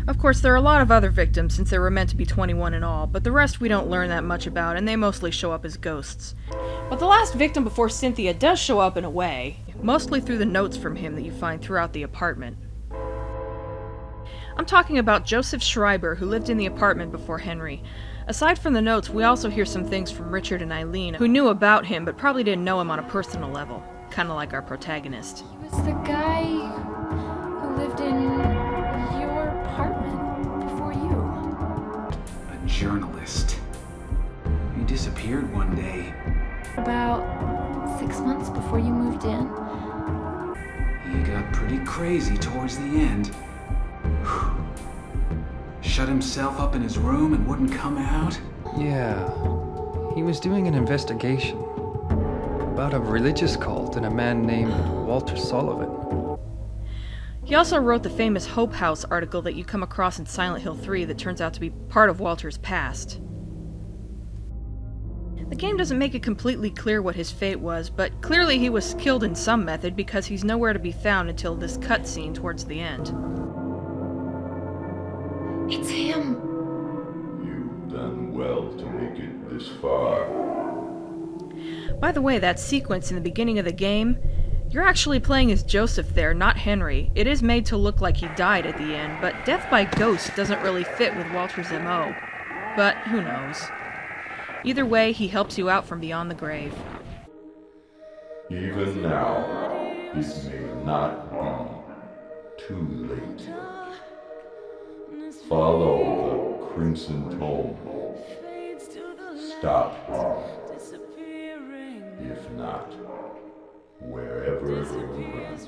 Speaker 1: Of course, there are a lot of other victims since they were meant to be 21 in all, but the rest we don't learn that much about, and they mostly show up as ghosts. But the last victim before Cynthia does show up in a way, mostly through the notes from him that you find throughout the apartment. I'm talking about Joseph Schreiber, who lived in the apartment before Henry. Aside from the notes, we also hear some things from Richard and Eileen, who knew about him but probably didn't know him on a personal level, kinda like our protagonist.
Speaker 13: He was the guy who lived in your apartment before you.
Speaker 9: A journalist. He disappeared one day.
Speaker 13: About 6 months before you moved in.
Speaker 9: He got pretty crazy towards the end. Shut himself up in his room and wouldn't come out?
Speaker 4: Yeah. He was doing an investigation about a religious cult and a man named Walter Sullivan.
Speaker 1: He also wrote the famous Hope House article that you come across in Silent Hill 3 that turns out to be part of Walter's past. The game doesn't make it completely clear what his fate was, but clearly he was killed in some method because he's nowhere to be found until this cutscene towards the end.
Speaker 13: It's him!
Speaker 2: You've done well to make it this far.
Speaker 1: By the way, that sequence in the beginning of the game, you're actually playing as Joseph there, not Henry. It is made to look like he died at the end, but death by ghost doesn't really fit with Walter's MO. But who knows? Either way, he helps you out from beyond the grave.
Speaker 2: Even now, it may not be too late. Follow the crimson tome. Stop. If not, wherever you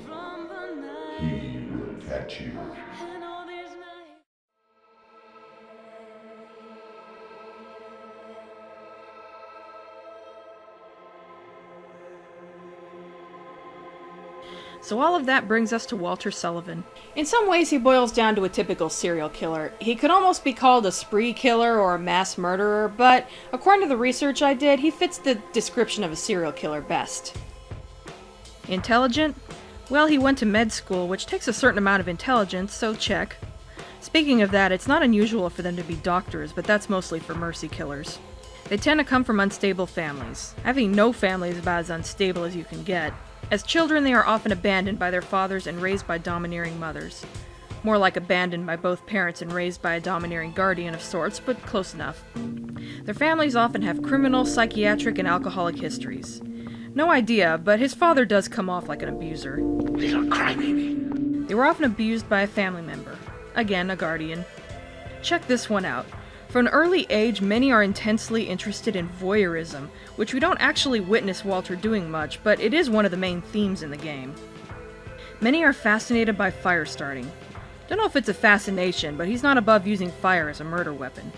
Speaker 2: run, he will catch you.
Speaker 1: So all of that brings us to Walter Sullivan. In some ways he boils down to a typical serial killer. He could almost be called a spree killer or a mass murderer, but according to the research I did, he fits the description of a serial killer best. Intelligent? Well, he went to med school, which takes a certain amount of intelligence, so check. Speaking of that, it's not unusual for them to be doctors, but that's mostly for mercy killers. They tend to come from unstable families. Having no family is about as unstable as you can get. As children, they are often abandoned by their fathers and raised by domineering mothers. More like abandoned by both parents and raised by a domineering guardian of sorts, but close enough. Their families often have criminal, psychiatric, and alcoholic histories. No idea, but his father does come off like an abuser.
Speaker 3: Little crybaby.
Speaker 1: They were often abused by a family member. Again, a guardian. Check this one out. From an early age, many are intensely interested in voyeurism, which we don't actually witness Walter doing much, but it is one of the main themes in the game. Many are fascinated by fire starting. Don't know if it's a fascination, but he's not above using fire as a murder weapon.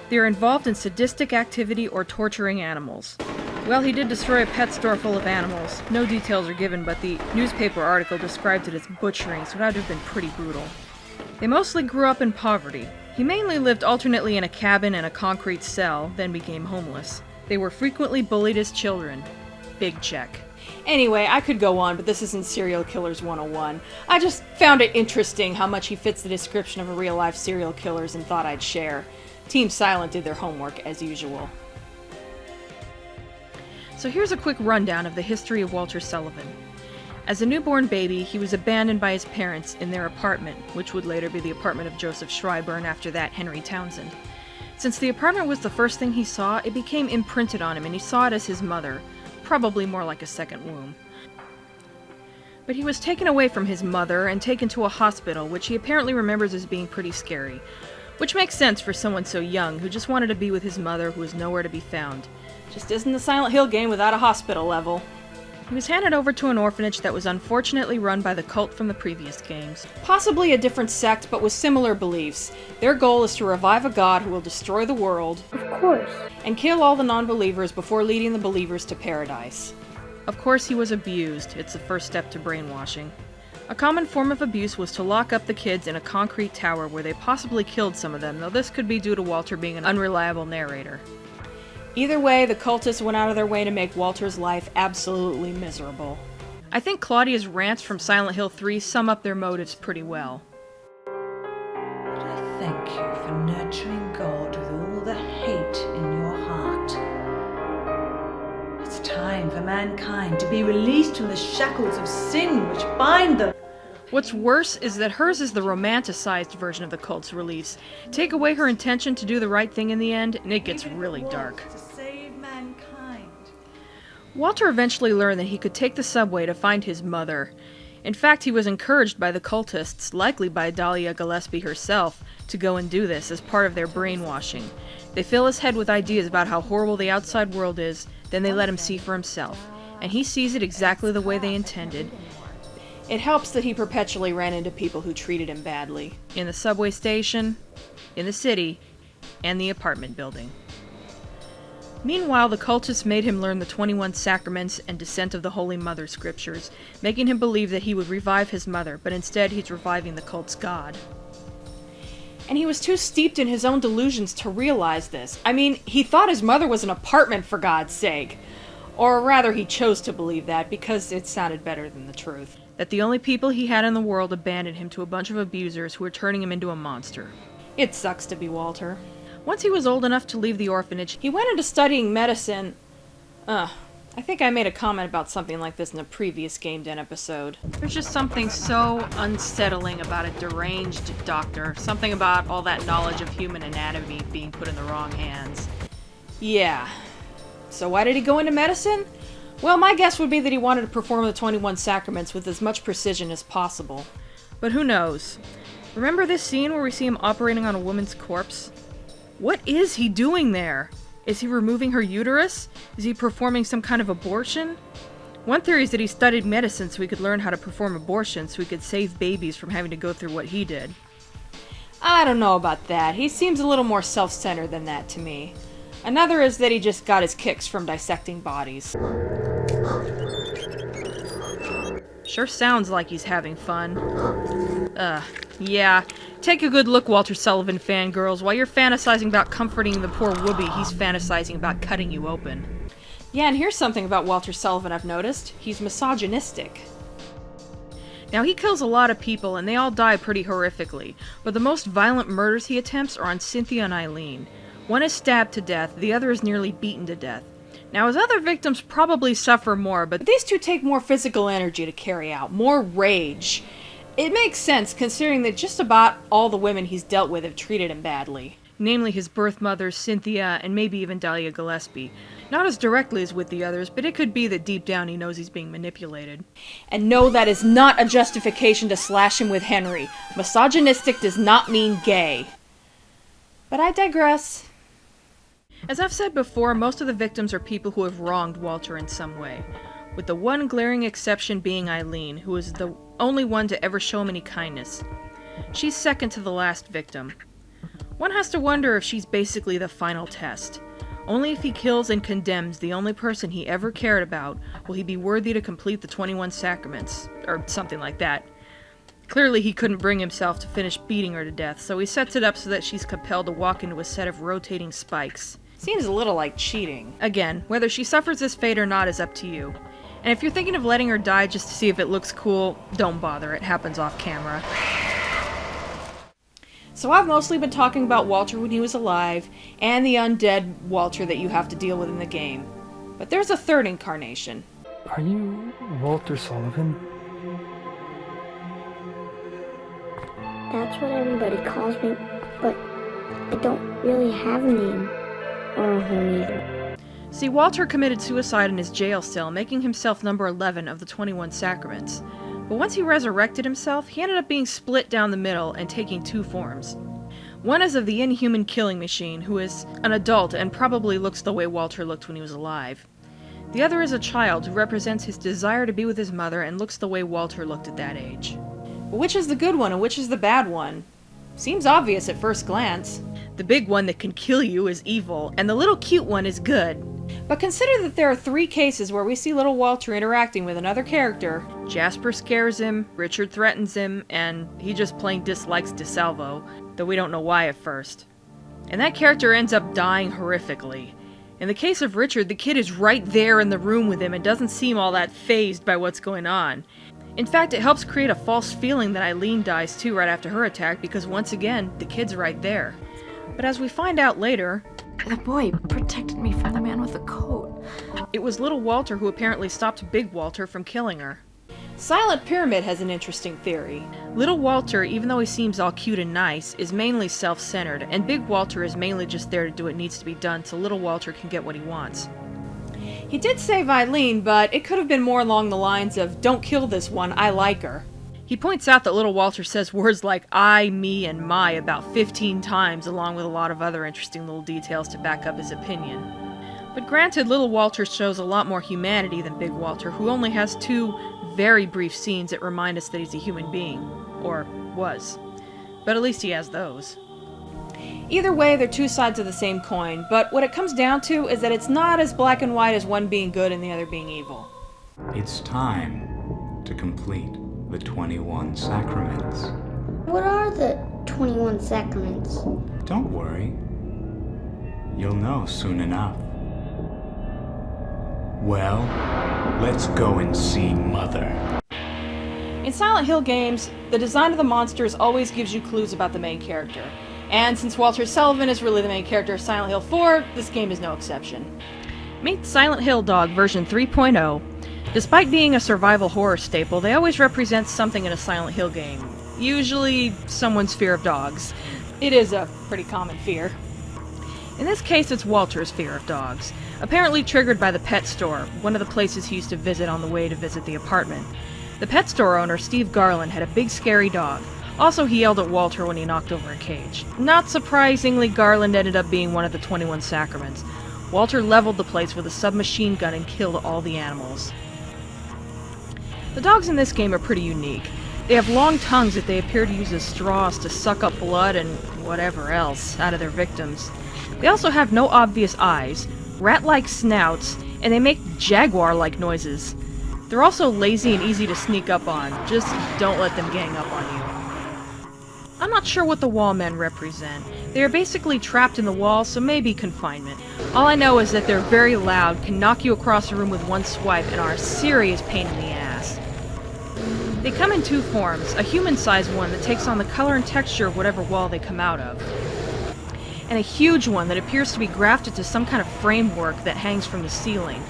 Speaker 1: They are involved in sadistic activity or torturing animals. Well, he did destroy a pet store full of animals. No details are given, but the newspaper article described it as butchering, so it had to have been pretty brutal. They mostly grew up in poverty. He mainly lived alternately in a cabin and a concrete cell, then became homeless. They were frequently bullied as children. Big check. Anyway, I could go on, but this isn't Serial Killers 101. I just found it interesting how much he fits the description of a real-life serial killers and thought I'd share. Team Silent did their homework, as usual. So here's a quick rundown of the history of Walter Sullivan. As a newborn baby, he was abandoned by his parents in their apartment, which would later be the apartment of Joseph Schreiber and after that Henry Townsend. Since the apartment was the first thing he saw, it became imprinted on him and he saw it as his mother, probably more like a second womb. But he was taken away from his mother and taken to a hospital, which he apparently remembers as being pretty scary. Which makes sense for someone so young, who just wanted to be with his mother who was nowhere to be found. Just isn't the Silent Hill game without a hospital level. He was handed over to an orphanage that was unfortunately run by the cult from the previous games. Possibly a different sect, but with similar beliefs. Their goal is to revive a god who will destroy the world,
Speaker 15: Of course.
Speaker 1: and kill all the non-believers before leading the believers to paradise. Of course he was abused. It's the first step to brainwashing. A common form of abuse was to lock up the kids in a concrete tower where they possibly killed some of them, though this could be due to Walter being an unreliable narrator. Either way, the cultists went out of their way to make Walter's life absolutely miserable. I think Claudia's rants from Silent Hill 3 sum up their motives pretty well.
Speaker 8: I thank you for nurturing God with all the hate in your heart. It's time for mankind to be released from the shackles of sin which bind them.
Speaker 1: What's worse is that hers is the romanticized version of the cult's release. Take away her intention to do the right thing in the end, and it gets really dark.
Speaker 8: To save mankind.
Speaker 1: Walter eventually learned that he could take the subway to find his mother. In fact, he was encouraged by the cultists, likely by Dahlia Gillespie herself, to go and do this as part of their brainwashing. They fill his head with ideas about how horrible the outside world is, then they let him see for himself. And he sees it exactly the way they intended. It helps that he perpetually ran into people who treated him badly. In the subway station, in the city, and the apartment building. Meanwhile, the cultists made him learn the 21 Sacraments and Descent of the Holy Mother scriptures, making him believe that he would revive his mother, but instead he's reviving the cult's god. And he was too steeped in his own delusions to realize this. I mean, he thought his mother was an apartment, for God's sake. Or rather, he chose to believe that because it sounded better than the truth. That the only people he had in the world abandoned him to a bunch of abusers who were turning him into a monster. It sucks to be Walter. Once he was old enough to leave the orphanage, he went into studying medicine. I think I made a comment about something like this in a previous Game Den episode. There's just something so unsettling about a deranged doctor. Something about all that knowledge of human anatomy being put in the wrong hands. Yeah. So why did he go into medicine? Well, my guess would be that he wanted to perform the 21 Sacraments with as much precision as possible. But who knows? Remember this scene where we see him operating on a woman's corpse? What is he doing there? Is he removing her uterus? Is he performing some kind of abortion? One theory is that he studied medicine so he could learn how to perform abortions so he could save babies from having to go through what he did. I don't know about that. He seems a little more self-centered than that to me. Another is that he just got his kicks from dissecting bodies. Sure sounds like he's having fun. Yeah. Take a good look, Walter Sullivan fangirls. While you're fantasizing about comforting the poor Whoopi, he's fantasizing about cutting you open. Yeah, and here's something about Walter Sullivan I've noticed. He's misogynistic. Now, he kills a lot of people, and they all die pretty horrifically, but the most violent murders he attempts are on Cynthia and Eileen. One is stabbed to death, the other is nearly beaten to death. Now, his other victims probably suffer more, but these two take more physical energy to carry out, more rage. It makes sense, considering that just about all the women he's dealt with have treated him badly. Namely his birth mother, Cynthia, and maybe even Dahlia Gillespie. Not as directly as with the others, but it could be that deep down he knows he's being manipulated. And no, that is not a justification to slash him with Henry. Misogynistic does not mean gay. But I digress. As I've said before, most of the victims are people who have wronged Walter in some way, with the one glaring exception being Eileen, who is the only one to ever show him any kindness. She's second to the last victim. One has to wonder if she's basically the final test. Only if he kills and condemns the only person he ever cared about will he be worthy to complete the 21 Sacraments, or something like that. Clearly he couldn't bring himself to finish beating her to death, so he sets it up so that she's compelled to walk into a set of rotating spikes. Seems a little like cheating. Again, whether she suffers this fate or not is up to you. And if you're thinking of letting her die just to see if it looks cool, don't bother, it happens off camera. So I've mostly been talking about Walter when he was alive, and the undead Walter that you have to deal with in the game. But there's a third incarnation.
Speaker 4: Are you Walter Sullivan?
Speaker 15: That's what everybody calls me, but I don't really have a name or a home either.
Speaker 1: See, Walter committed suicide in his jail cell, making himself number 11 of the 21 Sacraments. But once he resurrected himself, he ended up being split down the middle and taking two forms. One is of the inhuman killing machine, who is an adult and probably looks the way Walter looked when he was alive. The other is a child who represents his desire to be with his mother and looks the way Walter looked at that age. But which is the good one and which is the bad one? Seems obvious at first glance. The big one that can kill you is evil, and the little cute one is good. But consider that there are 3 cases where we see little Walter interacting with another character. Jasper scares him, Richard threatens him, and he just plain dislikes DeSalvo, though we don't know why at first. And that character ends up dying horrifically. In the case of Richard, the kid is right there in the room with him and doesn't seem all that fazed by what's going on. In fact, it helps create a false feeling that Eileen dies too right after her attack because once again, the kid's right there. But as we find out later,
Speaker 13: the boy protected me from the man with the coat.
Speaker 1: It was little Walter who apparently stopped Big Walter from killing her. Silent Pyramid has an interesting theory. Little Walter, even though he seems all cute and nice, is mainly self-centered, and Big Walter is mainly just there to do what needs to be done so little Walter can get what he wants. He did save Eileen, but it could have been more along the lines of, "Don't kill this one, I like her." He points out that little Walter says words like I, me, and my about 15 times, along with a lot of other interesting little details to back up his opinion. But granted, little Walter shows a lot more humanity than Big Walter, who only has 2 very brief scenes that remind us that he's a human being. Or was. But at least he has those. Either way, they're 2 sides of the same coin, but what it comes down to is that it's not as black and white as one being good and the other being evil.
Speaker 16: It's time to complete the 21 sacraments.
Speaker 17: What are the 21 sacraments?
Speaker 16: Don't worry. You'll know soon enough. Well, let's go and see Mother.
Speaker 1: In Silent Hill games, the design of the monsters always gives you clues about the main character. And since Walter Sullivan is really the main character of Silent Hill 4, this game is no exception. Meet Silent Hill Dog version 3.0. Despite being a survival horror staple, they always represent something in a Silent Hill game. Usually, someone's fear of dogs. It is a pretty common fear. In this case, it's Walter's fear of dogs, apparently triggered by the pet store, one of the places he used to visit on the way to visit the apartment. The pet store owner, Steve Garland, had a big scary dog. Also, he yelled at Walter when he knocked over a cage. Not surprisingly, Garland ended up being one of the 21 sacraments. Walter leveled the place with a submachine gun and killed all the animals. The dogs in this game are pretty unique. They have long tongues that they appear to use as straws to suck up blood and whatever else out of their victims. They also have no obvious eyes, rat-like snouts, and they make jaguar-like noises. They're also lazy and easy to sneak up on. Just don't let them gang up on you. I'm not sure what the wall men represent. They are basically trapped in the wall, so maybe confinement. All I know is that they're very loud, can knock you across the room with one swipe, and are a serious pain in the ass. They come in 2 forms, a human-sized one that takes on the color and texture of whatever wall they come out of, and a huge one that appears to be grafted to some kind of framework that hangs from the ceiling.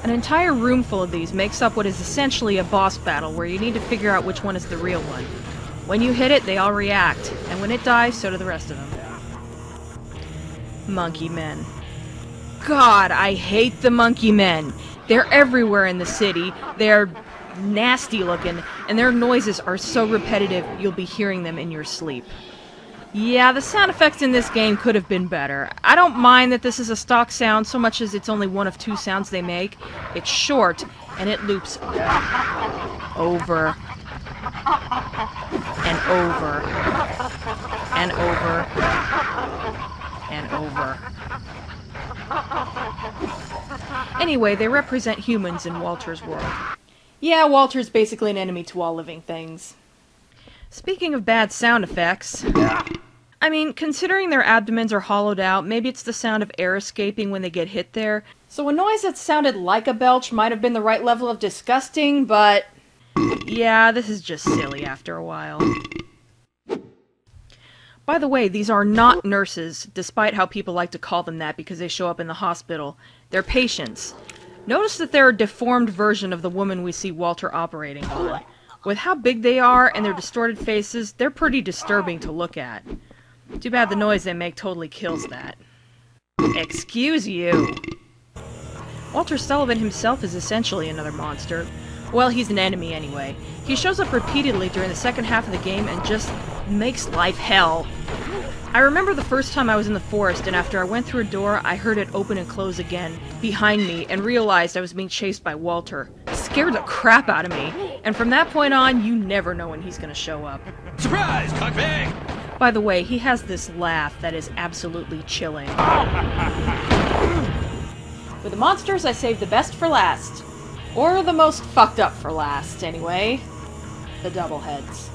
Speaker 1: An entire room full of these makes up what is essentially a boss battle where you need to figure out which one is the real one. When you hit it, they all react, and when it dies, so do the rest of them. Monkey men. God, I hate the monkey men. They're everywhere in the city. They're nasty looking, and their noises are so repetitive you'll be hearing them in your sleep. Yeah, the sound effects in this game could have been better. I don't mind that this is a stock sound so much as it's only one of 2 sounds they make. It's short, and it loops over and over and over and over. Anyway, they represent humans in Walter's world. Yeah, Walter's basically an enemy to all living things. Speaking of bad sound effects, I mean, considering their abdomens are hollowed out, maybe it's the sound of air escaping when they get hit there. So a noise that sounded like a belch might have been the right level of disgusting, but yeah, this is just silly after a while. By the way, these are not nurses, despite how people like to call them that because they show up in the hospital. They're patients. Notice that they're a deformed version of the woman we see Walter operating on. With how big they are and their distorted faces, they're pretty disturbing to look at. Too bad the noise they make totally kills that. Excuse you. Walter Sullivan himself is essentially another monster. Well, he's an enemy anyway. He shows up repeatedly during the second half of the game and just makes life hell. I remember the first time I was in the forest, and after I went through a door, I heard it open and close again behind me and realized I was being chased by Walter. It scared the crap out of me, and from that point on, you never know when he's gonna show up.
Speaker 18: Surprise, cockbag!
Speaker 1: By the way, he has this laugh that is absolutely chilling. With the monsters, I saved the best for last. Or the most fucked up for last, anyway. The doubleheads.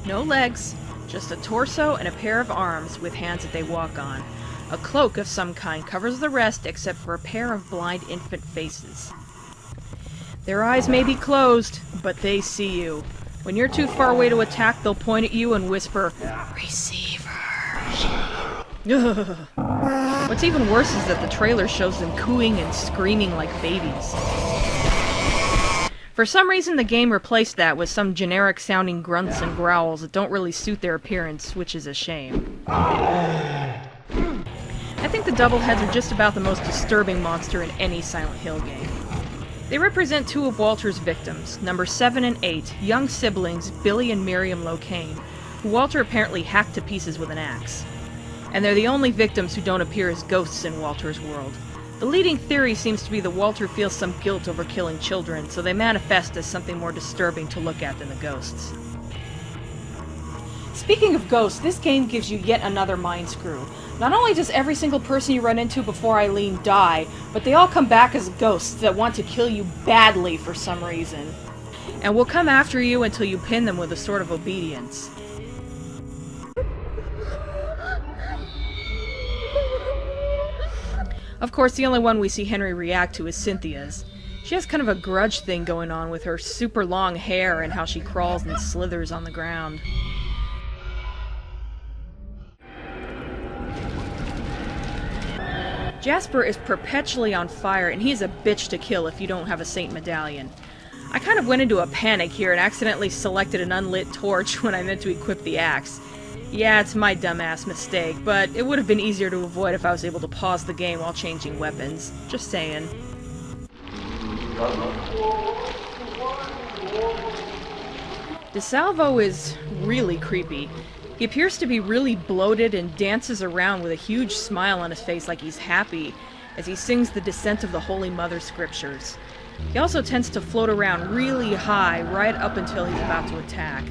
Speaker 1: No legs, just a torso and a pair of arms with hands that they walk on. A cloak of some kind covers the rest except for a pair of blind infant faces. Their eyes may be closed, but they see you. When you're too far away to attack, they'll point at you and whisper, "Receiver." What's even worse is that the trailer shows them cooing and screaming like babies. For some reason, the game replaced that with some generic-sounding grunts and growls that don't really suit their appearance, which is a shame. I think the Doubleheads are just about the most disturbing monster in any Silent Hill game. They represent two of Walter's victims, numbers 7 and 8, young siblings Billy and Miriam Locane, who Walter apparently hacked to pieces with an axe. And they're the only victims who don't appear as ghosts in Walter's world. The leading theory seems to be that Walter feels some guilt over killing children, so they manifest as something more disturbing to look at than the ghosts. Speaking of ghosts, this game gives you yet another mind screw. Not only does every single person you run into before Eileen die, but they all come back as ghosts that want to kill you badly for some reason. And will come after you until you pin them with a sort of obedience. Of course, the only one we see Henry react to is Cynthia's. She has kind of a grudge thing going on with her super long hair and how she crawls and slithers on the ground. Jasper is perpetually on fire, and he's a bitch to kill if you don't have a Saint Medallion. I kind of went into a panic here and accidentally selected an unlit torch when I meant to equip the axe. Yeah, it's my dumbass mistake, but it would have been easier to avoid if I was able to pause the game while changing weapons. Just saying. DeSalvo is really creepy. He appears to be really bloated and dances around with a huge smile on his face like he's happy as he sings the Descent of the Holy Mother scriptures. He also tends to float around really high right up until he's about to attack.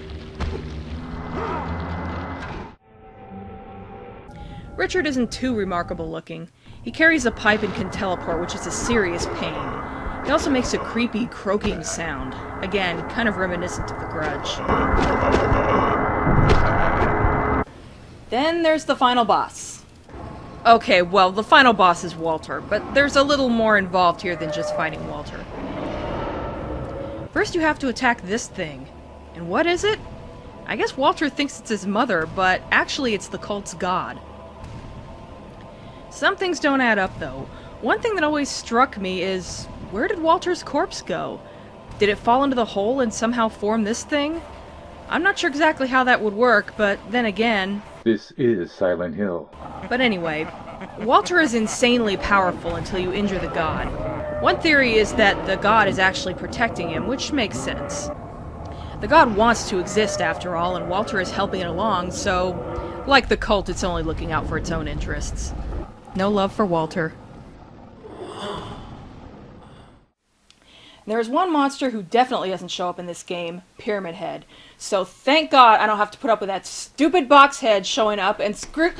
Speaker 1: Richard isn't too remarkable looking. He carries a pipe and can teleport, which is a serious pain. He also makes a creepy, croaking sound. Again, kind of reminiscent of The Grudge. Then there's the final boss. Okay, well, the final boss is Walter, but there's a little more involved here than just fighting Walter. First you have to attack this thing. And what is it? I guess Walter thinks it's his mother, but actually it's the cult's god. Some things don't add up, though. One thing that always struck me is, where did Walter's corpse go? Did it fall into the hole and somehow form this thing? I'm not sure exactly how that would work, but then again...
Speaker 2: This is Silent Hill.
Speaker 1: But anyway, Walter is insanely powerful until you injure the god. One theory is that the god is actually protecting him, which makes sense. The god wants to exist, after all, and Walter is helping it along, so... like the cult, it's only looking out for its own interests. No love for Walter. There's one monster who definitely doesn't show up in this game, Pyramid Head. So thank God I don't have to put up with that stupid box head showing up and screw...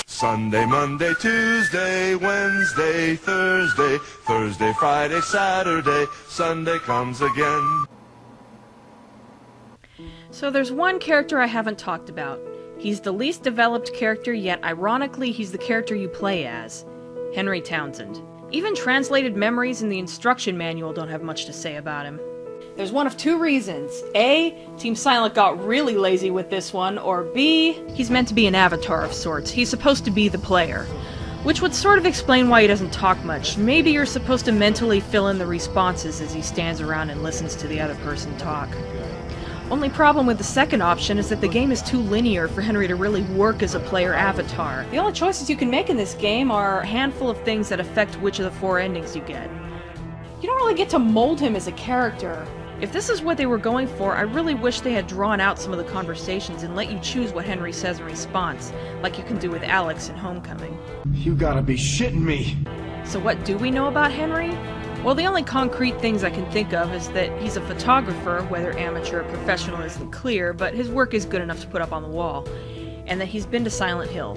Speaker 18: Sunday, Monday, Tuesday, Wednesday, Thursday, Thursday, Friday, Saturday, Sunday comes again.
Speaker 1: So there's one character I haven't talked about. He's the least developed character, yet ironically he's the character you play as. Henry Townsend. Even translated memories in the instruction manual don't have much to say about him. There's one of two reasons. A, Team Silent got really lazy with this one, or B, he's meant to be an avatar of sorts. He's supposed to be the player. Which would sort of explain why he doesn't talk much. Maybe you're supposed to mentally fill in the responses as he stands around and listens to the other person talk. Only problem with the second option is that the game is too linear for Henry to really work as a player avatar. The only choices you can make in this game are a handful of things that affect which of the 4 endings you get. You don't really get to mold him as a character. If this is what they were going for, I really wish they had drawn out some of the conversations and let you choose what Henry says in response, like you can do with Alex in Homecoming.
Speaker 12: You gotta be shitting me.
Speaker 1: So what do we know about Henry? Well, the only concrete things I can think of is that he's a photographer, whether amateur or professional isn't clear, but his work is good enough to put up on the wall, and that he's been to Silent Hill.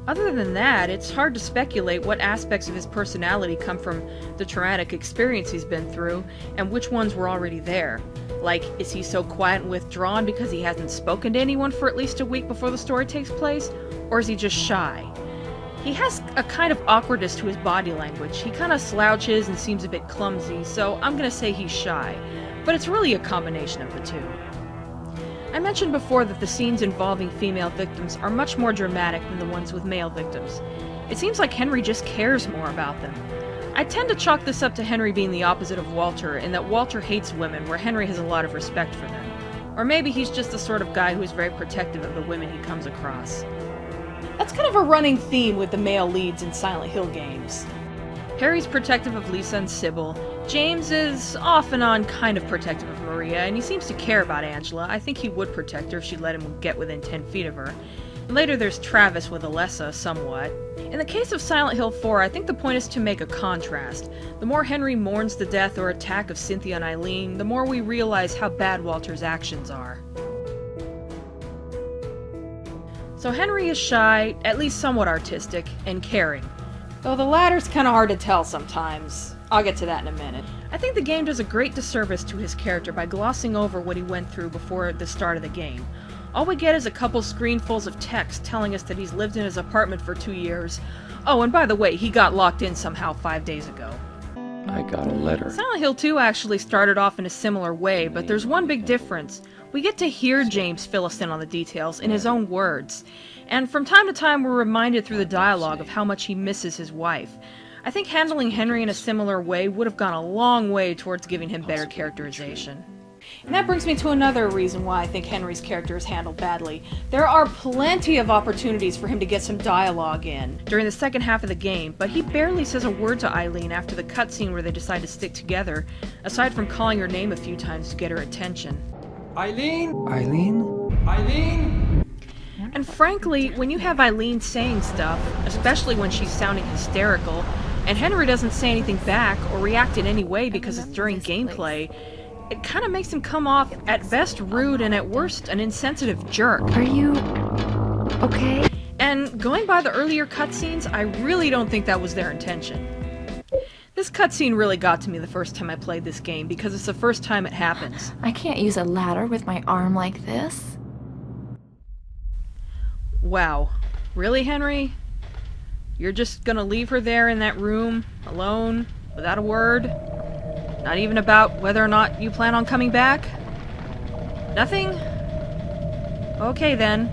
Speaker 1: Other than that, it's hard to speculate what aspects of his personality come from the traumatic experience he's been through, and which ones were already there. Like, is he so quiet and withdrawn because he hasn't spoken to anyone for at least a week before the story takes place? Or is he just shy? He has a kind of awkwardness to his body language. He kind of slouches and seems a bit clumsy, so I'm gonna say he's shy. But it's really a combination of the two. I mentioned before that the scenes involving female victims are much more dramatic than the ones with male victims. It seems like Henry just cares more about them. I tend to chalk this up to Henry being the opposite of Walter, in that Walter hates women, where Henry has a lot of respect for them. Or maybe he's just the sort of guy who's very protective of the women he comes across. That's kind of a running theme with the male leads in Silent Hill games. Harry's protective of Lisa and Sybil. James is off and on kind of protective of Maria, and he seems to care about Angela. I think he would protect her if she'd let him get within 10 feet of her. And later there's Travis with Alessa, somewhat. In the case of Silent Hill 4, I think the point is to make a contrast. The more Henry mourns the death or attack of Cynthia and Eileen, the more we realize how bad Walter's actions are. So Henry is shy, at least somewhat artistic, and caring. Though the latter's kinda hard to tell sometimes. I'll get to that in a minute. I think the game does a great disservice to his character by glossing over what he went through before the start of the game. All we get is a couple screenfuls of text telling us that he's lived in his apartment for 2 years. Oh, and by the way, he got locked in somehow 5 days ago.
Speaker 4: I got a letter.
Speaker 1: Silent Hill 2 actually started off in a similar way, but there's one big difference. We get to hear James fill us in on the details in his own words. And from time to time we're reminded through the dialogue of how much he misses his wife. I think handling Henry in a similar way would have gone a long way towards giving him better characterization. And that brings me to another reason why I think Henry's character is handled badly. There are plenty of opportunities for him to get some dialogue in during the second half of the game, but he barely says a word to Eileen after the cutscene where they decide to stick together, aside from calling her name a few times to get her attention.
Speaker 4: Eileen? Eileen? Eileen?
Speaker 1: And frankly, when you have Eileen saying stuff, especially when she's sounding hysterical, and Henry doesn't say anything back or react in any way because it's during gameplay, it kind of makes him come off, at best rude and at worst an insensitive jerk.
Speaker 13: Are you okay?
Speaker 1: And going by the earlier cutscenes, I really don't think that was their intention. This cutscene really got to me the first time I played this game because it's the first time it happens.
Speaker 13: I can't use a ladder with my arm like this.
Speaker 1: Wow. Really, Henry? You're just gonna leave her there in that room, alone, without a word? Not even about whether or not you plan on coming back? Nothing? Okay then.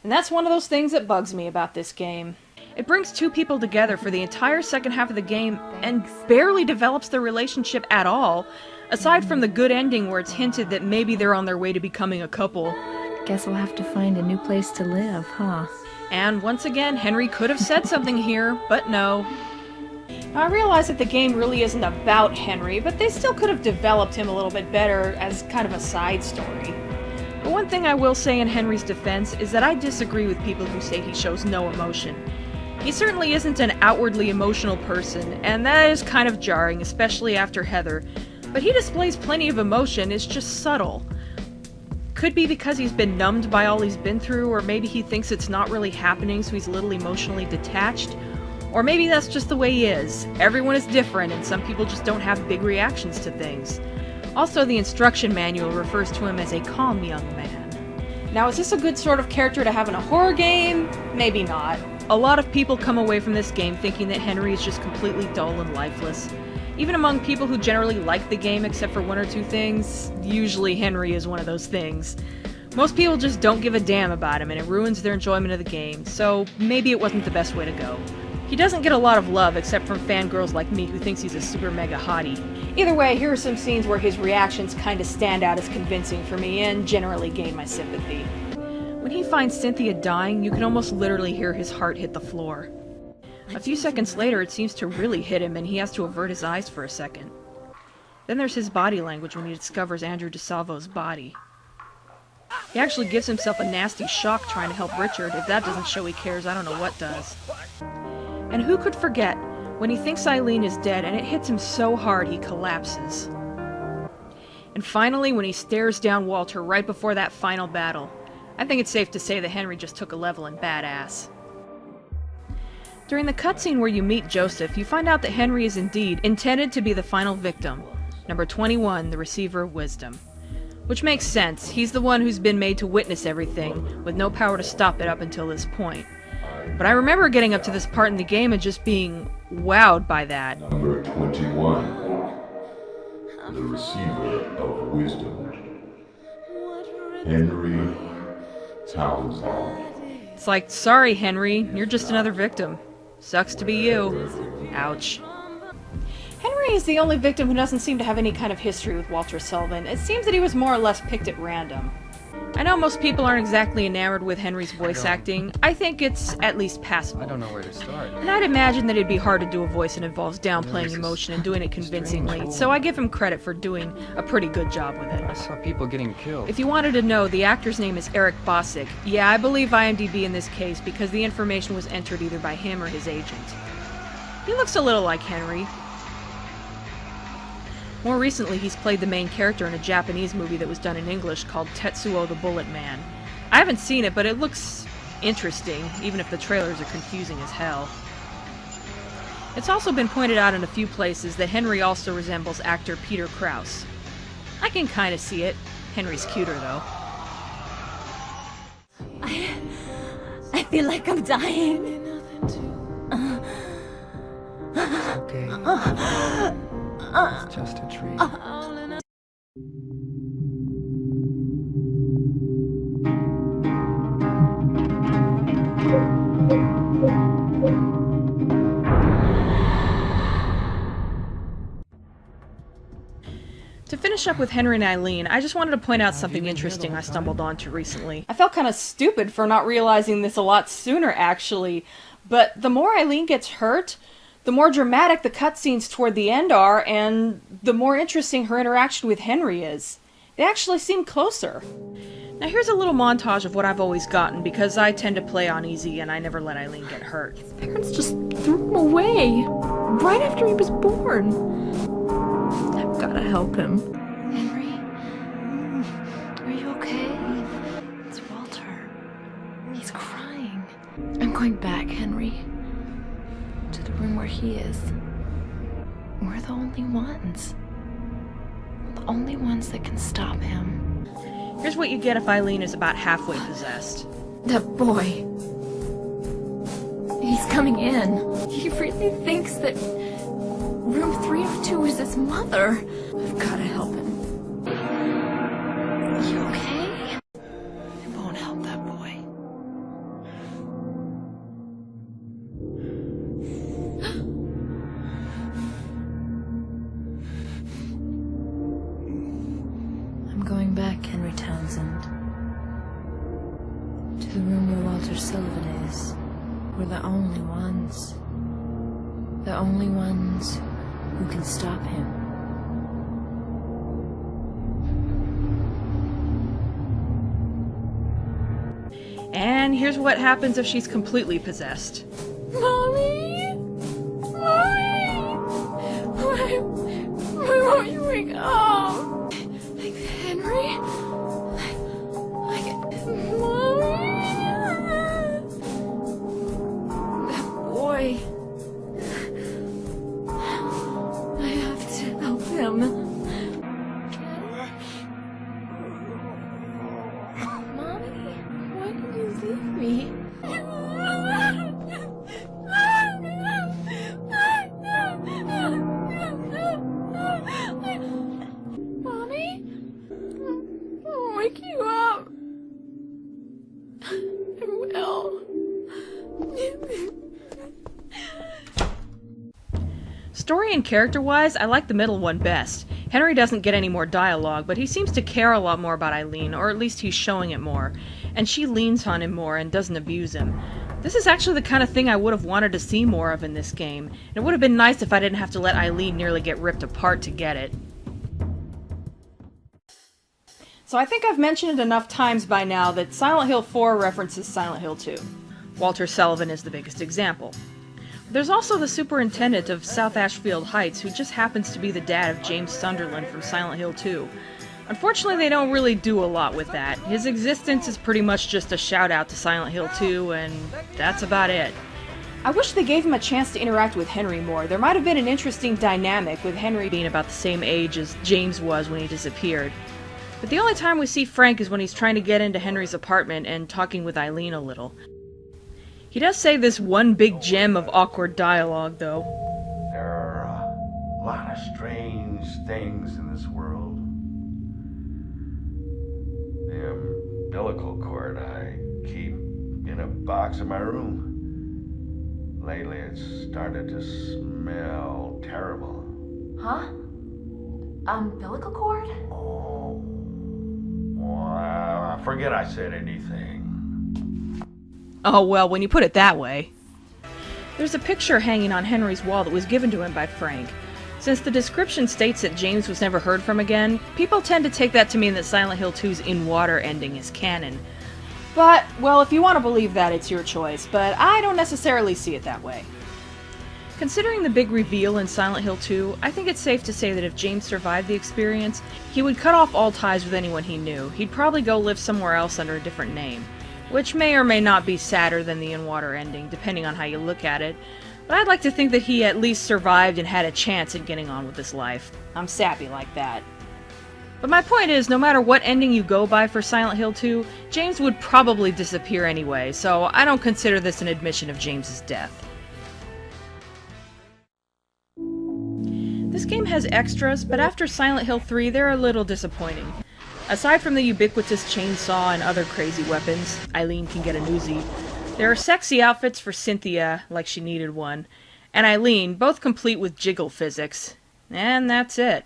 Speaker 1: And that's one of those things that bugs me about this game. It brings two people together for the entire second half of the game and barely develops their relationship at all, aside from the good ending where it's hinted that maybe they're on their way to becoming a couple.
Speaker 13: Guess we'll have to find a new place to live, huh?
Speaker 1: And once again, Henry could have said something here, but no. Now, I realize that the game really isn't about Henry, but they still could have developed him a little bit better as kind of a side story. But one thing I will say in Henry's defense is that I disagree with people who say he shows no emotion. He certainly isn't an outwardly emotional person, and that is kind of jarring, especially after Heather. But he displays plenty of emotion, it's just subtle. Could be because he's been numbed by all he's been through, or maybe he thinks it's not really happening so he's a little emotionally detached. Or maybe that's just the way he is. Everyone is different, and some people just don't have big reactions to things. Also, the instruction manual refers to him as a calm young man. Now, is this a good sort of character to have in a horror game? Maybe not. A lot of people come away from this game thinking that Henry is just completely dull and lifeless. Even among people who generally like the game except for one or two things, usually Henry is one of those things. Most people just don't give a damn about him, and it ruins their enjoyment of the game, so maybe it wasn't the best way to go. He doesn't get a lot of love except from fangirls like me who thinks he's a super mega hottie. Either way, here are some scenes where his reactions kinda stand out as convincing for me and generally gain my sympathy. When he finds Cynthia dying, you can almost literally hear his heart hit the floor. A few seconds later, it seems to really hit him and he has to avert his eyes for a second. Then there's his body language when he discovers Andrew DeSalvo's body. He actually gives himself a nasty shock trying to help Richard. If that doesn't show he cares, I don't know what does. And who could forget, when he thinks Eileen is dead and it hits him so hard he collapses. And finally, when he stares down Walter right before that final battle, I think it's safe to say that Henry just took a level in badass. During the cutscene where you meet Joseph, you find out that Henry is indeed intended to be the final victim, number 21, the Receiver of Wisdom. Which makes sense. He's the one who's been made to witness everything, with no power to stop it up until this point. But I remember getting up to this part in the game and just being wowed by that.
Speaker 2: Number 21. The receiver of wisdom. Henry Townsend.
Speaker 1: It's like, sorry, Henry, you're just another victim. Sucks to be you. Ouch. Henry is the only victim who doesn't seem to have any kind of history with Walter Sullivan. It seems that he was more or less picked at random. I know most people aren't exactly enamored with Henry's voice acting. I think it's at least passable.
Speaker 4: I don't know where to start.
Speaker 1: And I'd imagine that it'd be hard to do a voice that involves downplaying emotion and doing it convincingly, so I give him credit for doing a pretty good job with it.
Speaker 4: I saw people getting killed.
Speaker 1: If you wanted to know, the actor's name is Eric Bosick. Yeah, I believe IMDb in this case because the information was entered either by him or his agent. He looks a little like Henry. More recently, he's played the main character in a Japanese movie that was done in English called Tetsuo the Bullet Man. I haven't seen it, but it looks interesting, even if the trailers are confusing as hell. It's also been pointed out in a few places that Henry also resembles actor Peter Krause. I can kinda see it. Henry's cuter, though.
Speaker 11: I feel like I'm dying.
Speaker 4: Okay. It's just a tree.
Speaker 1: To finish up with Henry and Eileen, I just wanted to point out something interesting I stumbled onto recently. I felt kind of stupid for not realizing this a lot sooner, actually, but the more Eileen gets hurt, the more dramatic the cutscenes toward the end are, and the more interesting her interaction with Henry is. They actually seem closer. Now here's a little montage of what I've always gotten, because I tend to play on easy and I never let Eileen get hurt.
Speaker 13: His parents just threw him away, right after he was born. I've gotta help him.
Speaker 19: Henry? Are you okay? It's Walter. He's crying. I'm going back, Henry. To the room where he is. We're the only ones. The only ones that can stop him.
Speaker 1: Here's what you get if Eileen is about halfway possessed.
Speaker 19: That boy. He's coming in. He really thinks that room 302 is his mother. I've gotta help him. You okay? It won't help that boy.
Speaker 13: I'm going back, Henry Townsend. To the room where Walter Sullivan is. We're the only ones. The only ones who can stop him.
Speaker 1: And here's what happens if she's completely possessed.
Speaker 19: Mommy? Mommy? Why won't you wake up? Henry? Mommy? That boy. I have to help him. Mommy? Why did you leave me? Mommy? I'll wake you up. I will.
Speaker 1: Story and character-wise, I like the middle one best. Henry doesn't get any more dialogue, but he seems to care a lot more about Eileen, or at least he's showing it more. And she leans on him more and doesn't abuse him. This is actually the kind of thing I would have wanted to see more of in this game. And it would have been nice if I didn't have to let Eileen nearly get ripped apart to get it. So I think I've mentioned it enough times by now that Silent Hill 4 references Silent Hill 2. Walter Sullivan is the biggest example. There's also the superintendent of South Ashfield Heights, who just happens to be the dad of James Sunderland from Silent Hill 2. Unfortunately, they don't really do a lot with that. His existence is pretty much just a shout-out to Silent Hill 2, and that's about it. I wish they gave him a chance to interact with Henry more. There might have been an interesting dynamic, with Henry being about the same age as James was when he disappeared. But the only time we see Frank is when he's trying to get into Henry's apartment and talking with Eileen a little. He does say this one big gem of awkward dialogue, though.
Speaker 6: There are a lot of strange things in this world. The umbilical cord I keep in a box in my room. Lately it's started to smell terrible.
Speaker 19: Huh? Umbilical cord?
Speaker 6: Oh. Well, I forget I said anything.
Speaker 1: Oh, well, when you put it that way. There's a picture hanging on Henry's wall that was given to him by Frank. Since the description states that James was never heard from again, people tend to take that to mean that Silent Hill 2's in-water ending is canon. But, well, if you want to believe that, it's your choice, but I don't necessarily see it that way. Considering the big reveal in Silent Hill 2, I think it's safe to say that if James survived the experience, he would cut off all ties with anyone he knew. He'd probably go live somewhere else under a different name, which may or may not be sadder than the in-water ending, depending on how you look at it. But I'd like to think that he at least survived and had a chance at getting on with his life. I'm sappy like that. But my point is, no matter what ending you go by for Silent Hill 2, James would probably disappear anyway, so I don't consider this an admission of James's death. This game has extras, but after Silent Hill 3, they're a little disappointing. Aside from the ubiquitous chainsaw and other crazy weapons, Eileen can get an Uzi, there are sexy outfits for Cynthia, like she needed one, and Eileen, both complete with jiggle physics. And that's it.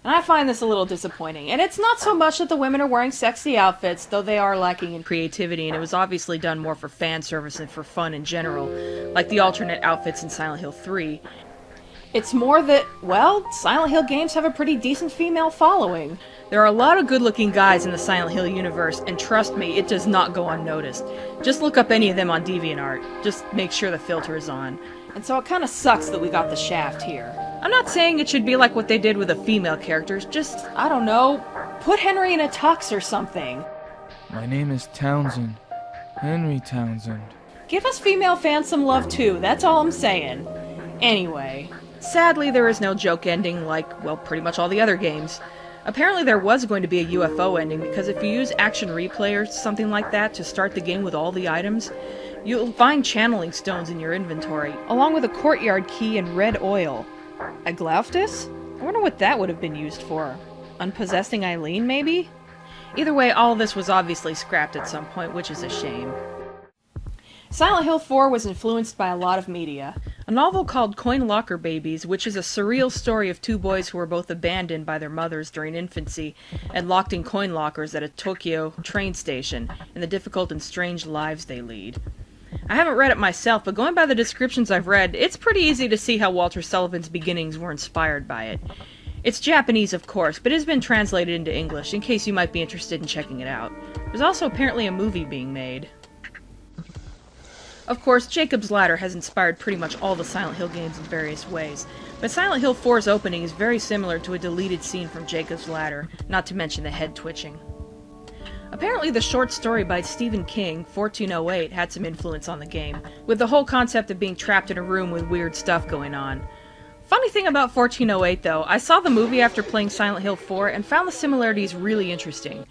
Speaker 1: And I find this a little disappointing. And it's not so much that the women are wearing sexy outfits, though they are lacking in creativity, and it was obviously done more for fan service than for fun in general, like the alternate outfits in Silent Hill 3. It's more that, well, Silent Hill games have a pretty decent female following. There are a lot of good-looking guys in the Silent Hill universe, and trust me, it does not go unnoticed. Just look up any of them on DeviantArt. Just make sure the filter is on. And so it kinda sucks that we got the Shaft here. I'm not saying it should be like what they did with the female characters, just, I don't know, put Henry in a tux or something.
Speaker 20: My name is Townsend. Henry Townsend.
Speaker 1: Give us female fans some love too, that's all I'm saying. Anyway, sadly there is no joke ending like, well, pretty much all the other games. Apparently there was going to be a UFO ending because if you use Action Replay or something like that to start the game with all the items, you'll find channeling stones in your inventory, along with a courtyard key and red oil. A Glauftus? I wonder what that would have been used for. Unpossessing Eileen, maybe? Either way, all of this was obviously scrapped at some point, which is a shame. Silent Hill 4 was influenced by a lot of media. A novel called Coin Locker Babies, which is a surreal story of two boys who were both abandoned by their mothers during infancy and locked in coin lockers at a Tokyo train station, and the difficult and strange lives they lead. I haven't read it myself, but going by the descriptions I've read, it's pretty easy to see how Walter Sullivan's beginnings were inspired by it. It's Japanese, of course, but it has been translated into English, in case you might be interested in checking it out. There's also apparently a movie being made. Of course, Jacob's Ladder has inspired pretty much all the Silent Hill games in various ways, but Silent Hill 4's opening is very similar to a deleted scene from Jacob's Ladder, not to mention the head twitching. Apparently the short story by Stephen King, 1408, had some influence on the game, with the whole concept of being trapped in a room with weird stuff going on. Funny thing about 1408 though, I saw the movie after playing Silent Hill 4 and found the similarities really interesting.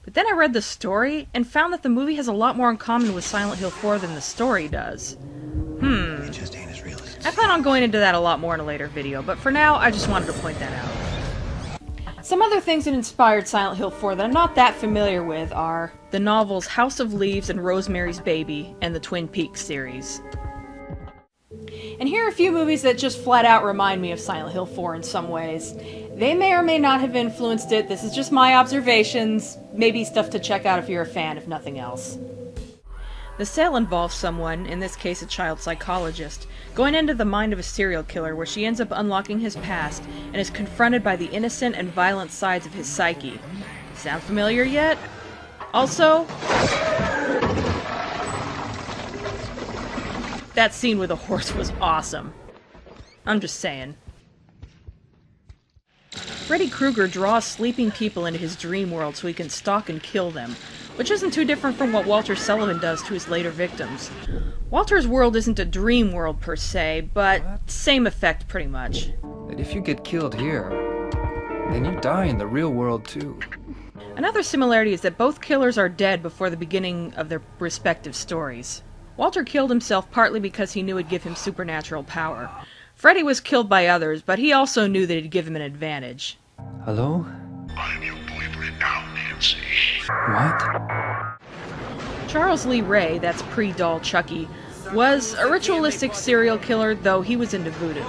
Speaker 1: But then I read the story and found that the movie has a lot more in common with Silent Hill 4 than the story does. I plan on going into that a lot more in a later video, but for now, I just wanted to point that out. Some other things that inspired Silent Hill 4 that I'm not that familiar with are the novels House of Leaves and Rosemary's Baby, and the Twin Peaks series. And here are a few movies that just flat out remind me of Silent Hill 4 in some ways. They may or may not have influenced it, this is just my observations, maybe stuff to check out if you're a fan, if nothing else. The Cell involves someone, in this case a child psychologist, going into the mind of a serial killer where she ends up unlocking his past and is confronted by the innocent and violent sides of his psyche. Sound familiar yet? Also, that scene with the horse was awesome. I'm just saying. Freddy Krueger draws sleeping people into his dream world so he can stalk and kill them, which isn't too different from what Walter Sullivan does to his later victims. Walter's world isn't a dream world per se, but same effect pretty much.
Speaker 4: That if you get killed here, Then you die in the real world too.
Speaker 1: Another similarity is that both killers are dead before the beginning of their respective stories. Walter killed himself partly because he knew it'd give him supernatural power. Freddy was killed by others, but he also knew that it'd give him an advantage.
Speaker 4: Hello?
Speaker 5: I'm your boyfriend now, Nancy.
Speaker 4: What?
Speaker 1: Charles Lee Ray, that's pre-doll Chucky, was a ritualistic serial killer, though he was into voodoo.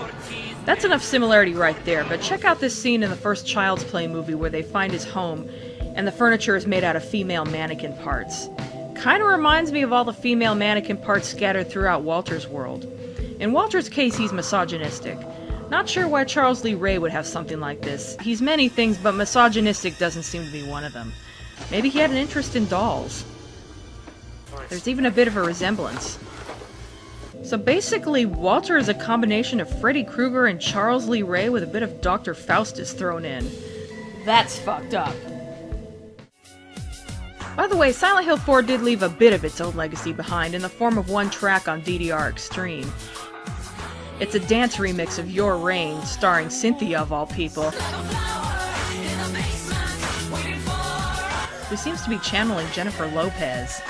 Speaker 1: That's enough similarity right there, but check out this scene in the first Child's Play movie where they find his home, and the furniture is made out of female mannequin parts. Kinda reminds me of all the female mannequin parts scattered throughout Walter's world. In Walter's case, he's misogynistic. Not sure why Charles Lee Ray would have something like this. He's many things, but misogynistic doesn't seem to be one of them. Maybe he had an interest in dolls. There's even a bit of a resemblance. So basically, Walter is a combination of Freddy Krueger and Charles Lee Ray with a bit of Dr. Faustus thrown in. That's fucked up. By the way, Silent Hill 4 did leave a bit of its own legacy behind in the form of one track on DDR Extreme. It's a dance remix of Your Reign, starring Cynthia of all people, who seems to be channeling Jennifer Lopez.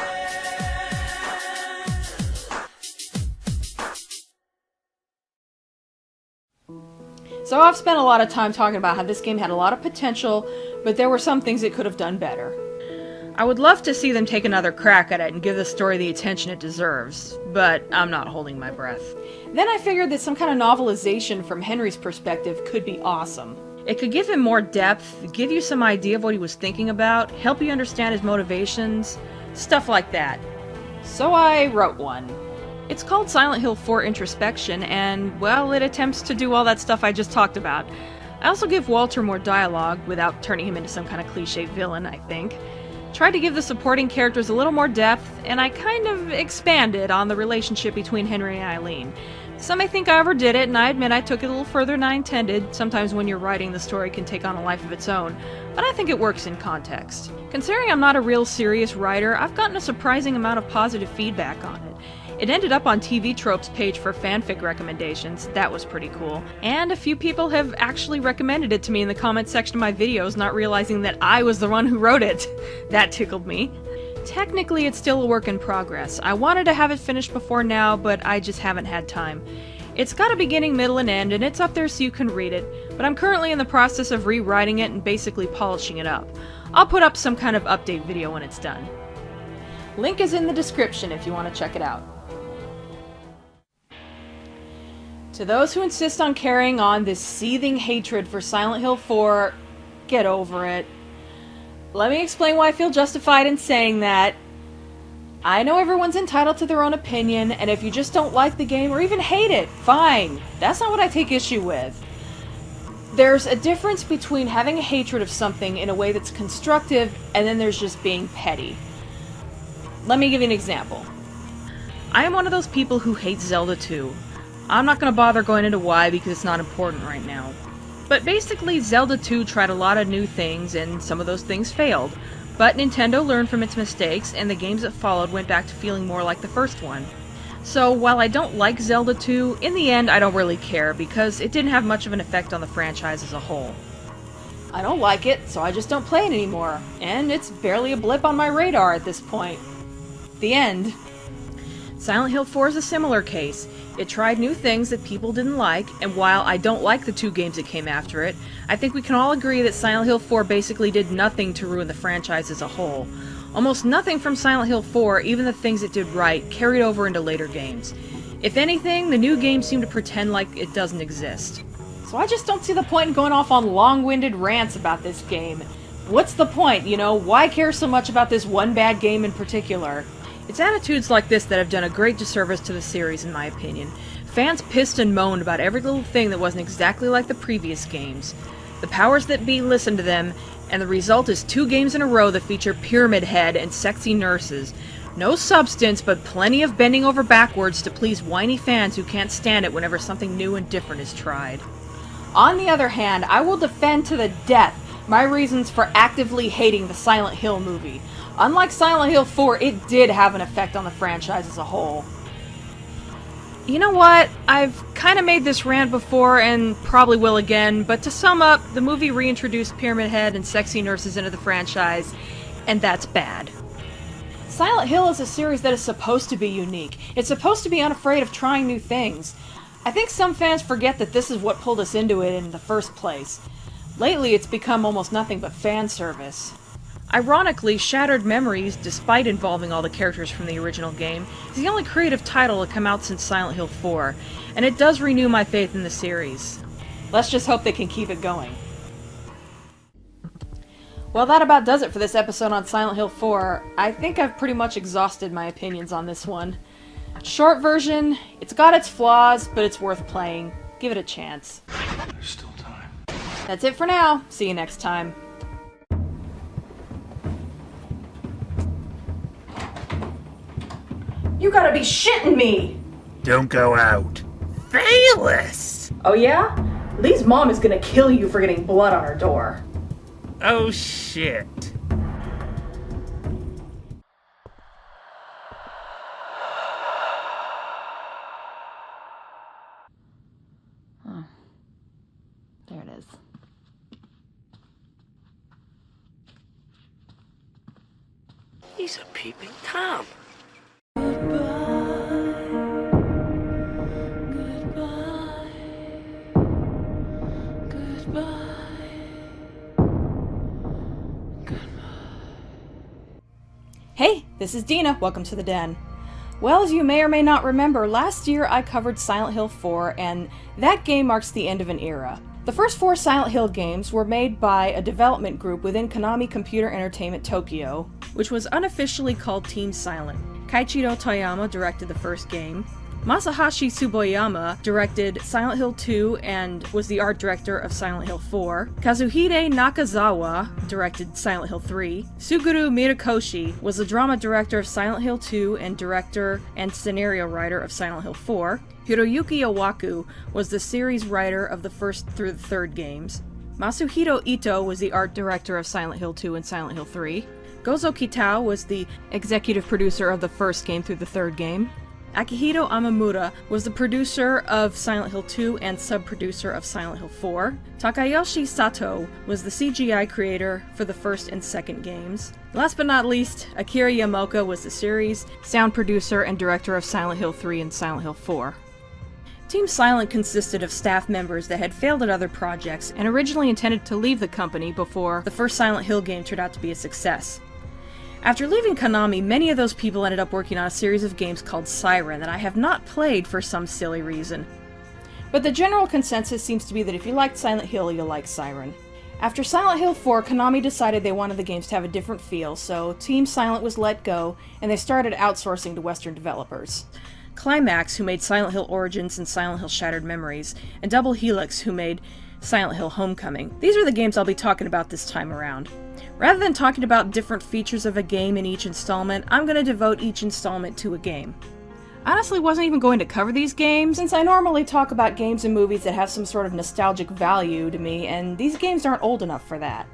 Speaker 1: So I've spent a lot of time talking about how this game had a lot of potential, but there were some things it could have done better. I would love to see them take another crack at it and give the story the attention it deserves, but I'm not holding my breath. Then I figured that some kind of novelization from Henry's perspective could be awesome. It could give him more depth, give you some idea of what he was thinking about, help you understand his motivations, stuff like that. So I wrote one. It's called Silent Hill 4 Introspection, and, well, it attempts to do all that stuff I just talked about. I also give Walter more dialogue, without turning him into some kind of cliché villain, I think. Tried to give the supporting characters a little more depth, and I kind of expanded on the relationship between Henry and Eileen. Some may think I overdid it, and I admit I took it a little further than I intended. Sometimes when you're writing, the story can take on a life of its own, but I think it works in context. Considering I'm not a real serious writer, I've gotten a surprising amount of positive feedback on it. It ended up on TV Tropes page for fanfic recommendations. That was pretty cool. And a few people have actually recommended it to me in the comment section of my videos, not realizing that I was the one who wrote it. That tickled me. Technically, it's still a work in progress. I wanted to have it finished before now, but I just haven't had time. It's got a beginning, middle, and end, and it's up there so you can read it, but I'm currently in the process of rewriting it and basically polishing it up. I'll put up some kind of update video when it's done. Link is in the description if you want to check it out. To those who insist on carrying on this seething hatred for Silent Hill 4, get over it. Let me explain why I feel justified in saying that. I know everyone's entitled to their own opinion, and if you just don't like the game or even hate it, fine. That's not what I take issue with. There's a difference between having a hatred of something in a way that's constructive, and then there's just being petty. Let me give you an example. I am one of those people who hate Zelda 2. I'm not going to bother going into why because it's not important right now. But basically, Zelda 2 tried a lot of new things, and some of those things failed. But Nintendo learned from its mistakes, and the games that followed went back to feeling more like the first one. So, while I don't like Zelda 2, in the end I don't really care, because it didn't have much of an effect on the franchise as a whole. I don't like it, so I just don't play it anymore, and it's barely a blip on my radar at this point. The end. Silent Hill 4 is a similar case. It tried new things that people didn't like, and while I don't like the two games that came after it, I think we can all agree that Silent Hill 4 basically did nothing to ruin the franchise as a whole. Almost nothing from Silent Hill 4, even the things it did right, carried over into later games. If anything, the new games seem to pretend like it doesn't exist. So I just don't see the point in going off on long-winded rants about this game. What's the point, you know? Why care so much about this one bad game in particular? It's attitudes like this that have done a great disservice to the series, in my opinion. Fans pissed and moaned about every little thing that wasn't exactly like the previous games. The powers that be listened to them, and the result is 2 games in a row that feature Pyramid Head and sexy nurses. No substance, but plenty of bending over backwards to please whiny fans who can't stand it whenever something new and different is tried. On the other hand, I will defend to the death my reasons for actively hating the Silent Hill movie. Unlike Silent Hill 4, it did have an effect on the franchise as a whole. You know what? I've kind of made this rant before and probably will again, but to sum up, the movie reintroduced Pyramid Head and sexy nurses into the franchise, and that's bad. Silent Hill is a series that is supposed to be unique. It's supposed to be unafraid of trying new things. I think some fans forget that this is what pulled us into it in the first place. Lately, it's become almost nothing but fan service. Ironically, Shattered Memories, despite involving all the characters from the original game, is the only creative title to come out since Silent Hill 4, and it does renew my faith in the series. Let's just hope they can keep it going. Well, that about does it for this episode on Silent Hill 4. I think I've pretty much exhausted my opinions on this one. Short version, it's got its flaws, but it's worth playing. Give it a chance.
Speaker 6: There's still time.
Speaker 1: That's it for now. See you next time. You gotta be shitting me!
Speaker 10: Don't go out. Bayless!
Speaker 1: Oh yeah? Lee's mom is gonna kill you for getting blood on her door.
Speaker 10: Oh shit.
Speaker 13: Oh. There it is.
Speaker 10: He's a peeping Tom.
Speaker 1: Hey, this is Dina. Welcome to the Den. Well, as you may or may not remember, last year I covered Silent Hill 4, and that game marks the end of an era. The first 4 Silent Hill games were made by a development group within Konami Computer Entertainment Tokyo, which was unofficially called Team Silent. Keiichiro Toyama directed the first game. Masahashi Tsuboyama directed Silent Hill 2 and was the art director of Silent Hill 4. Kazuhide Nakazawa directed Silent Hill 3. Suguru Mirakoshi was the drama director of Silent Hill 2 and director and scenario writer of Silent Hill 4. Hiroyuki Iwaku was the series writer of the first through the third games. Masuhiro Ito was the art director of Silent Hill 2 and Silent Hill 3. Gozo Kitao was the executive producer of the first game through the third game. Akihito Amamura was the producer of Silent Hill 2 and sub-producer of Silent Hill 4. Takayoshi Sato was the CGI creator for the first and second games. Last but not least, Akira Yamaoka was the series, sound producer, and director of Silent Hill 3 and Silent Hill 4. Team Silent consisted of staff members that had failed at other projects and originally intended to leave the company before the first Silent Hill game turned out to be a success. After leaving Konami, many of those people ended up working on a series of games called Siren that I have not played for some silly reason. But the general consensus seems to be that if you liked Silent Hill, you'll like Siren. After Silent Hill 4, Konami decided they wanted the games to have a different feel, so Team Silent was let go, and they started outsourcing to Western developers. Climax, who made Silent Hill Origins and Silent Hill Shattered Memories, and Double Helix, who made Silent Hill Homecoming. These are the games I'll be talking about this time around. Rather than talking about different features of a game in each installment, I'm going to devote each installment to a game. I honestly wasn't even going to cover these games, since I normally talk about games and movies that have some sort of nostalgic value to me, and these games aren't old enough for that.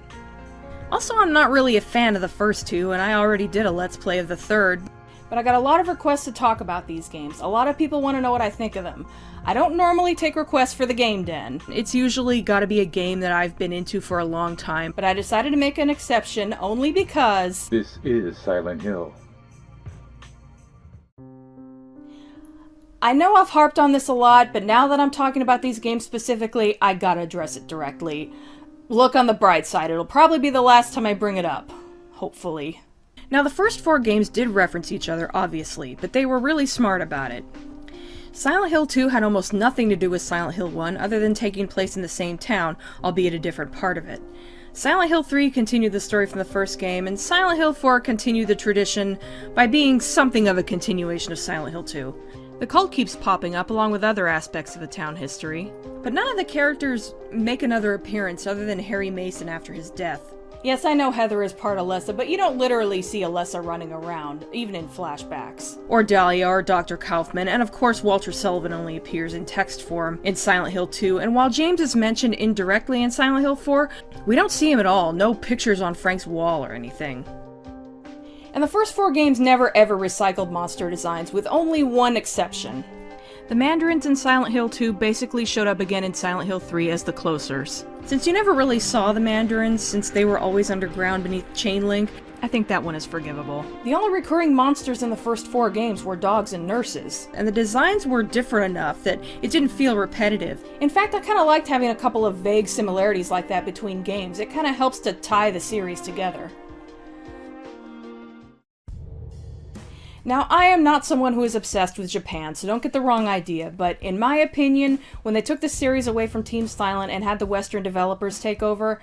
Speaker 1: Also, I'm not really a fan of the first two, and I already did a Let's Play of the third, but I got a lot of requests to talk about these games. A lot of people want to know what I think of them. I don't normally take requests for the Game Den. It's usually gotta be a game that I've been into for a long time, but I decided to make an exception only because...
Speaker 2: This is Silent Hill.
Speaker 1: I know I've harped on this a lot, but now that I'm talking about these games specifically, I gotta address it directly. Look on the bright side, it'll probably be the last time I bring it up. Hopefully. Now, the first 4 games did reference each other, obviously, but they were really smart about it. Silent Hill 2 had almost nothing to do with Silent Hill 1 other than taking place in the same town, albeit a different part of it. Silent Hill 3 continued the story from the first game, and Silent Hill 4 continued the tradition by being something of a continuation of Silent Hill 2. The cult keeps popping up along with other aspects of the town history, but none of the characters make another appearance other than Harry Mason after his death. Yes, I know Heather is part of Alessa, but you don't literally see Alessa running around, even in flashbacks. Or Dahlia, or Dr. Kaufman, and of course Walter Sullivan only appears in text form in Silent Hill 2, and while James is mentioned indirectly in Silent Hill 4, we don't see him at all, no pictures on Frank's wall or anything. And the first 4 games never ever recycled monster designs, with only one exception. The Mandarins in Silent Hill 2 basically showed up again in Silent Hill 3 as the Closers. Since you never really saw the Mandarins, since they were always underground beneath chain link, I think that one is forgivable. The only recurring monsters in the first 4 games were dogs and nurses, and the designs were different enough that it didn't feel repetitive. In fact, I kind of liked having a couple of vague similarities like that between games. It kind of helps to tie the series together. Now, I am not someone who is obsessed with Japan, so don't get the wrong idea, but in my opinion, when they took the series away from Team Silent and had the Western developers take over,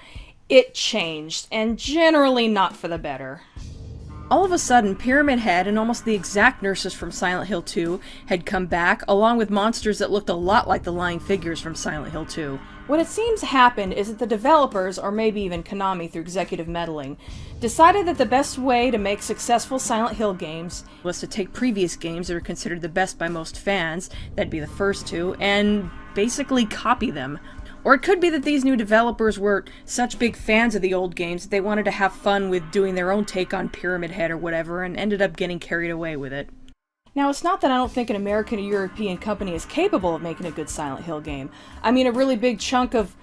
Speaker 1: it changed, and generally not for the better. All of a sudden, Pyramid Head and almost the exact nurses from Silent Hill 2 had come back, along with monsters that looked a lot like the lying figures from Silent Hill 2. What it seems happened is that the developers, or maybe even Konami through executive meddling, decided that the best way to make successful Silent Hill games was to take previous games that are considered the best by most fans, that'd be the first 2, and basically copy them. Or it could be that these new developers were such big fans of the old games that they wanted to have fun with doing their own take on Pyramid Head or whatever, and ended up getting carried away with it. Now, it's not that I don't think an American or European company is capable of making a good Silent Hill game. I mean, a really big chunk of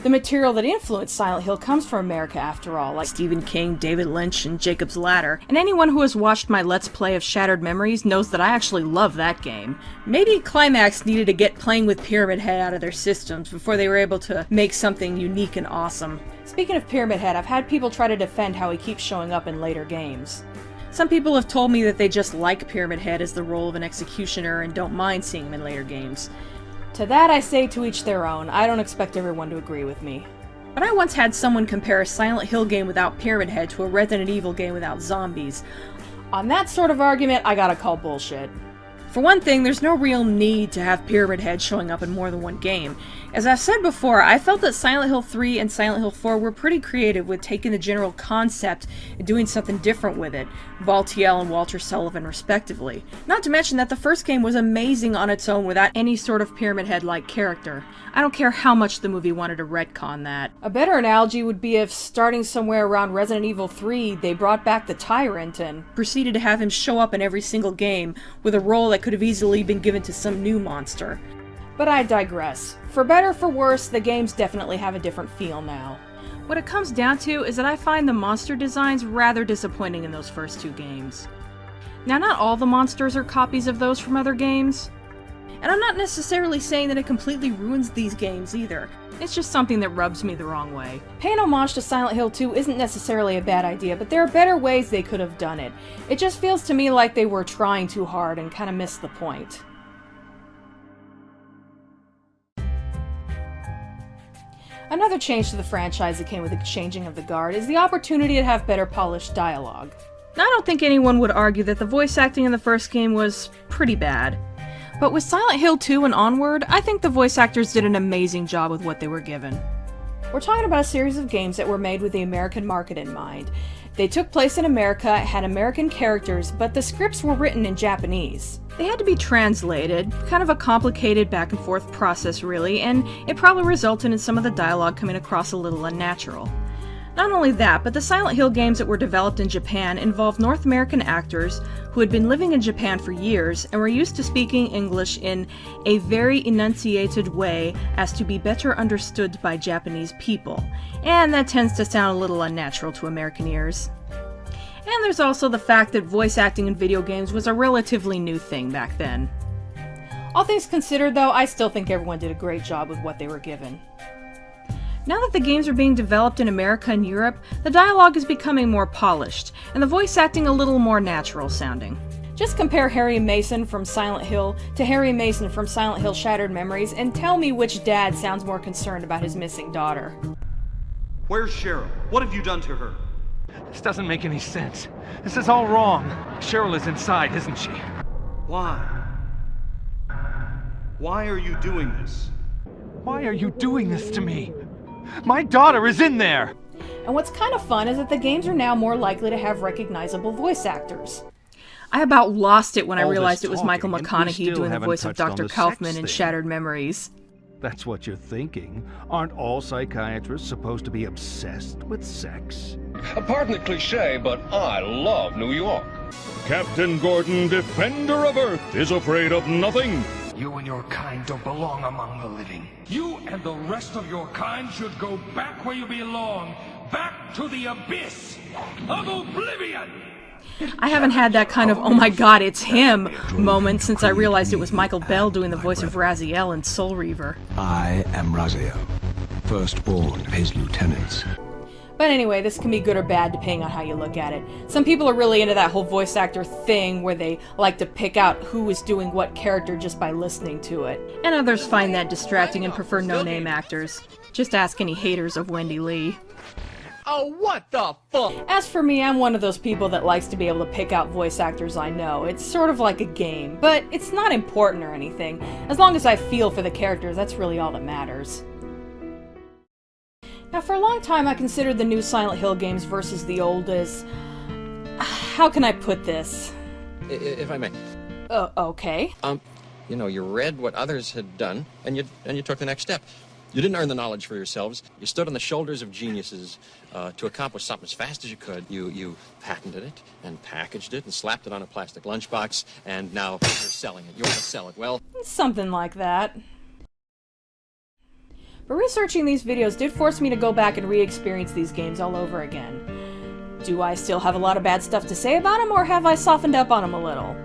Speaker 1: the material that influenced Silent Hill comes from America, after all, like Stephen King, David Lynch, and Jacob's Ladder. And anyone who has watched my Let's Play of Shattered Memories knows that I actually love that game. Maybe Climax needed to get playing with Pyramid Head out of their systems before they were able to make something unique and awesome. Speaking of Pyramid Head, I've had people try to defend how he keeps showing up in later games. Some people have told me that they just like Pyramid Head as the role of an executioner and don't mind seeing him in later games. To that I say to each their own. I don't expect everyone to agree with me. But I once had someone compare a Silent Hill game without Pyramid Head to a Resident Evil game without zombies. On that sort of argument, I gotta call bullshit. For one thing, there's no real need to have Pyramid Head showing up in more than one game. As I've said before, I felt that Silent Hill 3 and Silent Hill 4 were pretty creative with taking the general concept and doing something different with it, Valtiel and Walter Sullivan respectively. Not to mention that the first game was amazing on its own without any sort of Pyramid Head-like character. I don't care how much the movie wanted to retcon that. A better analogy would be if, starting somewhere around Resident Evil 3, they brought back the Tyrant and proceeded to have him show up in every single game with a role that could have easily been given to some new monster. But I digress. For better or for worse, the games definitely have a different feel now. What it comes down to is that I find the monster designs rather disappointing in those first 2 games. Now, not all the monsters are copies of those from other games, and I'm not necessarily saying that it completely ruins these games either. It's just something that rubs me the wrong way. Paying homage to Silent Hill 2 isn't necessarily a bad idea, but there are better ways they could have done it. It just feels to me like they were trying too hard and kind of missed the point. Another change to the franchise that came with the changing of the guard is the opportunity to have better polished dialogue. Now, I don't think anyone would argue that the voice acting in the first game was pretty bad. But with Silent Hill 2 and onward, I think the voice actors did an amazing job with what they were given. We're talking about a series of games that were made with the American market in mind. They took place in America, had American characters, but the scripts were written in Japanese. They had to be translated, kind of a complicated back and forth process really, and it probably resulted in some of the dialogue coming across a little unnatural. Not only that, but the Silent Hill games that were developed in Japan involved North American actors who had been living in Japan for years and were used to speaking English in a very enunciated way as to be better understood by Japanese people, and that tends to sound a little unnatural to American ears. And there's also the fact that voice acting in video games was a relatively new thing back then. All things considered, though, I still think everyone did a great job with what they were given. Now that the games are being developed in America and Europe, the dialogue is becoming more polished, and the voice acting a little more natural sounding. Just compare Harry Mason from Silent Hill to Harry Mason from Silent Hill Shattered Memories, and tell me which dad sounds more concerned about his missing daughter.
Speaker 21: Where's Cheryl? What have you done to her?
Speaker 22: This doesn't make any sense. This is all wrong. Cheryl is inside, isn't she?
Speaker 21: Why? Why are you doing this?
Speaker 22: Why are you doing this to me? My daughter is in there!
Speaker 1: And what's kind of fun is that the games are now more likely to have recognizable voice actors. I about lost it when I realized it was Michael McConaughey doing the voice of Dr. Kaufman in Shattered Memories.
Speaker 23: That's what you're thinking. Aren't all psychiatrists supposed to be obsessed with sex?
Speaker 24: Pardon the cliche, but I love New York.
Speaker 25: Captain Gordon, defender of Earth, is afraid of nothing.
Speaker 24: You and your kind don't belong among the living. You and the rest of your kind should go back where you belong. Back to the abyss of oblivion!
Speaker 1: I haven't had that kind of, oh my god, it's him moment since I realized it was Michael Bell doing the voice of Raziel in Soul Reaver.
Speaker 3: I am Raziel, firstborn of his lieutenants.
Speaker 1: But anyway, this can be good or bad depending on how you look at it. Some people are really into that whole voice actor thing where they like to pick out who is doing what character just by listening to it. And others find that distracting and prefer no-name actors. Just ask any haters of Wendy Lee.
Speaker 10: Oh, what the fuck?
Speaker 1: As for me, I'm one of those people that likes to be able to pick out voice actors I know. It's sort of like a game, but it's not important or anything. As long as I feel for the characters, that's really all that matters. Now, for a long time, I considered the new Silent Hill games versus the old as... How can I put this?
Speaker 7: If I may.
Speaker 1: Okay.
Speaker 7: You know, you read what others had done, and you took the next step. You didn't earn the knowledge for yourselves. You stood on the shoulders of geniuses to accomplish something as fast as you could. You patented it, and packaged it, and slapped it on a plastic lunchbox, and now you're selling it. You want to sell it. Well...
Speaker 1: Something like that. But researching these videos did force me to go back and re-experience these games all over again. Do I still have a lot of bad stuff to say about them, or have I softened up on them a little?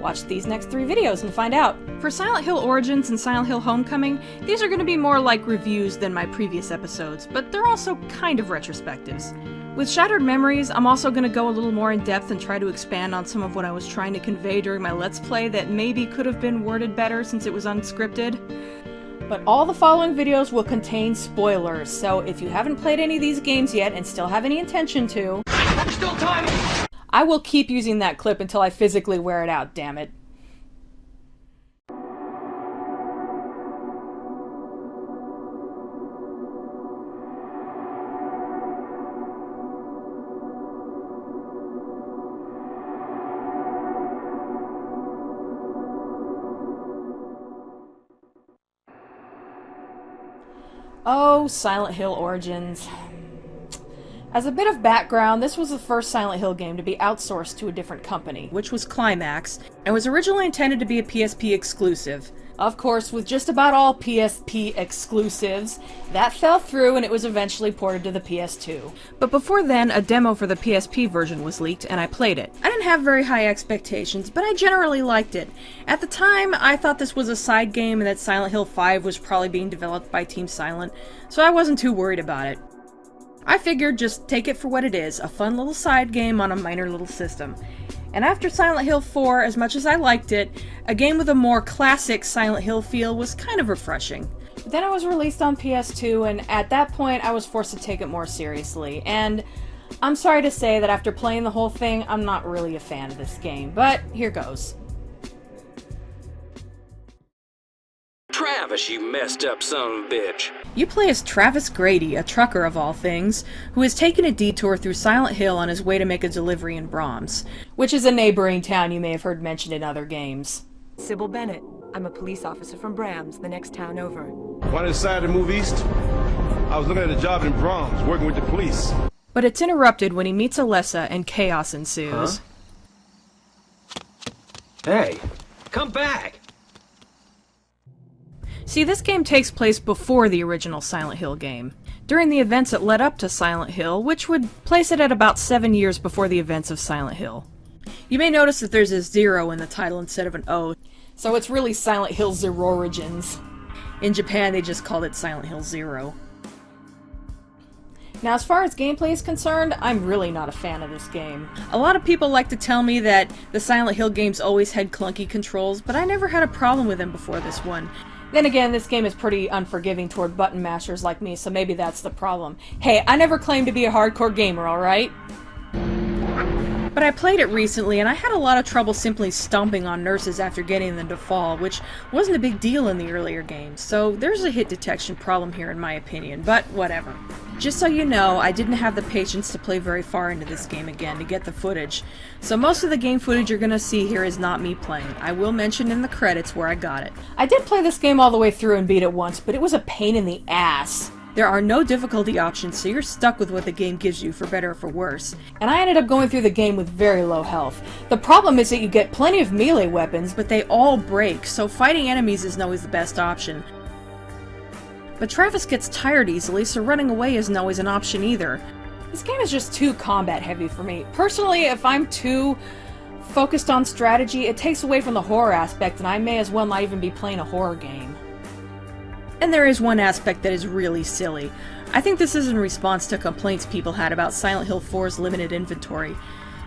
Speaker 1: Watch these next 3 videos and find out. For Silent Hill Origins and Silent Hill Homecoming, these are going to be more like reviews than my previous episodes, but they're also kind of retrospectives. With Shattered Memories, I'm also going to go a little more in depth and try to expand on some of what I was trying to convey during my Let's Play that maybe could have been worded better since it was unscripted. But all the following videos will contain spoilers, so if you haven't played any of these games yet and still have any intention to...
Speaker 24: There's still time!
Speaker 1: I will keep using that clip until I physically wear it out, damn it. Oh, Silent Hill Origins. As a bit of background, this was the first Silent Hill game to be outsourced to a different company, which was Climax, and was originally intended to be a PSP exclusive. Of course, with just about all PSP exclusives, that fell through and it was eventually ported to the PS2. But before then, a demo for the PSP version was leaked, and I played it. I didn't have very high expectations, but I generally liked it. At the time, I thought this was a side game and that Silent Hill 5 was probably being developed by Team Silent, so I wasn't too worried about it. I figured just take it for what it is, a fun little side game on a minor little system. And after Silent Hill 4, as much as I liked it, a game with a more classic Silent Hill feel was kind of refreshing. But then it was released on PS2, and at that point I was forced to take it more seriously, and I'm sorry to say that after playing the whole thing, I'm not really a fan of this game, but here goes.
Speaker 10: Travis, you messed up son of a bitch.
Speaker 1: You play as Travis Grady, a trucker of all things, who has taken a detour through Silent Hill on his way to make a delivery in Brahms, which is a neighboring town you may have heard mentioned in other games.
Speaker 9: Sybil Bennett. I'm a police officer from Brahms, the next town over.
Speaker 12: Why decided to move east? I was looking at a job in Brahms, working with the police.
Speaker 1: But it's interrupted when he meets Alessa and chaos ensues.
Speaker 4: Huh? Hey, come back!
Speaker 1: See, this game takes place before the original Silent Hill game, during the events that led up to Silent Hill, which would place it at about 7 years before the events of Silent Hill. You may notice that there's a 0 in the title instead of an O, so it's really Silent Hill Zero Origins. In Japan, they just called it Silent Hill 0. Now, as far as gameplay is concerned, I'm really not a fan of this game. A lot of people like to tell me that the Silent Hill games always had clunky controls, but I never had a problem with them before this one. Then again, this game is pretty unforgiving toward button mashers like me, so maybe that's the problem. Hey, I never claimed to be a hardcore gamer, alright? But I played it recently, and I had a lot of trouble simply stomping on nurses after getting them to fall, which wasn't a big deal in the earlier games, so there's a hit detection problem here in my opinion, but whatever. Just so you know, I didn't have the patience to play very far into this game again to get the footage, so most of the game footage you're gonna see here is not me playing. I will mention in the credits where I got it. I did play this game all the way through and beat it once, but it was a pain in the ass. There are no difficulty options, so you're stuck with what the game gives you, for better or for worse. And I ended up going through the game with very low health. The problem is that you get plenty of melee weapons, but they all break, so fighting enemies isn't always the best option. But Travis gets tired easily, so running away isn't always an option either. This game is just too combat heavy for me. Personally, if I'm too focused on strategy, it takes away from the horror aspect, and I may as well not even be playing a horror game. And there is one aspect that is really silly. I think this is in response to complaints people had about Silent Hill 4's limited inventory.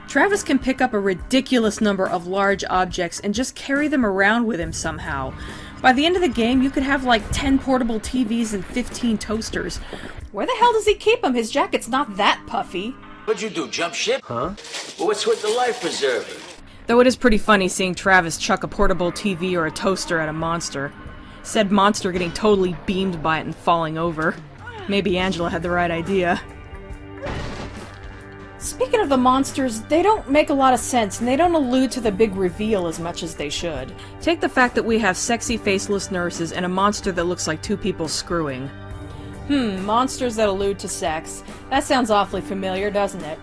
Speaker 1: Travis can pick up a ridiculous number of large objects and just carry them around with him somehow. By the end of the game, you could have like 10 portable TVs and 15 toasters. Where the hell does he keep them? His jacket's not that puffy.
Speaker 10: What'd you do, jump ship? Huh? Well, what's with the life preserver?
Speaker 1: Though it is pretty funny seeing Travis chuck a portable TV or a toaster at a monster. Said monster getting totally beamed by it and falling over. Maybe Angela had the right idea. Speaking of the monsters, they don't make a lot of sense, and they don't allude to the big reveal as much as they should. Take the fact that we have sexy faceless nurses and a monster that looks like two people screwing. Monsters that allude to sex. That sounds awfully familiar, doesn't it?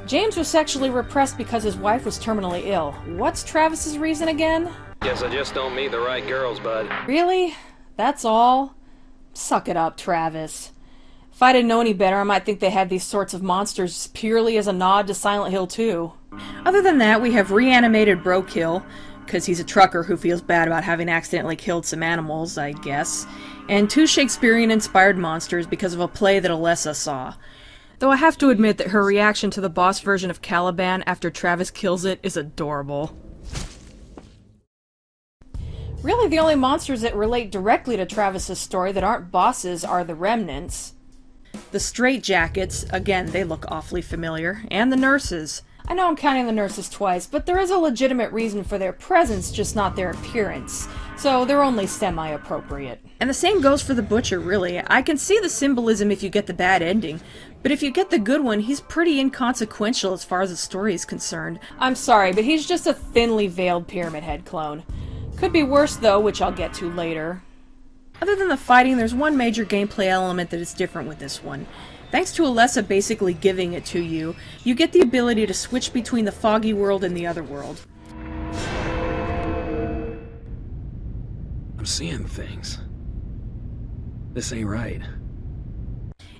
Speaker 1: James was sexually repressed because his wife was terminally ill. What's Travis's reason again?
Speaker 10: Guess I just don't meet the right girls, bud.
Speaker 1: Really? That's all? Suck it up, Travis. If I didn't know any better, I might think they had these sorts of monsters purely as a nod to Silent Hill 2. Other than that, we have reanimated Brokill, because he's a trucker who feels bad about having accidentally killed some animals, I guess, and 2 Shakespearean-inspired monsters because of a play that Alessa saw. Though I have to admit that her reaction to the boss version of Caliban after Travis kills it is adorable. Really, the only monsters that relate directly to Travis's story that aren't bosses are the remnants. The straitjackets, again, they look awfully familiar, and the nurses. I know I'm counting the nurses twice, but there is a legitimate reason for their presence, just not their appearance. So they're only semi-appropriate. And the same goes for the butcher, really. I can see the symbolism if you get the bad ending, but if you get the good one, he's pretty inconsequential as far as the story is concerned. I'm sorry, but he's just a thinly veiled Pyramid Head clone. Could be worse, though, which I'll get to later. Other than the fighting, there's one major gameplay element that is different with this one. Thanks to Alessa basically giving it to you, you get the ability to switch between the foggy world and the other world.
Speaker 3: I'm seeing things. This ain't right.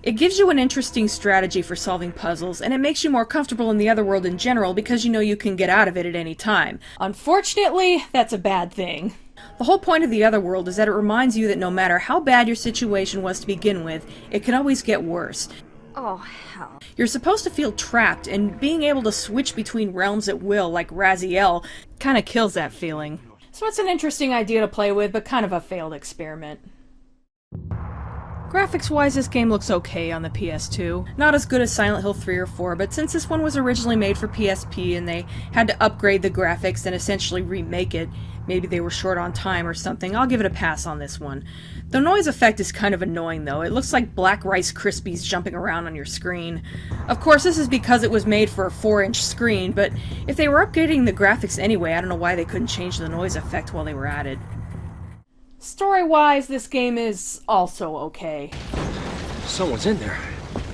Speaker 1: It gives you an interesting strategy for solving puzzles, and it makes you more comfortable in the other world in general because you know you can get out of it at any time. Unfortunately, that's a bad thing. The whole point of the other world is that it reminds you that no matter how bad your situation was to begin with, it can always get worse.
Speaker 19: Oh, hell.
Speaker 1: You're supposed to feel trapped, and being able to switch between realms at will, like Raziel, kinda kills that feeling. So it's an interesting idea to play with, but kind of a failed experiment. Graphics-wise, this game looks okay on the PS2. Not as good as Silent Hill 3 or 4, but since this one was originally made for PSP and they had to upgrade the graphics and essentially remake it, maybe they were short on time or something, I'll give it a pass on this one. The noise effect is kind of annoying though. It looks like black Rice Krispies jumping around on your screen. Of course, this is because it was made for a 4-inch screen, but if they were upgrading the graphics anyway, I don't know why they couldn't change the noise effect while they were at it. Story-wise, this game is also okay.
Speaker 3: Someone's in there.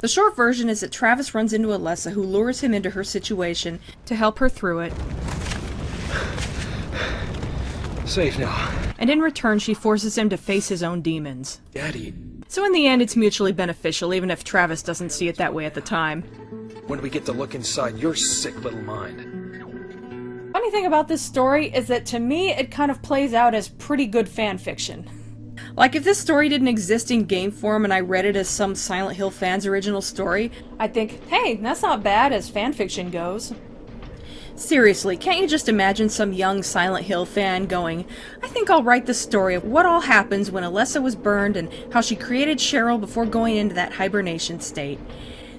Speaker 1: The short version is that Travis runs into Alessa, who lures him into her situation to help her through it.
Speaker 3: Safe now.
Speaker 1: And in return, she forces him to face his own demons.
Speaker 3: Daddy.
Speaker 1: So in the end, it's mutually beneficial, even if Travis doesn't see it that way at the time.
Speaker 3: When do we get to look inside your sick little mind?
Speaker 1: Funny thing about this story is that to me, it kind of plays out as pretty good fan fiction. Like, if this story didn't exist in game form and I read it as some Silent Hill fan's original story, I'd think, hey, that's not bad as fanfiction goes. Seriously, can't you just imagine some young Silent Hill fan going, I think I'll write the story of what all happens when Alessa was burned and how she created Cheryl before going into that hibernation state.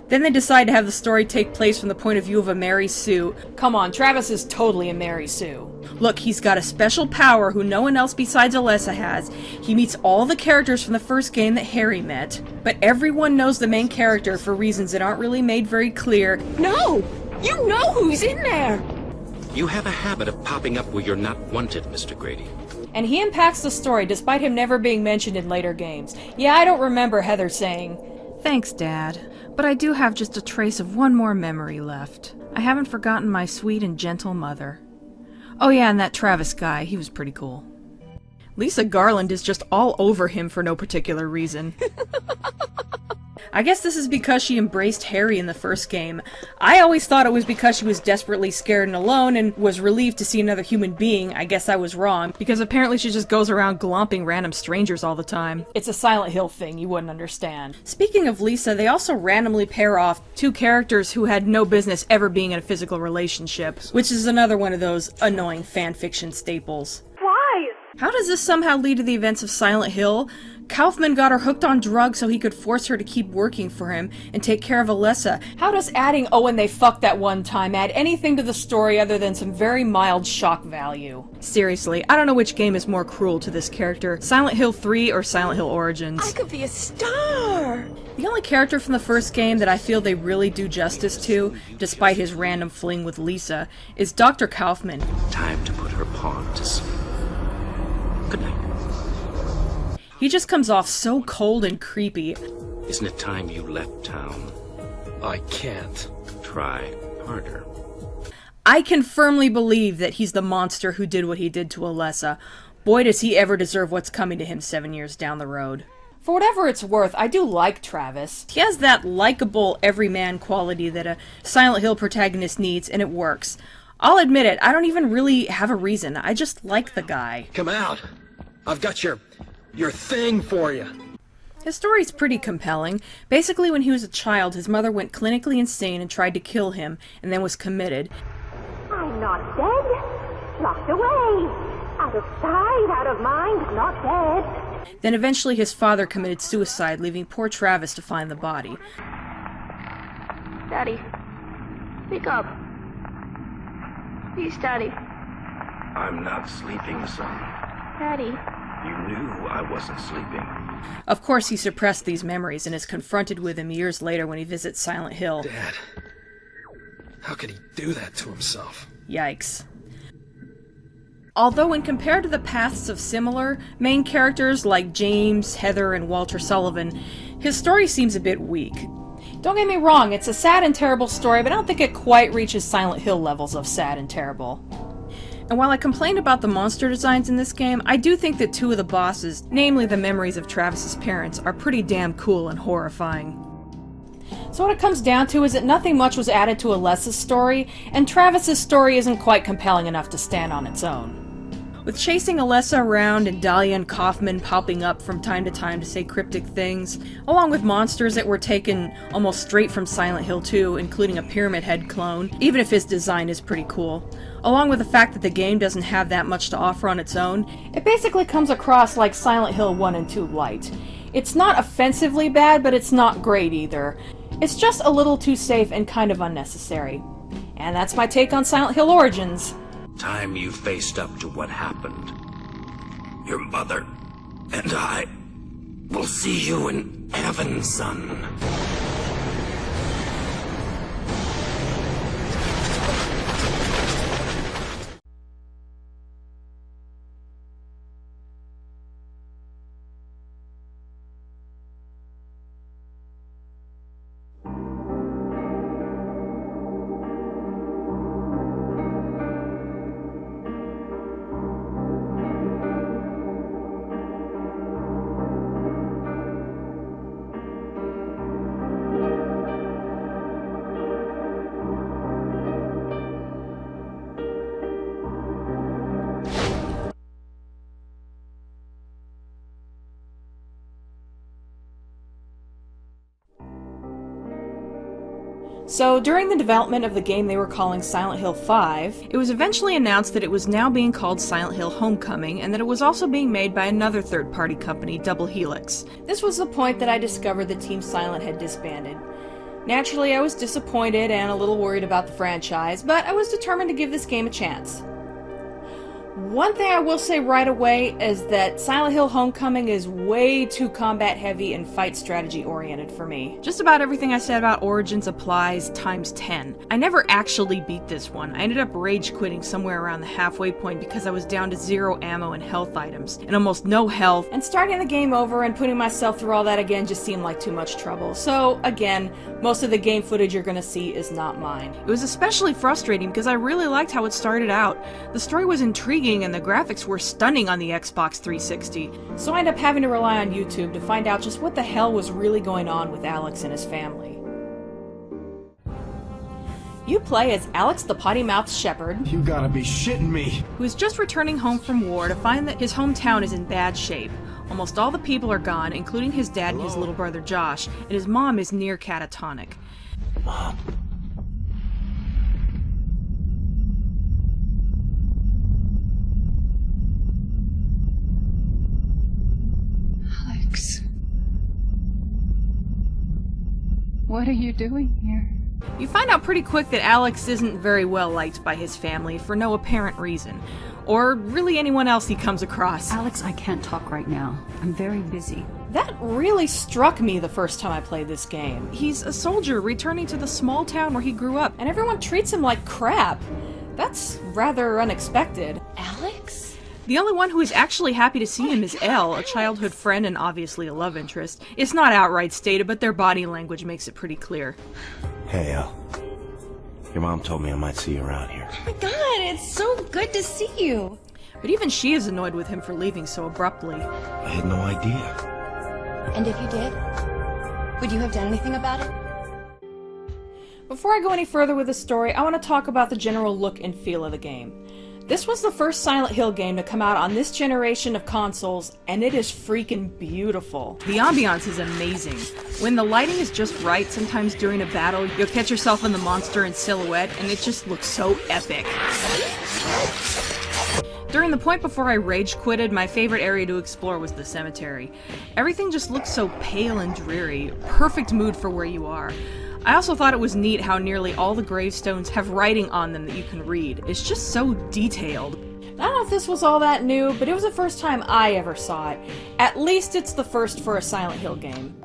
Speaker 1: Then they decide to have the story take place from the point of view of a Mary Sue. Come on, Travis is totally a Mary Sue. Look, he's got a special power who no one else besides Alessa has. He meets all the characters from the first game that Harry met. But everyone knows the main character for reasons that aren't really made very clear.
Speaker 8: No! You know who's in there!
Speaker 14: You have a habit of popping up where you're not wanted, Mr. Grady.
Speaker 1: And he impacts the story despite him never being mentioned in later games. Yeah, I don't remember Heather saying, "Thanks, Dad, but I do have just a trace of one more memory left. I haven't forgotten my sweet and gentle mother." Oh yeah, and that Travis guy, he was pretty cool. Lisa Garland is just all over him for no particular reason. I guess this is because she embraced Harry in the first game. I always thought it was because she was desperately scared and alone and was relieved to see another human being. I guess I was wrong, because apparently she just goes around glomping random strangers all the time. It's a Silent Hill thing, you wouldn't understand. Speaking of Lisa, they also randomly pair off two characters who had no business ever being in a physical relationship, which is another one of those annoying fanfiction staples.
Speaker 8: Why?
Speaker 1: How does this somehow lead to the events of Silent Hill? Kaufman got her hooked on drugs so he could force her to keep working for him and take care of Alessa. How does adding "oh, and they fucked that one time" add anything to the story other than some very mild shock value? Seriously, I don't know which game is more cruel to this character, Silent Hill 3 or Silent Hill Origins.
Speaker 8: I could be a star!
Speaker 1: The only character from the first game that I feel they really do justice to, despite his random fling with Lisa, is Dr. Kaufman.
Speaker 10: Time to put her pawn to sleep. Good night.
Speaker 1: He just comes off so cold and creepy.
Speaker 10: Isn't it time you left town?
Speaker 4: I can't.
Speaker 10: Try harder.
Speaker 1: I can firmly believe that he's the monster who did what he did to Alessa. Boy, does he ever deserve what's coming to him 7 years down the road. For whatever it's worth, I do like Travis. He has that likable everyman quality that a Silent Hill protagonist needs, and it works. I'll admit it, I don't even really have a reason. I just like the guy.
Speaker 4: Come out. I've got your thing for you.
Speaker 1: His story's pretty compelling. Basically, when he was a child, his mother went clinically insane and tried to kill him, and then was committed.
Speaker 8: I'm not dead. Locked away. Out of sight, out of mind, not dead.
Speaker 1: Then eventually his father committed suicide, leaving poor Travis to find the body.
Speaker 8: Daddy, wake up. Please, Daddy.
Speaker 10: I'm not sleeping, son.
Speaker 8: Daddy.
Speaker 10: You knew I wasn't sleeping.
Speaker 1: Of course, he suppressed these memories and is confronted with them years later when he visits Silent Hill.
Speaker 4: Dad, how could he do that to himself?
Speaker 1: Yikes. Although when compared to the paths of similar main characters like James, Heather, and Walter Sullivan, his story seems a bit weak. Don't get me wrong, it's a sad and terrible story, but I don't think it quite reaches Silent Hill levels of sad and terrible. And while I complained about the monster designs in this game, I do think that two of the bosses, namely the memories of Travis's parents, are pretty damn cool and horrifying. So what it comes down to is that nothing much was added to Alessa's story, and Travis's story isn't quite compelling enough to stand on its own. With chasing Alessa around and Dahlia and Kaufman popping up from time to time to say cryptic things, along with monsters that were taken almost straight from Silent Hill 2, including a Pyramid Head clone, even if his design is pretty cool, along with the fact that the game doesn't have that much to offer on its own, it basically comes across like Silent Hill 1 and 2 light. It's not offensively bad, but it's not great either. It's just a little too safe and kind of unnecessary. And that's my take on Silent Hill Origins.
Speaker 10: Time you faced up to what happened. Your mother and I will see you in heaven, son.
Speaker 1: So, during the development of the game they were calling Silent Hill 5, it was eventually announced that it was now being called Silent Hill Homecoming, and that it was also being made by another third-party company, Double Helix. This was the point that I discovered that Team Silent had disbanded. Naturally, I was disappointed and a little worried about the franchise, but I was determined to give this game a chance. One thing I will say right away is that Silent Hill Homecoming is way too combat heavy and fight strategy oriented for me. Just about everything I said about Origins applies times 10. I never actually beat this one. I ended up rage quitting somewhere around the halfway point because I was down to 0 ammo and health items, and almost no health, and starting the game over and putting myself through all that again just seemed like too much trouble. So again, most of the game footage you're gonna see is not mine. It was especially frustrating because I really liked how it started out. The story was intriguing and the graphics were stunning on the Xbox 360, so I ended up having to rely on YouTube to find out just what the hell was really going on with Alex and his family. You play as Alex the potty-mouthed shepherd.
Speaker 3: You gotta be shitting me.
Speaker 1: Who is just returning home from war to find that his hometown is in bad shape. Almost all the people are gone, including his dad and his little brother Josh, and his mom is near catatonic.
Speaker 10: Mom.
Speaker 14: Alex. What are you doing here?
Speaker 1: You find out pretty quick that Alex isn't very well liked by his family for no apparent reason, or really anyone else he comes across.
Speaker 14: Alex, I can't talk right now. I'm very busy.
Speaker 1: That really struck me the first time I played this game. He's a soldier returning to the small town where he grew up, and everyone treats him like crap. That's rather unexpected.
Speaker 14: Alex?
Speaker 1: The only one who is actually happy to see him is Elle, a childhood friend and obviously a love interest. It's not outright stated, but their body language makes it pretty clear.
Speaker 10: Hey, Elle. Your mom told me I might see you around here.
Speaker 14: Oh my god, it's so good to see you.
Speaker 1: But even she is annoyed with him for leaving so abruptly.
Speaker 10: I had no idea.
Speaker 14: And if you did, would you have done anything about it?
Speaker 1: Before I go any further with the story, I want to talk about the general look and feel of the game. This was the first Silent Hill game to come out on this generation of consoles, and it is freaking beautiful. The ambiance is amazing. When the lighting is just right, sometimes during a battle, you'll catch yourself in the monster in silhouette, and it just looks so epic. During the point before I rage quitted, my favorite area to explore was the cemetery. Everything just looks so pale and dreary, perfect mood for where you are. I also thought it was neat how nearly all the gravestones have writing on them that you can read. It's just so detailed. I don't know if this was all that new, but it was the first time I ever saw it. At least it's the first for a Silent Hill game.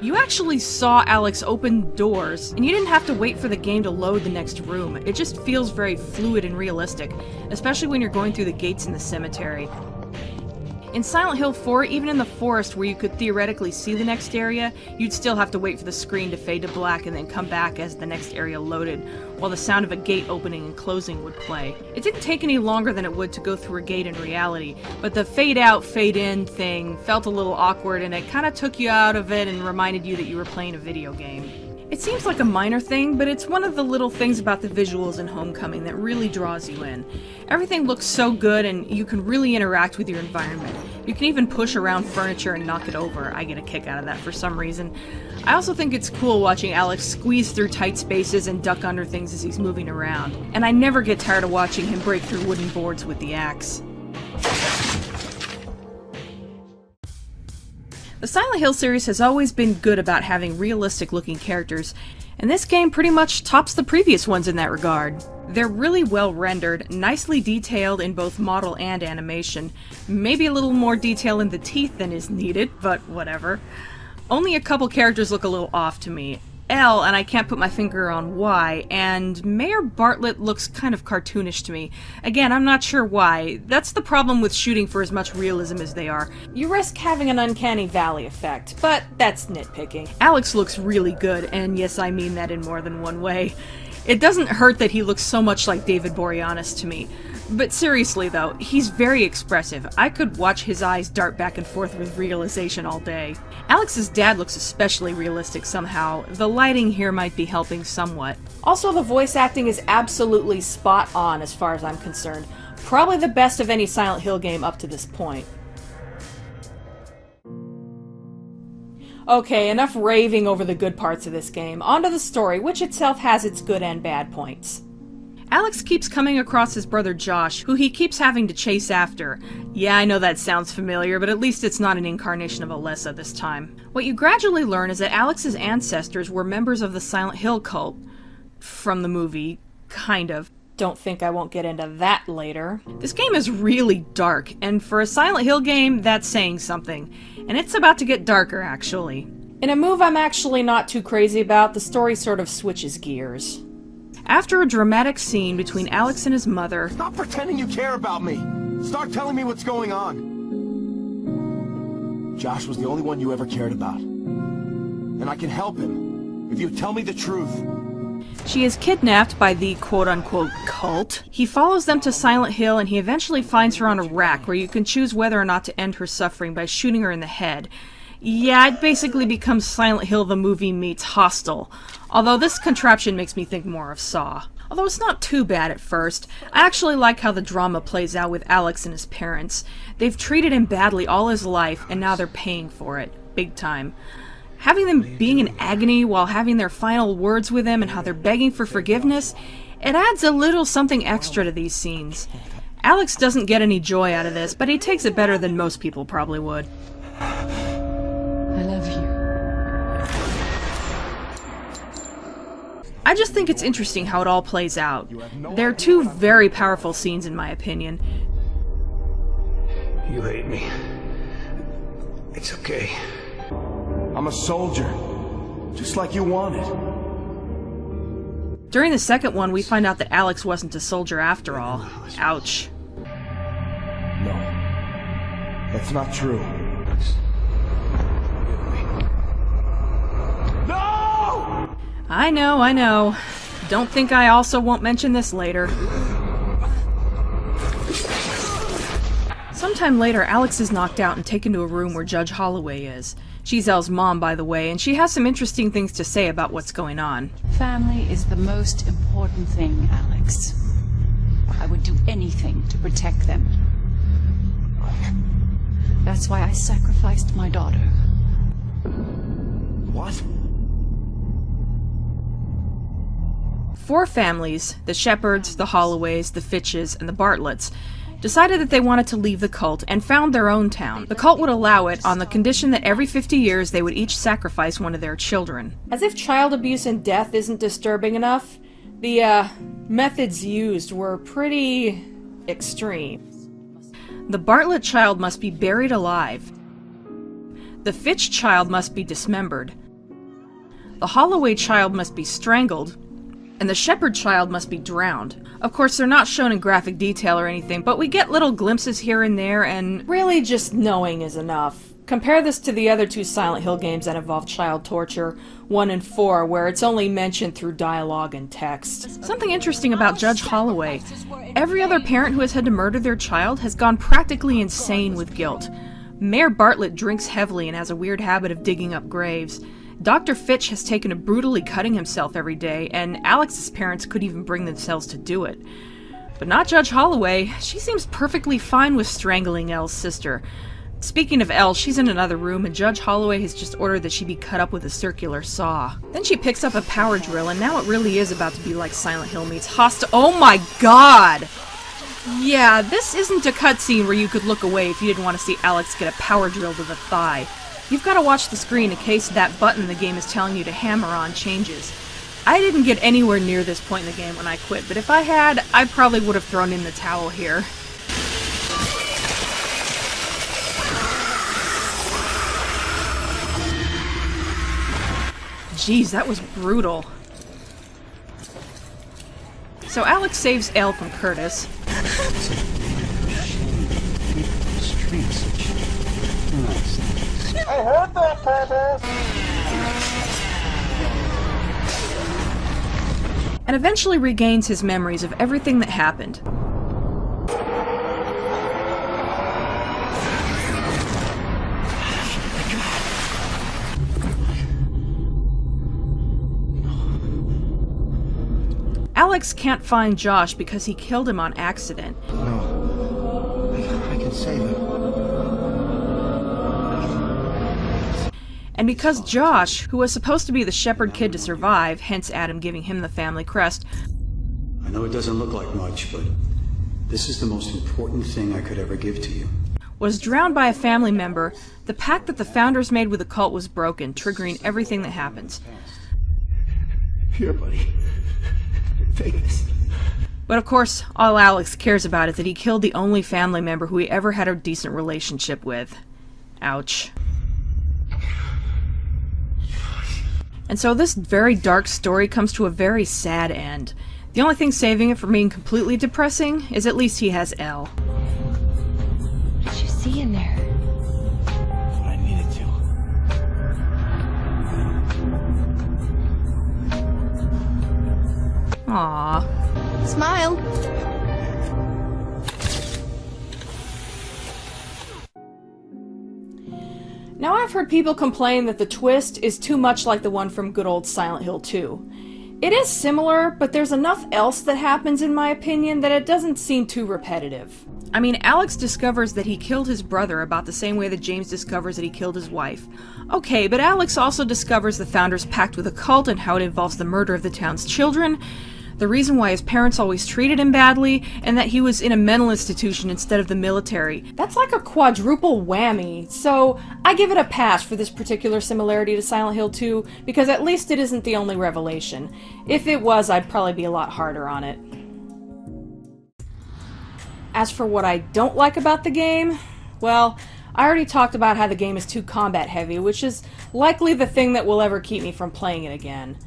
Speaker 1: You actually saw Alex open doors, and you didn't have to wait for the game to load the next room. It just feels very fluid and realistic, especially when you're going through the gates in the cemetery. In Silent Hill 4, even in the forest where you could theoretically see the next area, you'd still have to wait for the screen to fade to black and then come back as the next area loaded, while the sound of a gate opening and closing would play. It didn't take any longer than it would to go through a gate in reality, but the fade out, fade in thing felt a little awkward and it kinda took you out of it and reminded you that you were playing a video game. It seems like a minor thing, but it's one of the little things about the visuals in Homecoming that really draws you in. Everything looks so good and you can really interact with your environment. You can even push around furniture and knock it over. I get a kick out of that for some reason. I also think it's cool watching Alex squeeze through tight spaces and duck under things as he's moving around. And I never get tired of watching him break through wooden boards with the axe. The Silent Hill series has always been good about having realistic-looking characters, and this game pretty much tops the previous ones in that regard. They're really well rendered, nicely detailed in both model and animation. Maybe a little more detail in the teeth than is needed, but whatever. Only a couple characters look a little off to me. Elle, and I can't put my finger on why, and Mayor Bartlett looks kind of cartoonish to me. Again, I'm not sure why. That's the problem with shooting for as much realism as they are. You risk having an uncanny valley effect, but that's nitpicking. Alex looks really good, and yes, I mean that in more than one way. It doesn't hurt that he looks so much like David Boreanaz to me. But seriously though, he's very expressive. I could watch his eyes dart back and forth with realization all day. Alex's dad looks especially realistic somehow. The lighting here might be helping somewhat. Also, the voice acting is absolutely spot on as far as I'm concerned. Probably the best of any Silent Hill game up to this point. Okay, enough raving over the good parts of this game. On to the story, which itself has its good and bad points. Alex keeps coming across his brother Josh, who he keeps having to chase after. Yeah, I know that sounds familiar, but at least it's not an incarnation of Alessa this time. What you gradually learn is that Alex's ancestors were members of the Silent Hill cult. From the movie, kind of. Don't think I won't get into that later. This game is really dark, and for a Silent Hill game, that's saying something. And it's about to get darker, actually. In a move I'm actually not too crazy about, the story sort of switches gears. After a dramatic scene between Alex and his mother...
Speaker 15: Stop pretending you care about me! Start telling me what's going on! Josh was the only one you ever cared about. And I can help him, if you tell me the truth.
Speaker 1: She is kidnapped by the quote-unquote cult. He follows them to Silent Hill, and he eventually finds her on a rack where you can choose whether or not to end her suffering by shooting her in the head. Yeah, it basically becomes Silent Hill the movie meets Hostel. Although this contraption makes me think more of Saw. Although it's not too bad at first. I actually like how the drama plays out with Alex and his parents. They've treated him badly all his life, and now they're paying for it. Big time. Having them being in agony while having their final words with him and how they're begging for forgiveness, it adds a little something extra to these scenes. Alex doesn't get any joy out of this, but he takes it better than most people probably would.
Speaker 14: I love you.
Speaker 1: I just think it's interesting how it all plays out. They're two very powerful scenes in my opinion.
Speaker 15: You hate me. It's okay. I'm a soldier, just like you wanted.
Speaker 1: During the second one, we find out that Alex wasn't a soldier after all. Ouch.
Speaker 15: No, that's not true. No!
Speaker 1: I know. Don't think I also won't mention this later. Sometime later, Alex is knocked out and taken to a room where Judge Holloway is. She's Elle's mom, by the way, and she has some interesting things to say about what's going on.
Speaker 14: Family is the most important thing, Alex. I would do anything to protect them. That's why I sacrificed my daughter.
Speaker 15: What?
Speaker 1: 4 families, the Shepherds, the Holloways, the Fitches, and the Bartletts, decided that they wanted to leave the cult and found their own town. The cult would allow it on the condition that every 50 years they would each sacrifice one of their children. As if child abuse and death isn't disturbing enough, the methods used were pretty extreme. The Bartlett child must be buried alive. The Fitch child must be dismembered. The Holloway child must be strangled. And the Shepherd child must be drowned. Of course, they're not shown in graphic detail or anything, but we get little glimpses here and there, and really just knowing is enough. Compare this to the other 2 Silent Hill games that involve child torture, 1 and 4, where it's only mentioned through dialogue and text. Something interesting about Judge Holloway. Every other parent who has had to murder their child has gone practically insane with guilt. Mayor Bartlett drinks heavily and has a weird habit of digging up graves. Dr. Fitch has taken to brutally cutting himself every day, and Alex's parents could even bring themselves to do it. But not Judge Holloway. She seems perfectly fine with strangling Elle's sister. Speaking of Elle, she's in another room, and Judge Holloway has just ordered that she be cut up with a circular saw. Then she picks up a power drill, and now it really is about to be like Silent Hill meets Hostel. Oh my god! Yeah, this isn't a cutscene where you could look away if you didn't want to see Alex get a power drill to the thigh. You've got to watch the screen in case that button the game is telling you to hammer on changes. I didn't get anywhere near this point in the game when I quit, but if I had, I probably would have thrown in the towel here. Jeez, that was brutal. So Alex saves Elle from Curtis.
Speaker 15: I heard that, Papa!
Speaker 1: And eventually regains his memories of everything that happened. Alex can't find Josh because he killed him on accident.
Speaker 15: No. I can save him.
Speaker 1: And because Josh, who was supposed to be the shepherd kid to survive, hence Adam giving him the family crest...
Speaker 16: I know it doesn't look like much, but this is the most important thing I could ever give to you.
Speaker 1: ...was drowned by a family member, the pact that the founders made with the cult was broken, triggering everything that happens.
Speaker 15: Here, buddy. Take this.
Speaker 1: But of course, all Alex cares about is that he killed the only family member who he ever had a decent relationship with. Ouch. And so this very dark story comes to a very sad end. The only thing saving it from being completely depressing is at least he has Elle.
Speaker 19: What did you see in there?
Speaker 15: What I needed to.
Speaker 1: Aww.
Speaker 19: Smile.
Speaker 1: Now I've heard people complain that the twist is too much like the one from good old Silent Hill 2. It is similar, but there's enough else that happens in my opinion that it doesn't seem too repetitive. I mean, Alex discovers that he killed his brother about the same way that James discovers that he killed his wife. Okay, but Alex also discovers the Founder's pact with a cult and how it involves the murder of the town's children, the reason why his parents always treated him badly, and that he was in a mental institution instead of the military. That's like a quadruple whammy, so I give it a pass for this particular similarity to Silent Hill 2, because at least it isn't the only revelation. If it was, I'd probably be a lot harder on it. As for what I don't like about the game, well, I already talked about how the game is too combat heavy, which is likely the thing that will ever keep me from playing it again.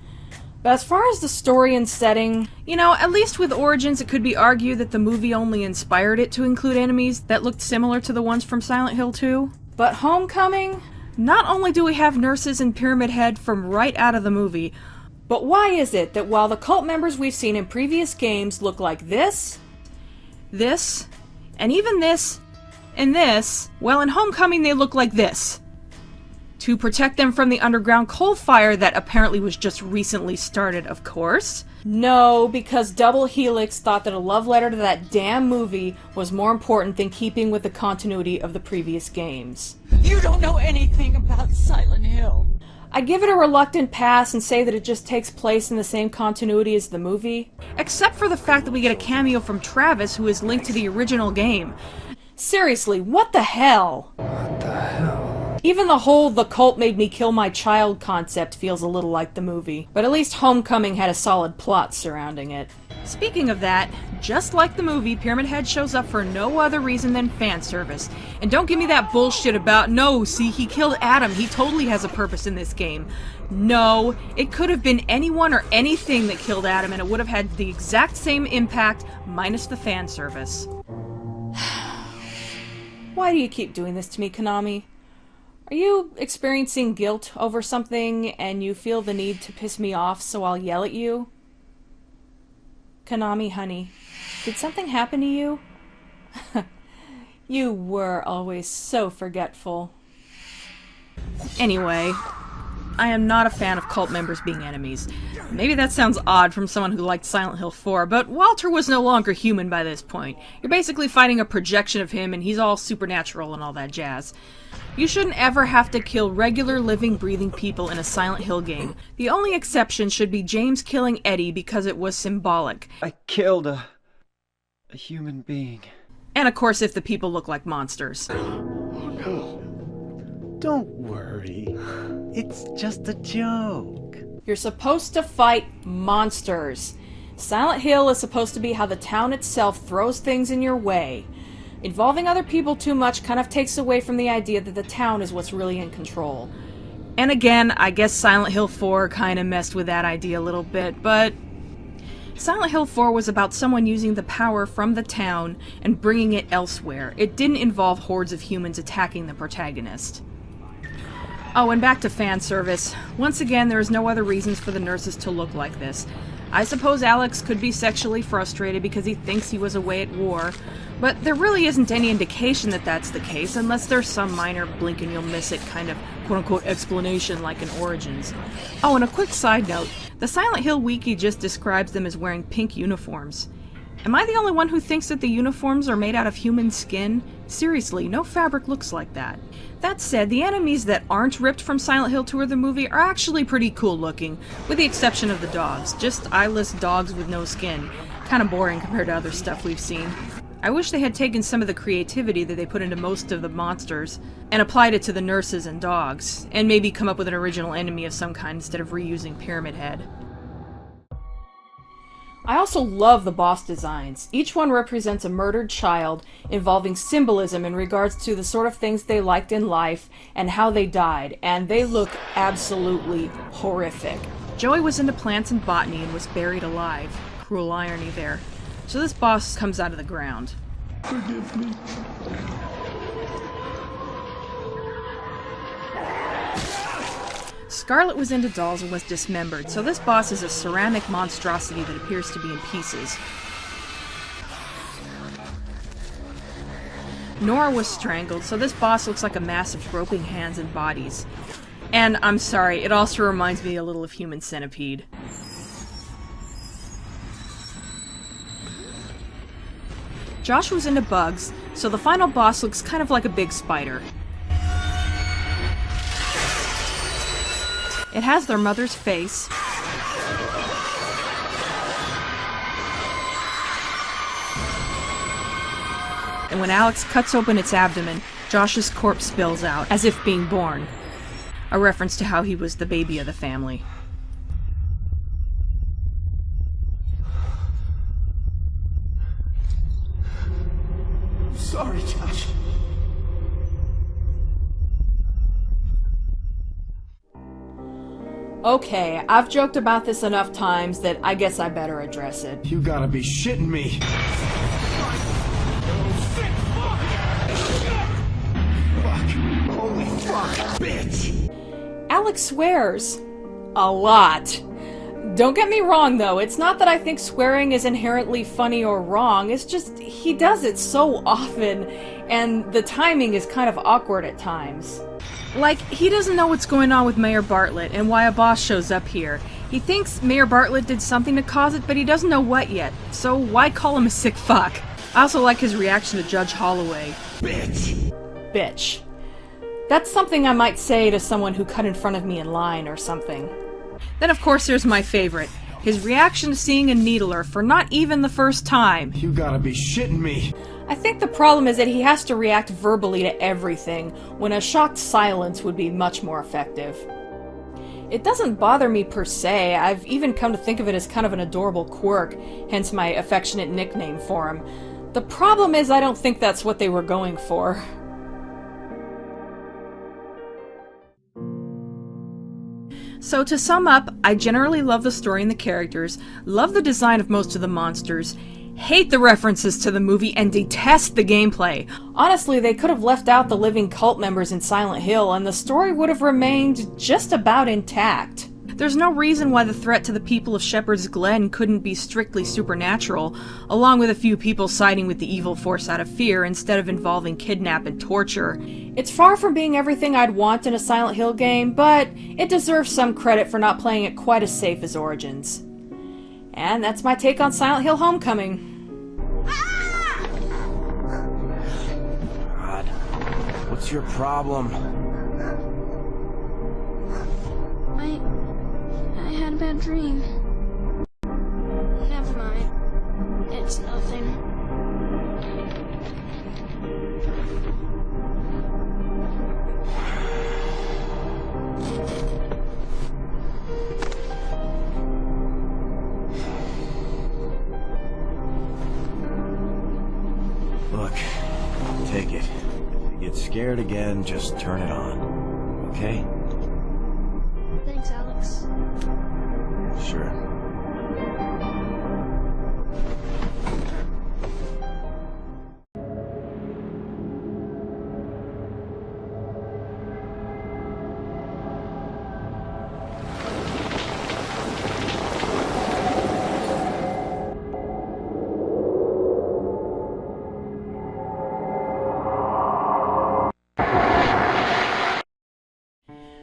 Speaker 1: But as far as the story and setting, you know, at least with Origins it could be argued that the movie only inspired it to include enemies that looked similar to the ones from Silent Hill 2. But Homecoming? Not only do we have nurses in Pyramid Head from right out of the movie, but why is it that while the cult members we've seen in previous games look like this, and even this, and this, well, in Homecoming they look like this? To protect them from the underground coal fire that apparently was just recently started, of course. No, because Double Helix thought that a love letter to that damn movie was more important than keeping with the continuity of the previous games.
Speaker 14: You don't know anything about Silent Hill.
Speaker 1: I give it a reluctant pass and say that it just takes place in the same continuity as the movie. Except for the fact that we get a cameo from Travis who is linked to the original game. Seriously, what the hell?
Speaker 4: What the hell?
Speaker 1: Even the whole "the cult made me kill my child" concept feels a little like the movie, but at least Homecoming had a solid plot surrounding it. Speaking of that, just like the movie, Pyramid Head shows up for no other reason than fan service. And don't give me that bullshit about, no, see, he killed Adam, he totally has a purpose in this game. No, it could have been anyone or anything that killed Adam and it would have had the exact same impact, minus the fan service. Why do you keep doing this to me, Konami? Are you experiencing guilt over something and you feel the need to piss me off so I'll yell at you? Konami, honey, did something happen to you? You were always so forgetful. Anyway, I am not a fan of cult members being enemies. Maybe that sounds odd from someone who liked Silent Hill 4, but Walter was no longer human by this point. You're basically fighting a projection of him and he's all supernatural and all that jazz. You shouldn't ever have to kill regular, living, breathing people in a Silent Hill game. The only exception should be James killing Eddie because it was symbolic.
Speaker 4: I killed a human being.
Speaker 1: And of course if the people look like monsters.
Speaker 4: Oh no. Don't worry. It's just a joke.
Speaker 1: You're supposed to fight monsters. Silent Hill is supposed to be how the town itself throws things in your way. Involving other people too much kind of takes away from the idea that the town is what's really in control. And again, I guess Silent Hill 4 kind of messed with that idea a little bit, but Silent Hill 4 was about someone using the power from the town and bringing it elsewhere. It didn't involve hordes of humans attacking the protagonist. Oh, and back to fan service. Once again, there is no other reasons for the nurses to look like this. I suppose Alex could be sexually frustrated because he thinks he was away at war, but there really isn't any indication that that's the case unless there's some minor blink and you'll miss it kind of quote-unquote explanation like in Origins. Oh, and a quick side note, the Silent Hill wiki just describes them as wearing pink uniforms. Am I the only one who thinks that the uniforms are made out of human skin? Seriously, no fabric looks like that. That said, the enemies that aren't ripped from Silent Hill 2 or the movie are actually pretty cool looking, with the exception of the dogs. Just eyeless dogs with no skin. Kinda boring compared to other stuff we've seen. I wish they had taken some of the creativity that they put into most of the monsters and applied it to the nurses and dogs, and maybe come up with an original enemy of some kind instead of reusing Pyramid Head. I also love the boss designs. Each one represents a murdered child, involving symbolism in regards to the sort of things they liked in life and how they died, and they look absolutely horrific. Joey was into plants and botany and was buried alive. Cruel irony there. So this boss comes out of the ground.
Speaker 24: Forgive me.
Speaker 1: Scarlet was into dolls and was dismembered, so this boss is a ceramic monstrosity that appears to be in pieces. Nora was strangled, so this boss looks like a mass of groping hands and bodies. And I'm sorry, it also reminds me a little of Human Centipede. Josh was into bugs, so the final boss looks kind of like a big spider. It has their mother's face. And when Alex cuts open its abdomen, Josh's corpse spills out, as if being born. A reference to how he was the baby of the family.
Speaker 15: Sorry, Josh.
Speaker 1: Okay, I've joked about this enough times that I guess I better address it.
Speaker 15: You gotta be shitting me. Fuck. Holy fuck, bitch.
Speaker 1: Alex swears. A lot. Don't get me wrong though, it's not that I think swearing is inherently funny or wrong, it's just he does it so often, and the timing is kind of awkward at times. Like, he doesn't know what's going on with Mayor Bartlett and why a boss shows up here. He thinks Mayor Bartlett did something to cause it, but he doesn't know what yet, so why call him a sick fuck? I also like his reaction to Judge Holloway.
Speaker 15: Bitch.
Speaker 1: Bitch. That's something I might say to someone who cut in front of me in line or something. Then of course there's my favorite. His reaction to seeing a needler for not even the first time.
Speaker 15: You gotta be shitting me.
Speaker 1: I think the problem is that he has to react verbally to everything, when a shocked silence would be much more effective. It doesn't bother me per se, I've even come to think of it as kind of an adorable quirk, hence my affectionate nickname for him. The problem is I don't think that's what they were going for. So to sum up, I generally love the story and the characters, love the design of most of the monsters, hate the references to the movie, and detest the gameplay. Honestly, they could have left out the living cult members in Silent Hill and the story would have remained just about intact. There's no reason why the threat to the people of Shepherd's Glen couldn't be strictly supernatural, along with a few people siding with the evil force out of fear instead of involving kidnap and torture. It's far from being everything I'd want in a Silent Hill game, but it deserves some credit for not playing it quite as safe as Origins. And that's my take on Silent Hill Homecoming.
Speaker 15: God, what's your problem?
Speaker 19: I had a bad dream. Never mind. It's nothing.
Speaker 15: Look, take it. If you get scared again, just turn it on. Okay?
Speaker 19: Thanks, Alex.
Speaker 15: Sure.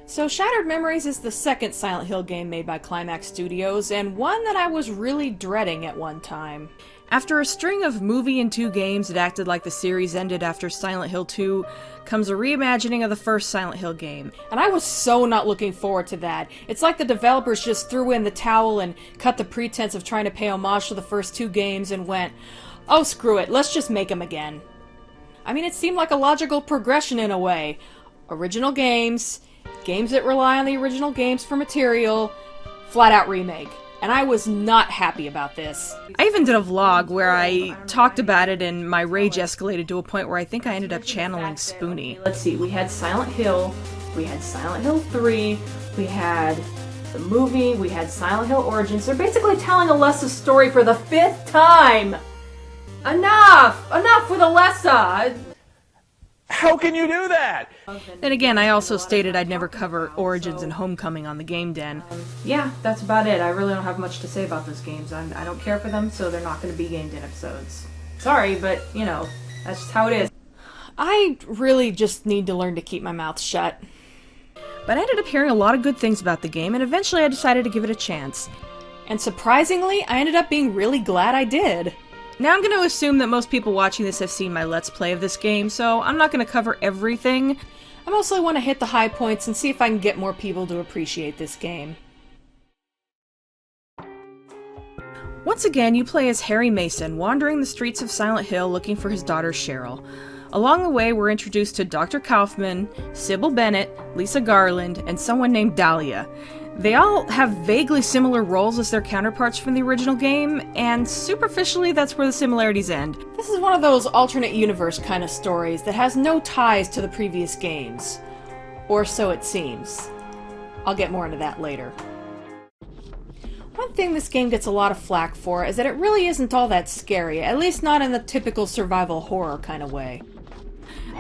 Speaker 1: So Shattered Memories is the second Silent Hill game made by Climax Studios, and one that I was really dreading at one time. After a string of movie and 2 games that acted like the series ended after Silent Hill 2, comes a reimagining of the first Silent Hill game. And I was so not looking forward to that. It's like the developers just threw in the towel and cut the pretense of trying to pay homage to the first 2 games and went, oh screw it, let's just make them again. I mean, it seemed like a logical progression in a way. Original games, games that rely on the original games for material, flat out remake. and I was not happy about this. I even did a vlog where I talked about it and my rage escalated to a point where I think I ended up channeling Spoonie. Let's see, we had Silent Hill, we had Silent Hill 3, we had the movie, we had Silent Hill Origins. They're basically telling Alessa's story for the 5th time! Enough! Enough with Alessa!
Speaker 11: How can you do that?
Speaker 1: Then again, I also stated I'd never cover Origins and Homecoming on the Game Den. Yeah, that's about it. I really don't have much to say about those games. I don't care for them, so they're not going to be Game Den episodes. Sorry, but, you know, that's just how it is. I really just need to learn to keep my mouth shut. But I ended up hearing a lot of good things about the game, and eventually I decided to give it a chance. And surprisingly, I ended up being really glad I did. Now I'm going to assume that most people watching this have seen my Let's Play of this game, so I'm not going to cover everything. I mostly want to hit the high points and see if I can get more people to appreciate this game. Once again, you play as Harry Mason, wandering the streets of Silent Hill looking for his daughter Cheryl. Along the way, we're introduced to Dr. Kaufman, Sybil Bennett, Lisa Garland, and someone named Dahlia. They all have vaguely similar roles as their counterparts from the original game, and superficially that's where the similarities end. This is one of those alternate universe kind of stories that has no ties to the previous games. Or so it seems. I'll get more into that later. One thing this game gets a lot of flack for is that it really isn't all that scary, at least not in the typical survival horror kind of way.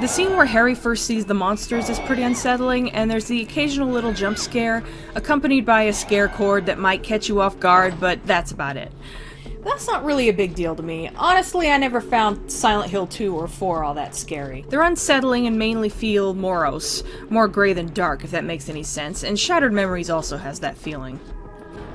Speaker 1: The scene where Harry first sees the monsters is pretty unsettling, and there's the occasional little jump scare, accompanied by a scare chord that might catch you off guard, but that's about it. That's not really a big deal to me. Honestly, I never found Silent Hill 2 or 4 all that scary. They're unsettling and mainly feel morose, more gray than dark, if that makes any sense, and Shattered Memories also has that feeling.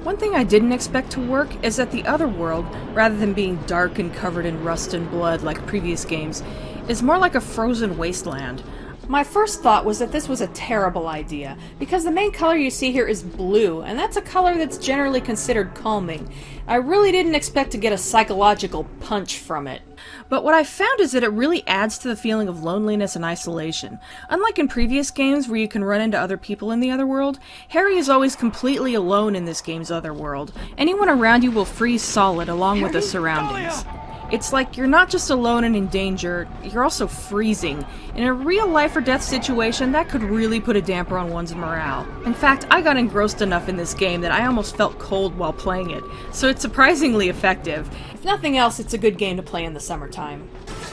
Speaker 1: One thing I didn't expect to work is that the other world, rather than being dark and covered in rust and blood like previous games, is more like a frozen wasteland. My first thought was that this was a terrible idea, because the main color you see here is blue, and that's a color that's generally considered calming. I really didn't expect to get a psychological punch from it. But what I found is that it really adds to the feeling of loneliness and isolation. Unlike in previous games where you can run into other people in the other world, Harry is always completely alone in this game's other world. Anyone around you will freeze solid along with the surroundings. It's like you're not just alone and in danger, you're also freezing. In a real life or death situation, that could really put a damper on one's morale. In fact, I got engrossed enough in this game that I almost felt cold while playing it, so it's surprisingly effective. If nothing else, it's a good game to play in the summertime.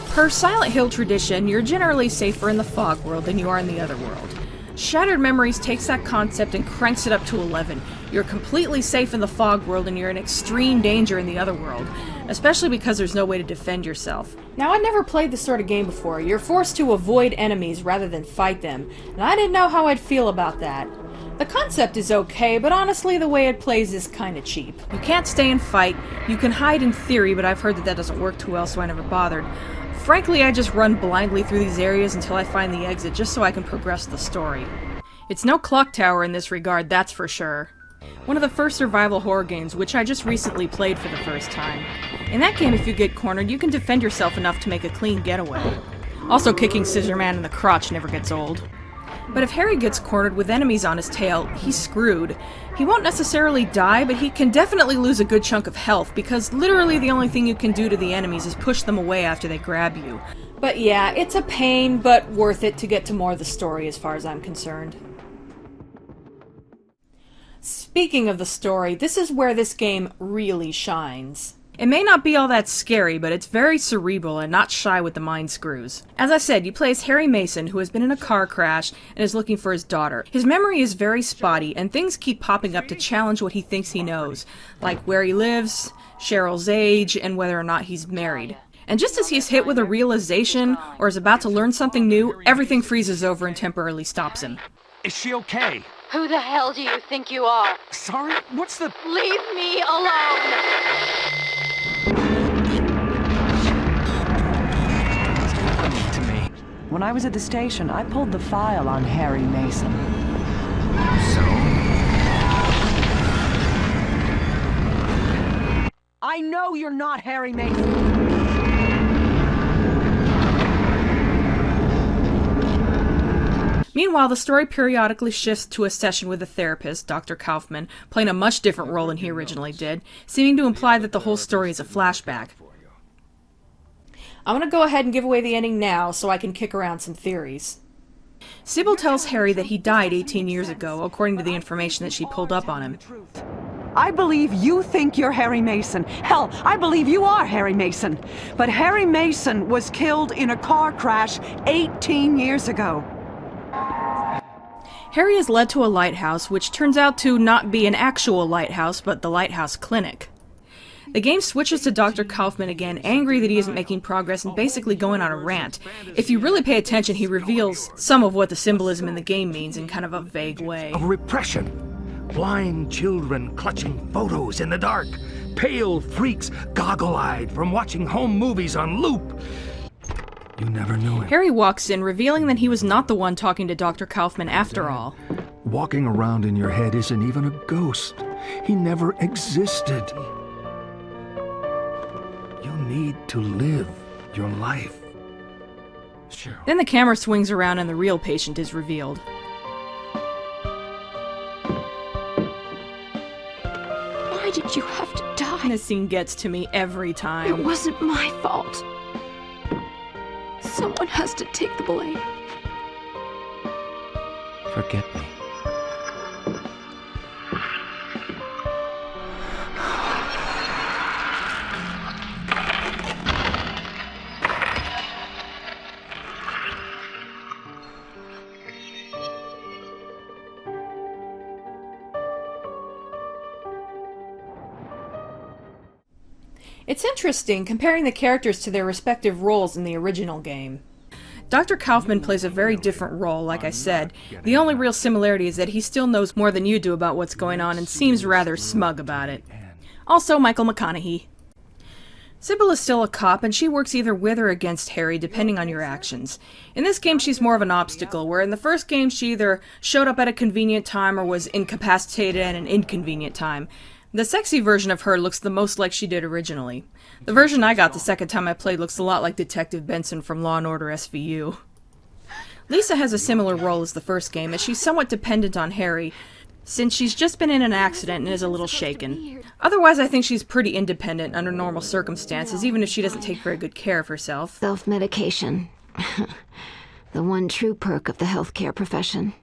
Speaker 1: Per Silent Hill tradition, you're generally safer in the fog world than you are in the other world. Shattered Memories takes that concept and cranks it up to 11. You're completely safe in the fog world and you're in extreme danger in the other world, especially because there's no way to defend yourself. Now, I never played this sort of game before. You're forced to avoid enemies rather than fight them, and I didn't know how I'd feel about that. The concept is okay, but honestly the way it plays is kinda cheap. You can't stay and fight. You can hide in theory, but I've heard that doesn't work too well, so I never bothered. Frankly, I just run blindly through these areas until I find the exit, just so I can progress the story. It's no Clock Tower in this regard, that's for sure. One of the first survival horror games, which I just recently played for the first time. In that game, if you get cornered, you can defend yourself enough to make a clean getaway. Also, kicking Scissor Man in the crotch never gets old. But if Harry gets cornered with enemies on his tail, he's screwed. He won't necessarily die, but he can definitely lose a good chunk of health, because literally the only thing you can do to the enemies is push them away after they grab you. But yeah, it's a pain, but worth it to get to more of the story as far as I'm concerned. Speaking of the story, this is where this game really shines. It may not be all that scary, but it's very cerebral and not shy with the mind screws. As I said, you play as Harry Mason, who has been in a car crash and is looking for his daughter. His memory is very spotty, and things keep popping up to challenge what he thinks he knows, like where he lives, Cheryl's age, and whether or not he's married. And just as he's hit with a realization, or is about to learn something new, everything freezes over and temporarily stops him.
Speaker 22: Is she okay?
Speaker 8: Who the hell do you think you are?
Speaker 22: Sorry? What's the...
Speaker 8: Leave me alone!
Speaker 9: When I was at the station, I pulled the file on Harry Mason.
Speaker 22: So?
Speaker 9: I know you're not Harry Mason!
Speaker 1: Meanwhile, the story periodically shifts to a session with a therapist, Dr. Kaufman, playing a much different role than he originally did, seeming to imply that the whole story is a flashback. I'm going to go ahead and give away the ending now so I can kick around some theories. Sybil tells Harry that he died 18 years ago, according to the information that she pulled up on him.
Speaker 9: I believe you think you're Harry Mason. Hell, I believe you are Harry Mason. But Harry Mason was killed in a car crash 18 years ago.
Speaker 1: Harry is led to a lighthouse, which turns out to not be an actual lighthouse, but the lighthouse clinic. The game switches to Dr. Kaufman again, angry that he isn't making progress and basically going on a rant. If you really pay attention, he reveals some of what the symbolism in the game means in kind of a vague way.
Speaker 23: Of repression. Blind children clutching photos in the dark. Pale freaks goggle-eyed from watching home movies on loop. You never knew him.
Speaker 1: Harry walks in, revealing that he was not the one talking to Dr. Kaufman after all.
Speaker 23: Walking around in your head isn't even a ghost. He never existed. You need to live your life. Cheryl.
Speaker 1: Then the camera swings around and the real patient is revealed.
Speaker 19: Why did you have to die?
Speaker 1: This scene gets to me every time.
Speaker 19: It wasn't my fault. Someone has to take the blame.
Speaker 4: Forget me.
Speaker 1: It's interesting comparing the characters to their respective roles in the original game. Dr. Kaufman plays a very different role, like I said. The only real similarity is that he still knows more than you do about what's going on and seems rather smug about it. Also, Michael McConaughey. Sybil is still a cop, and she works either with or against Harry, depending on your actions. In this game, she's more of an obstacle, where in the first game she either showed up at a convenient time or was incapacitated at an inconvenient time. The sexy version of her looks the most like she did originally. The version I got the second time I played looks a lot like Detective Benson from Law & Order SVU. Lisa has a similar role as the first game, as she's somewhat dependent on Harry, since she's just been in an accident and is a little shaken. Otherwise, I think she's pretty independent under normal circumstances, even if she doesn't take very good care of herself.
Speaker 5: Self-medication. The one true perk of the healthcare profession.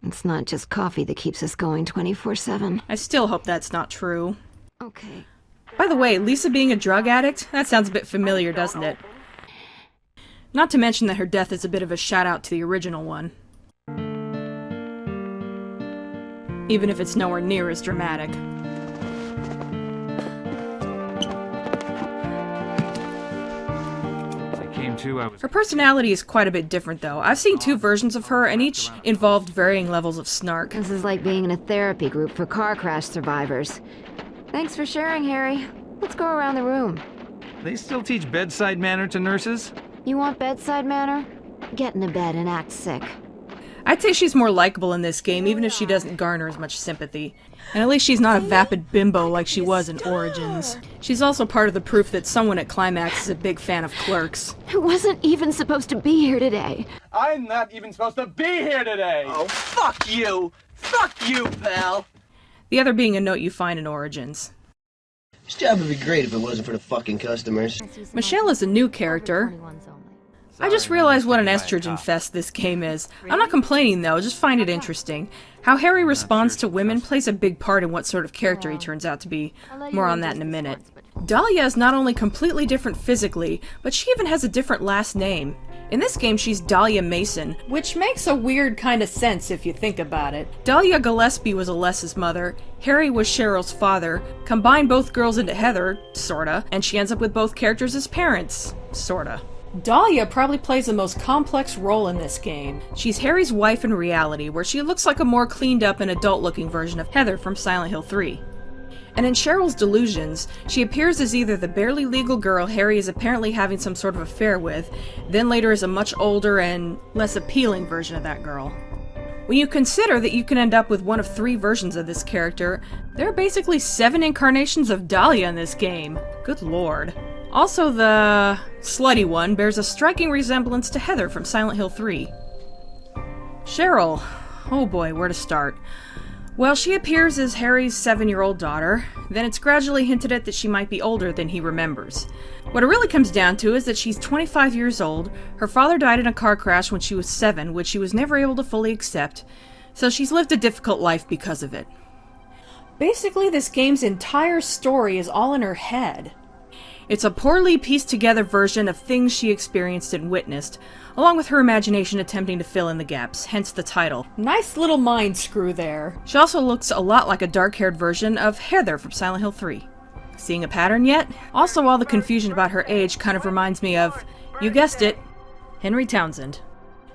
Speaker 5: It's not just coffee that keeps us going 24/7.
Speaker 1: I still hope that's not true.
Speaker 5: Okay.
Speaker 1: By the way, Lisa being a drug addict? That sounds a bit familiar, doesn't it? Not to mention that her death is a bit of a shout-out to the original one. Even if it's nowhere near as dramatic. Her personality is quite a bit different, though. I've seen two versions of her, and each involved varying levels of snark.
Speaker 5: This is like being in a therapy group for car crash survivors. Thanks for sharing, Harry. Let's go around the room.
Speaker 22: They still teach bedside manner to nurses?
Speaker 5: You want bedside manner? Get into bed and act sick.
Speaker 1: I'd say she's more likable in this game, even if she doesn't garner as much sympathy. And at least she's not a vapid bimbo like she was in Origins. She's also part of the proof that someone at Climax is a big fan of Clerks.
Speaker 5: I wasn't even supposed to be here today.
Speaker 11: I'm not even supposed to be here today!
Speaker 17: Oh, fuck you! Fuck you, pal!
Speaker 1: The other being a note you find in Origins.
Speaker 17: This job would be great if it wasn't for the fucking customers.
Speaker 1: Michelle is a new character. I just realized what an estrogen fest this game is. I'm not complaining though, just find it interesting. How Harry responds to women plays a big part in what sort of character he turns out to be. More on that in a minute. Dahlia is not only completely different physically, but she even has a different last name. In this game, she's Dahlia Mason, which makes a weird kind of sense if you think about it. Dahlia Gillespie was Alessa's mother, Harry was Cheryl's father, combine both girls into Heather, sorta, and she ends up with both characters as parents, sorta. Dahlia probably plays the most complex role in this game. She's Harry's wife in reality, where she looks like a more cleaned up and adult-looking version of Heather from Silent Hill 3. And in Cheryl's delusions, she appears as either the barely legal girl Harry is apparently having some sort of affair with, then later as a much older and less appealing version of that girl. When you consider that you can end up with one of 3 versions of this character, there are basically 7 incarnations of Dahlia in this game. Good lord. Also, the slutty one bears a striking resemblance to Heather from Silent Hill 3. Cheryl. Oh boy, where to start? Well, she appears as Harry's 7-year-old daughter, then it's gradually hinted at that she might be older than he remembers. What it really comes down to is that she's 25 years old, her father died in a car crash when she was 7, which she was never able to fully accept, so she's lived a difficult life because of it. Basically, this game's entire story is all in her head. It's a poorly pieced together version of things she experienced and witnessed, along with her imagination attempting to fill in the gaps, hence the title. Nice little mind screw there. She also looks a lot like a dark-haired version of Heather from Silent Hill 3. Seeing a pattern yet? Also, all the confusion about her age kind of reminds me of, you guessed it, Henry Townsend.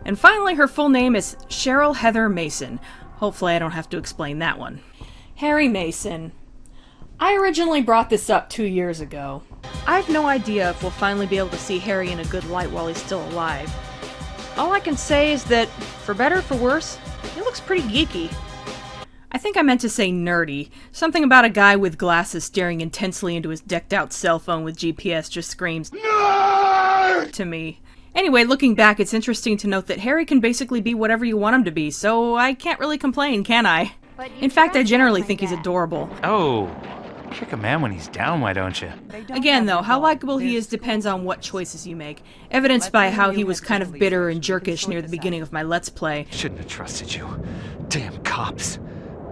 Speaker 1: And finally, her full name is Cheryl Heather Mason. Hopefully I don't have to explain that one. Harry Mason. I originally brought this up 2 years ago. I have no idea if we'll finally be able to see Harry in a good light while he's still alive. All I can say is that, for better or for worse, he looks pretty geeky. I think I meant to say nerdy. Something about a guy with glasses staring intensely into his decked-out cell phone with GPS just screams nerd to me. Anyway, looking back, it's interesting to note that Harry can basically be whatever you want him to be, so I can't really complain, can I? In fact, I generally think he's adorable.
Speaker 22: Oh, kick a man when he's down, why don't you?
Speaker 1: Again, though, how likable he is depends on what choices you make, evidenced by how he was kind of bitter and jerkish near the beginning of my Let's Play.
Speaker 22: Shouldn't have trusted you. Damn cops.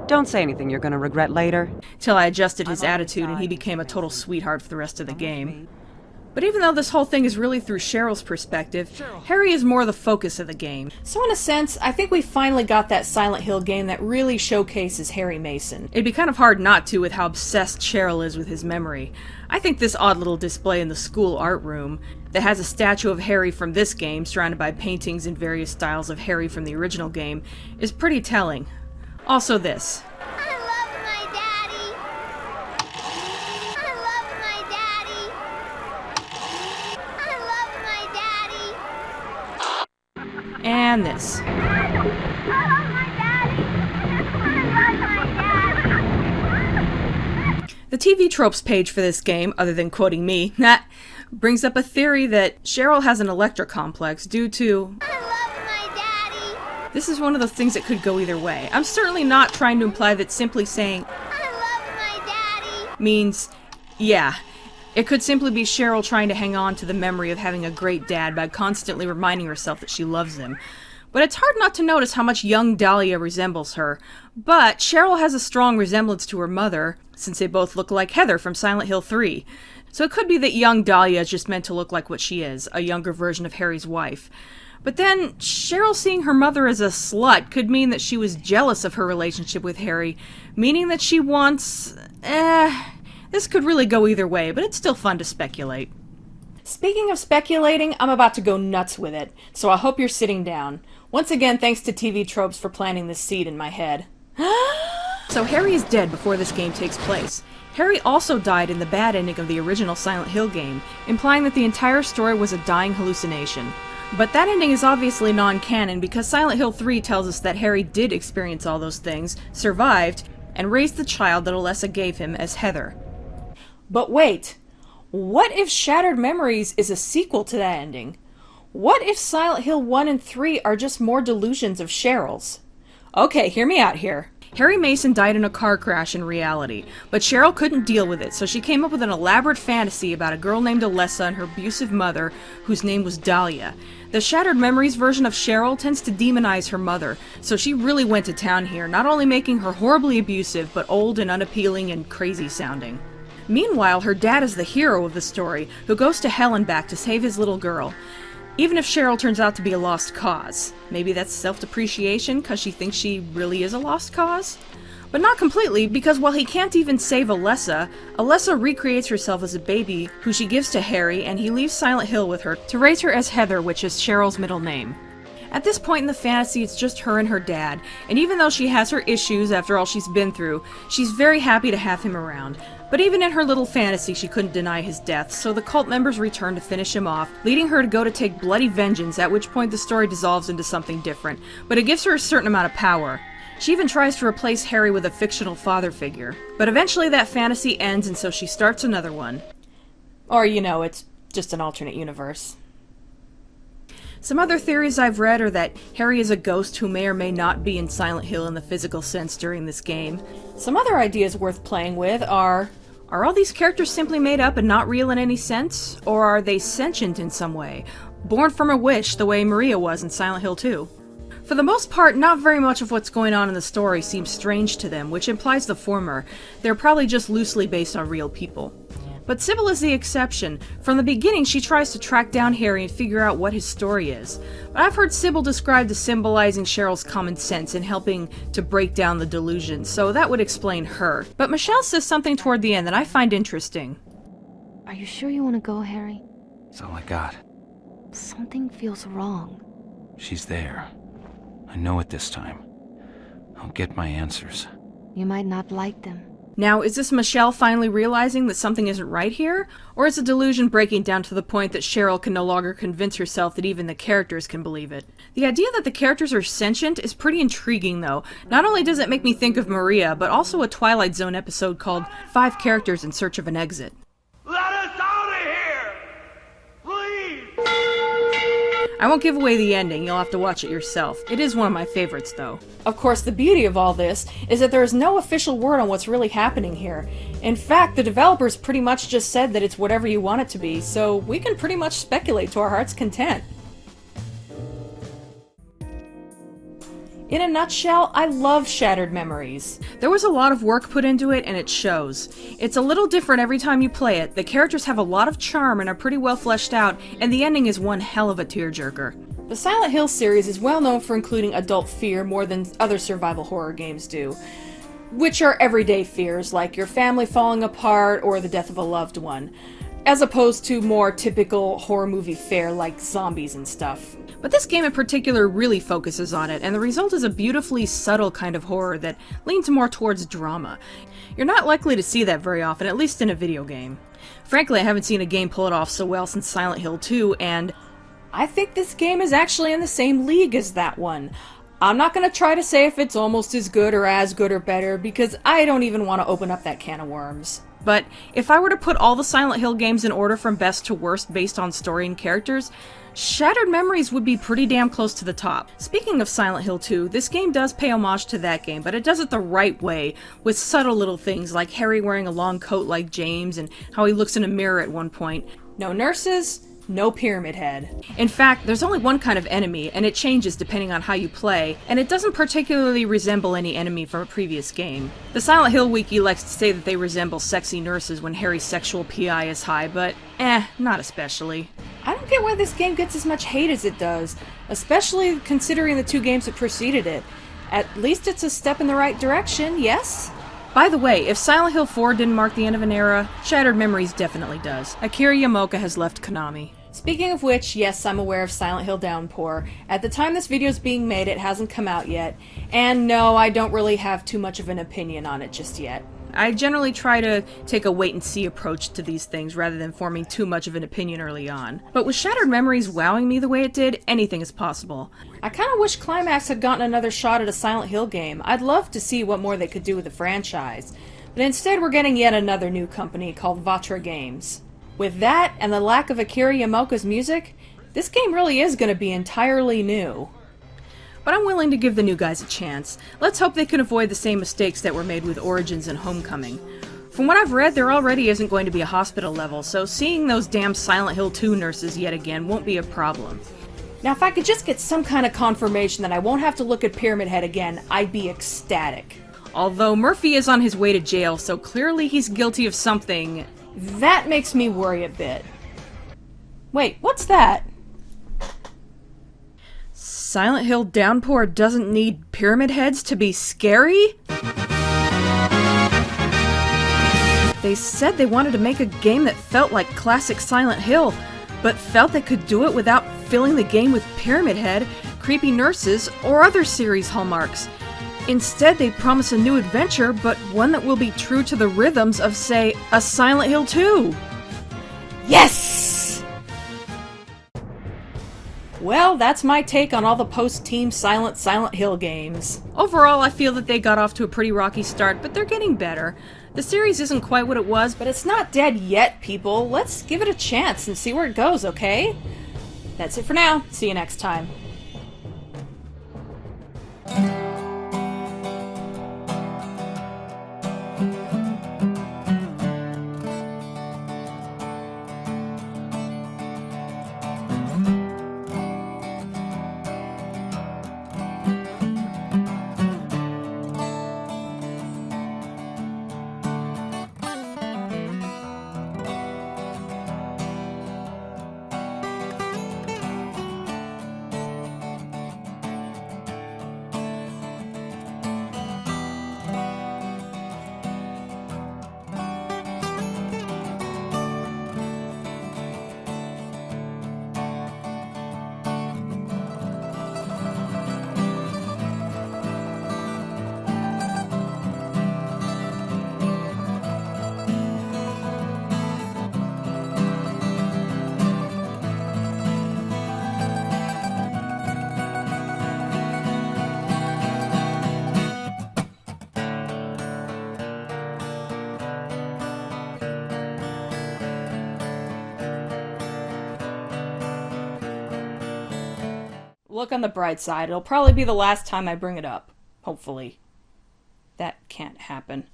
Speaker 9: Don't say anything you're gonna regret later.
Speaker 1: Till I adjusted his attitude and he became a total sweetheart for the rest of the game. But even though this whole thing is really through Cheryl's perspective, Harry is more the focus of the game. So in a sense, I think we finally got that Silent Hill game that really showcases Harry Mason. It'd be kind of hard not to with how obsessed Cheryl is with his memory. I think this odd little display in the school art room that has a statue of Harry from this game surrounded by paintings in various styles of Harry from the original game is pretty telling. Also this. And this. The TV tropes page for this game, other than quoting me, brings up a theory that Cheryl has an Electra complex due to... This is one of those things that could go either way. I'm certainly not trying to imply that simply saying means, yeah. It could simply be Cheryl trying to hang on to the memory of having a great dad by constantly reminding herself that she loves him. But it's hard not to notice how much young Dahlia resembles her. But Cheryl has a strong resemblance to her mother, since they both look like Heather from Silent Hill 3. So it could be that young Dahlia is just meant to look like what she is, a younger version of Harry's wife. But then, Cheryl seeing her mother as a slut could mean that she was jealous of her relationship with Harry, meaning that she wants... This could really go either way, but it's still fun to speculate. Speaking of speculating, I'm about to go nuts with it, so I hope you're sitting down. Once again, thanks to TV Tropes for planting this seed in my head. So Harry is dead before this game takes place. Harry also died in the bad ending of the original Silent Hill game, implying that the entire story was a dying hallucination. But that ending is obviously non-canon because Silent Hill 3 tells us that Harry did experience all those things, survived, and raised the child that Alessa gave him as Heather. But wait, what if Shattered Memories is a sequel to that ending? What if Silent Hill 1 and 3 are just more delusions of Cheryl's? Okay, hear me out here. Harry Mason died in a car crash in reality, but Cheryl couldn't deal with it, so she came up with an elaborate fantasy about a girl named Alessa and her abusive mother, whose name was Dahlia. The Shattered Memories version of Cheryl tends to demonize her mother, so she really went to town here, not only making her horribly abusive, but old and unappealing and crazy sounding. Meanwhile, her dad is the hero of the story, who goes to hell and back to save his little girl. Even if Cheryl turns out to be a lost cause. Maybe that's self-depreciation, because she thinks she really is a lost cause? But not completely, because while he can't even save Alessa, Alessa recreates herself as a baby, who she gives to Harry, and he leaves Silent Hill with her to raise her as Heather, which is Cheryl's middle name. At this point in the fantasy, it's just her and her dad, and even though she has her issues after all she's been through, she's very happy to have him around. But even in her little fantasy, she couldn't deny his death, so the cult members return to finish him off, leading her to go to take bloody vengeance, at which point the story dissolves into something different, but it gives her a certain amount of power. She even tries to replace Harry with a fictional father figure. But eventually that fantasy ends, and so she starts another one. Or, you know, it's just an alternate universe. Some other theories I've read are that Harry is a ghost who may or may not be in Silent Hill in the physical sense during this game. Some other ideas worth playing with are all these characters simply made up and not real in any sense? Or are they sentient in some way? Born from a wish, the way Maria was in Silent Hill 2? For the most part, not very much of what's going on in the story seems strange to them, which implies the former. They're probably just loosely based on real people. But Sybil is the exception. From the beginning, she tries to track down Harry and figure out what his story is. But I've heard Sybil described as symbolizing Cheryl's common sense and helping to break down the delusion, so that would explain her. But Michelle says something toward the end that I find interesting.
Speaker 5: Are you sure you want to go, Harry?
Speaker 6: That's all I got.
Speaker 5: Something feels wrong.
Speaker 6: She's there. I know it this time. I'll get my answers.
Speaker 5: You might not like them.
Speaker 1: Now, is this Michelle finally realizing that something isn't right here? Or is the delusion breaking down to the point that Cheryl can no longer convince herself that even the characters can believe it? The idea that the characters are sentient is pretty intriguing, though. Not only does it make me think of Maria, but also a Twilight Zone episode called 5 Characters in Search of an Exit. I won't give away the ending, you'll have to watch it yourself. It is one of my favorites, though. Of course, the beauty of all this is that there is no official word on what's really happening here. In fact, the developers pretty much just said that it's whatever you want it to be, so we can pretty much speculate to our heart's content. In a nutshell, I love Shattered Memories. There was a lot of work put into it, and it shows. It's a little different every time you play it, the characters have a lot of charm and are pretty well fleshed out, and the ending is one hell of a tearjerker. The Silent Hill series is well known for including adult fear more than other survival horror games do, which are everyday fears like your family falling apart or the death of a loved one, as opposed to more typical horror movie fare like zombies and stuff. But this game in particular really focuses on it, and the result is a beautifully subtle kind of horror that leans more towards drama. You're not likely to see that very often, at least in a video game. Frankly, I haven't seen a game pull it off so well since Silent Hill 2, and I think this game is actually in the same league as that one. I'm not going to try to say if it's almost as good or better, because I don't even want to open up that can of worms. But if I were to put all the Silent Hill games in order from best to worst based on story and characters, Shattered Memories would be pretty damn close to the top. Speaking of Silent Hill 2, this game does pay homage to that game, but it does it the right way, with subtle little things like Harry wearing a long coat like James and how he looks in a mirror at one point. No nurses, no Pyramid Head. In fact, there's only one kind of enemy, and it changes depending on how you play, and it doesn't particularly resemble any enemy from a previous game. The Silent Hill wiki likes to say that they resemble sexy nurses when Harry's sexual PI is high, but not especially. I don't get why this game gets as much hate as it does, especially considering the 2 games that preceded it. At least it's a step in the right direction, yes? By the way, if Silent Hill 4 didn't mark the end of an era, Shattered Memories definitely does. Akira Yamaoka has left Konami. Speaking of which, yes, I'm aware of Silent Hill Downpour. At the time this video is being made, it hasn't come out yet. And no, I don't really have too much of an opinion on it just yet. I generally try to take a wait-and-see approach to these things rather than forming too much of an opinion early on. But with Shattered Memories wowing me the way it did, anything is possible. I kinda wish Climax had gotten another shot at a Silent Hill game. I'd love to see what more they could do with the franchise. But instead we're getting yet another new company called Vatra Games. With that, and the lack of Akira Yamaoka's music, this game really is gonna be entirely new. But I'm willing to give the new guys a chance. Let's hope they can avoid the same mistakes that were made with Origins and Homecoming. From what I've read, there already isn't going to be a hospital level, so seeing those damn Silent Hill 2 nurses yet again won't be a problem. Now, if I could just get some kind of confirmation that I won't have to look at Pyramid Head again, I'd be ecstatic. Although Murphy is on his way to jail, so clearly he's guilty of something. That makes me worry a bit. Wait, what's that? Silent Hill Downpour doesn't need pyramid heads to be scary? They said they wanted to make a game that felt like classic Silent Hill, but felt they could do it without filling the game with Pyramid Head, creepy nurses, or other series hallmarks. Instead, they promise a new adventure, but one that will be true to the rhythms of, say, a Silent Hill 2. Yes! Well, that's my take on all the post-Team Silent Hill games. Overall, I feel that they got off to a pretty rocky start, but they're getting better. The series isn't quite what it was, but it's not dead yet, people. Let's give it a chance and see where it goes, okay? That's it for now. See you next time. Look on the bright side. It'll probably be the last time I bring it up. Hopefully. That can't happen.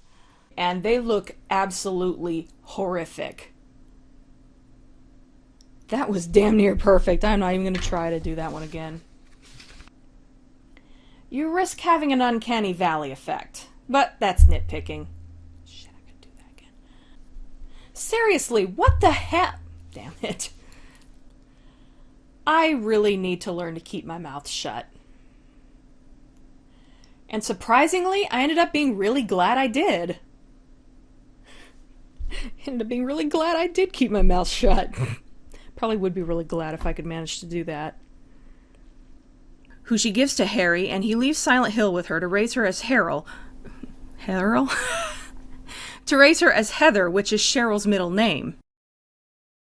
Speaker 1: And they look absolutely horrific. That was damn near perfect. I'm not even going to try to do that one again. You risk having an uncanny valley effect. But that's nitpicking. Shit, I could do that again. Seriously, what the hell? Damn it. I really need to learn to keep my mouth shut. And surprisingly, I ended up being really glad I did. Ended up being really glad I did keep my mouth shut. Probably would be really glad if I could manage to do that. Who she gives to Harry, and he leaves Silent Hill with her to raise her as Harold. To raise her as Heather, which is Cheryl's middle name.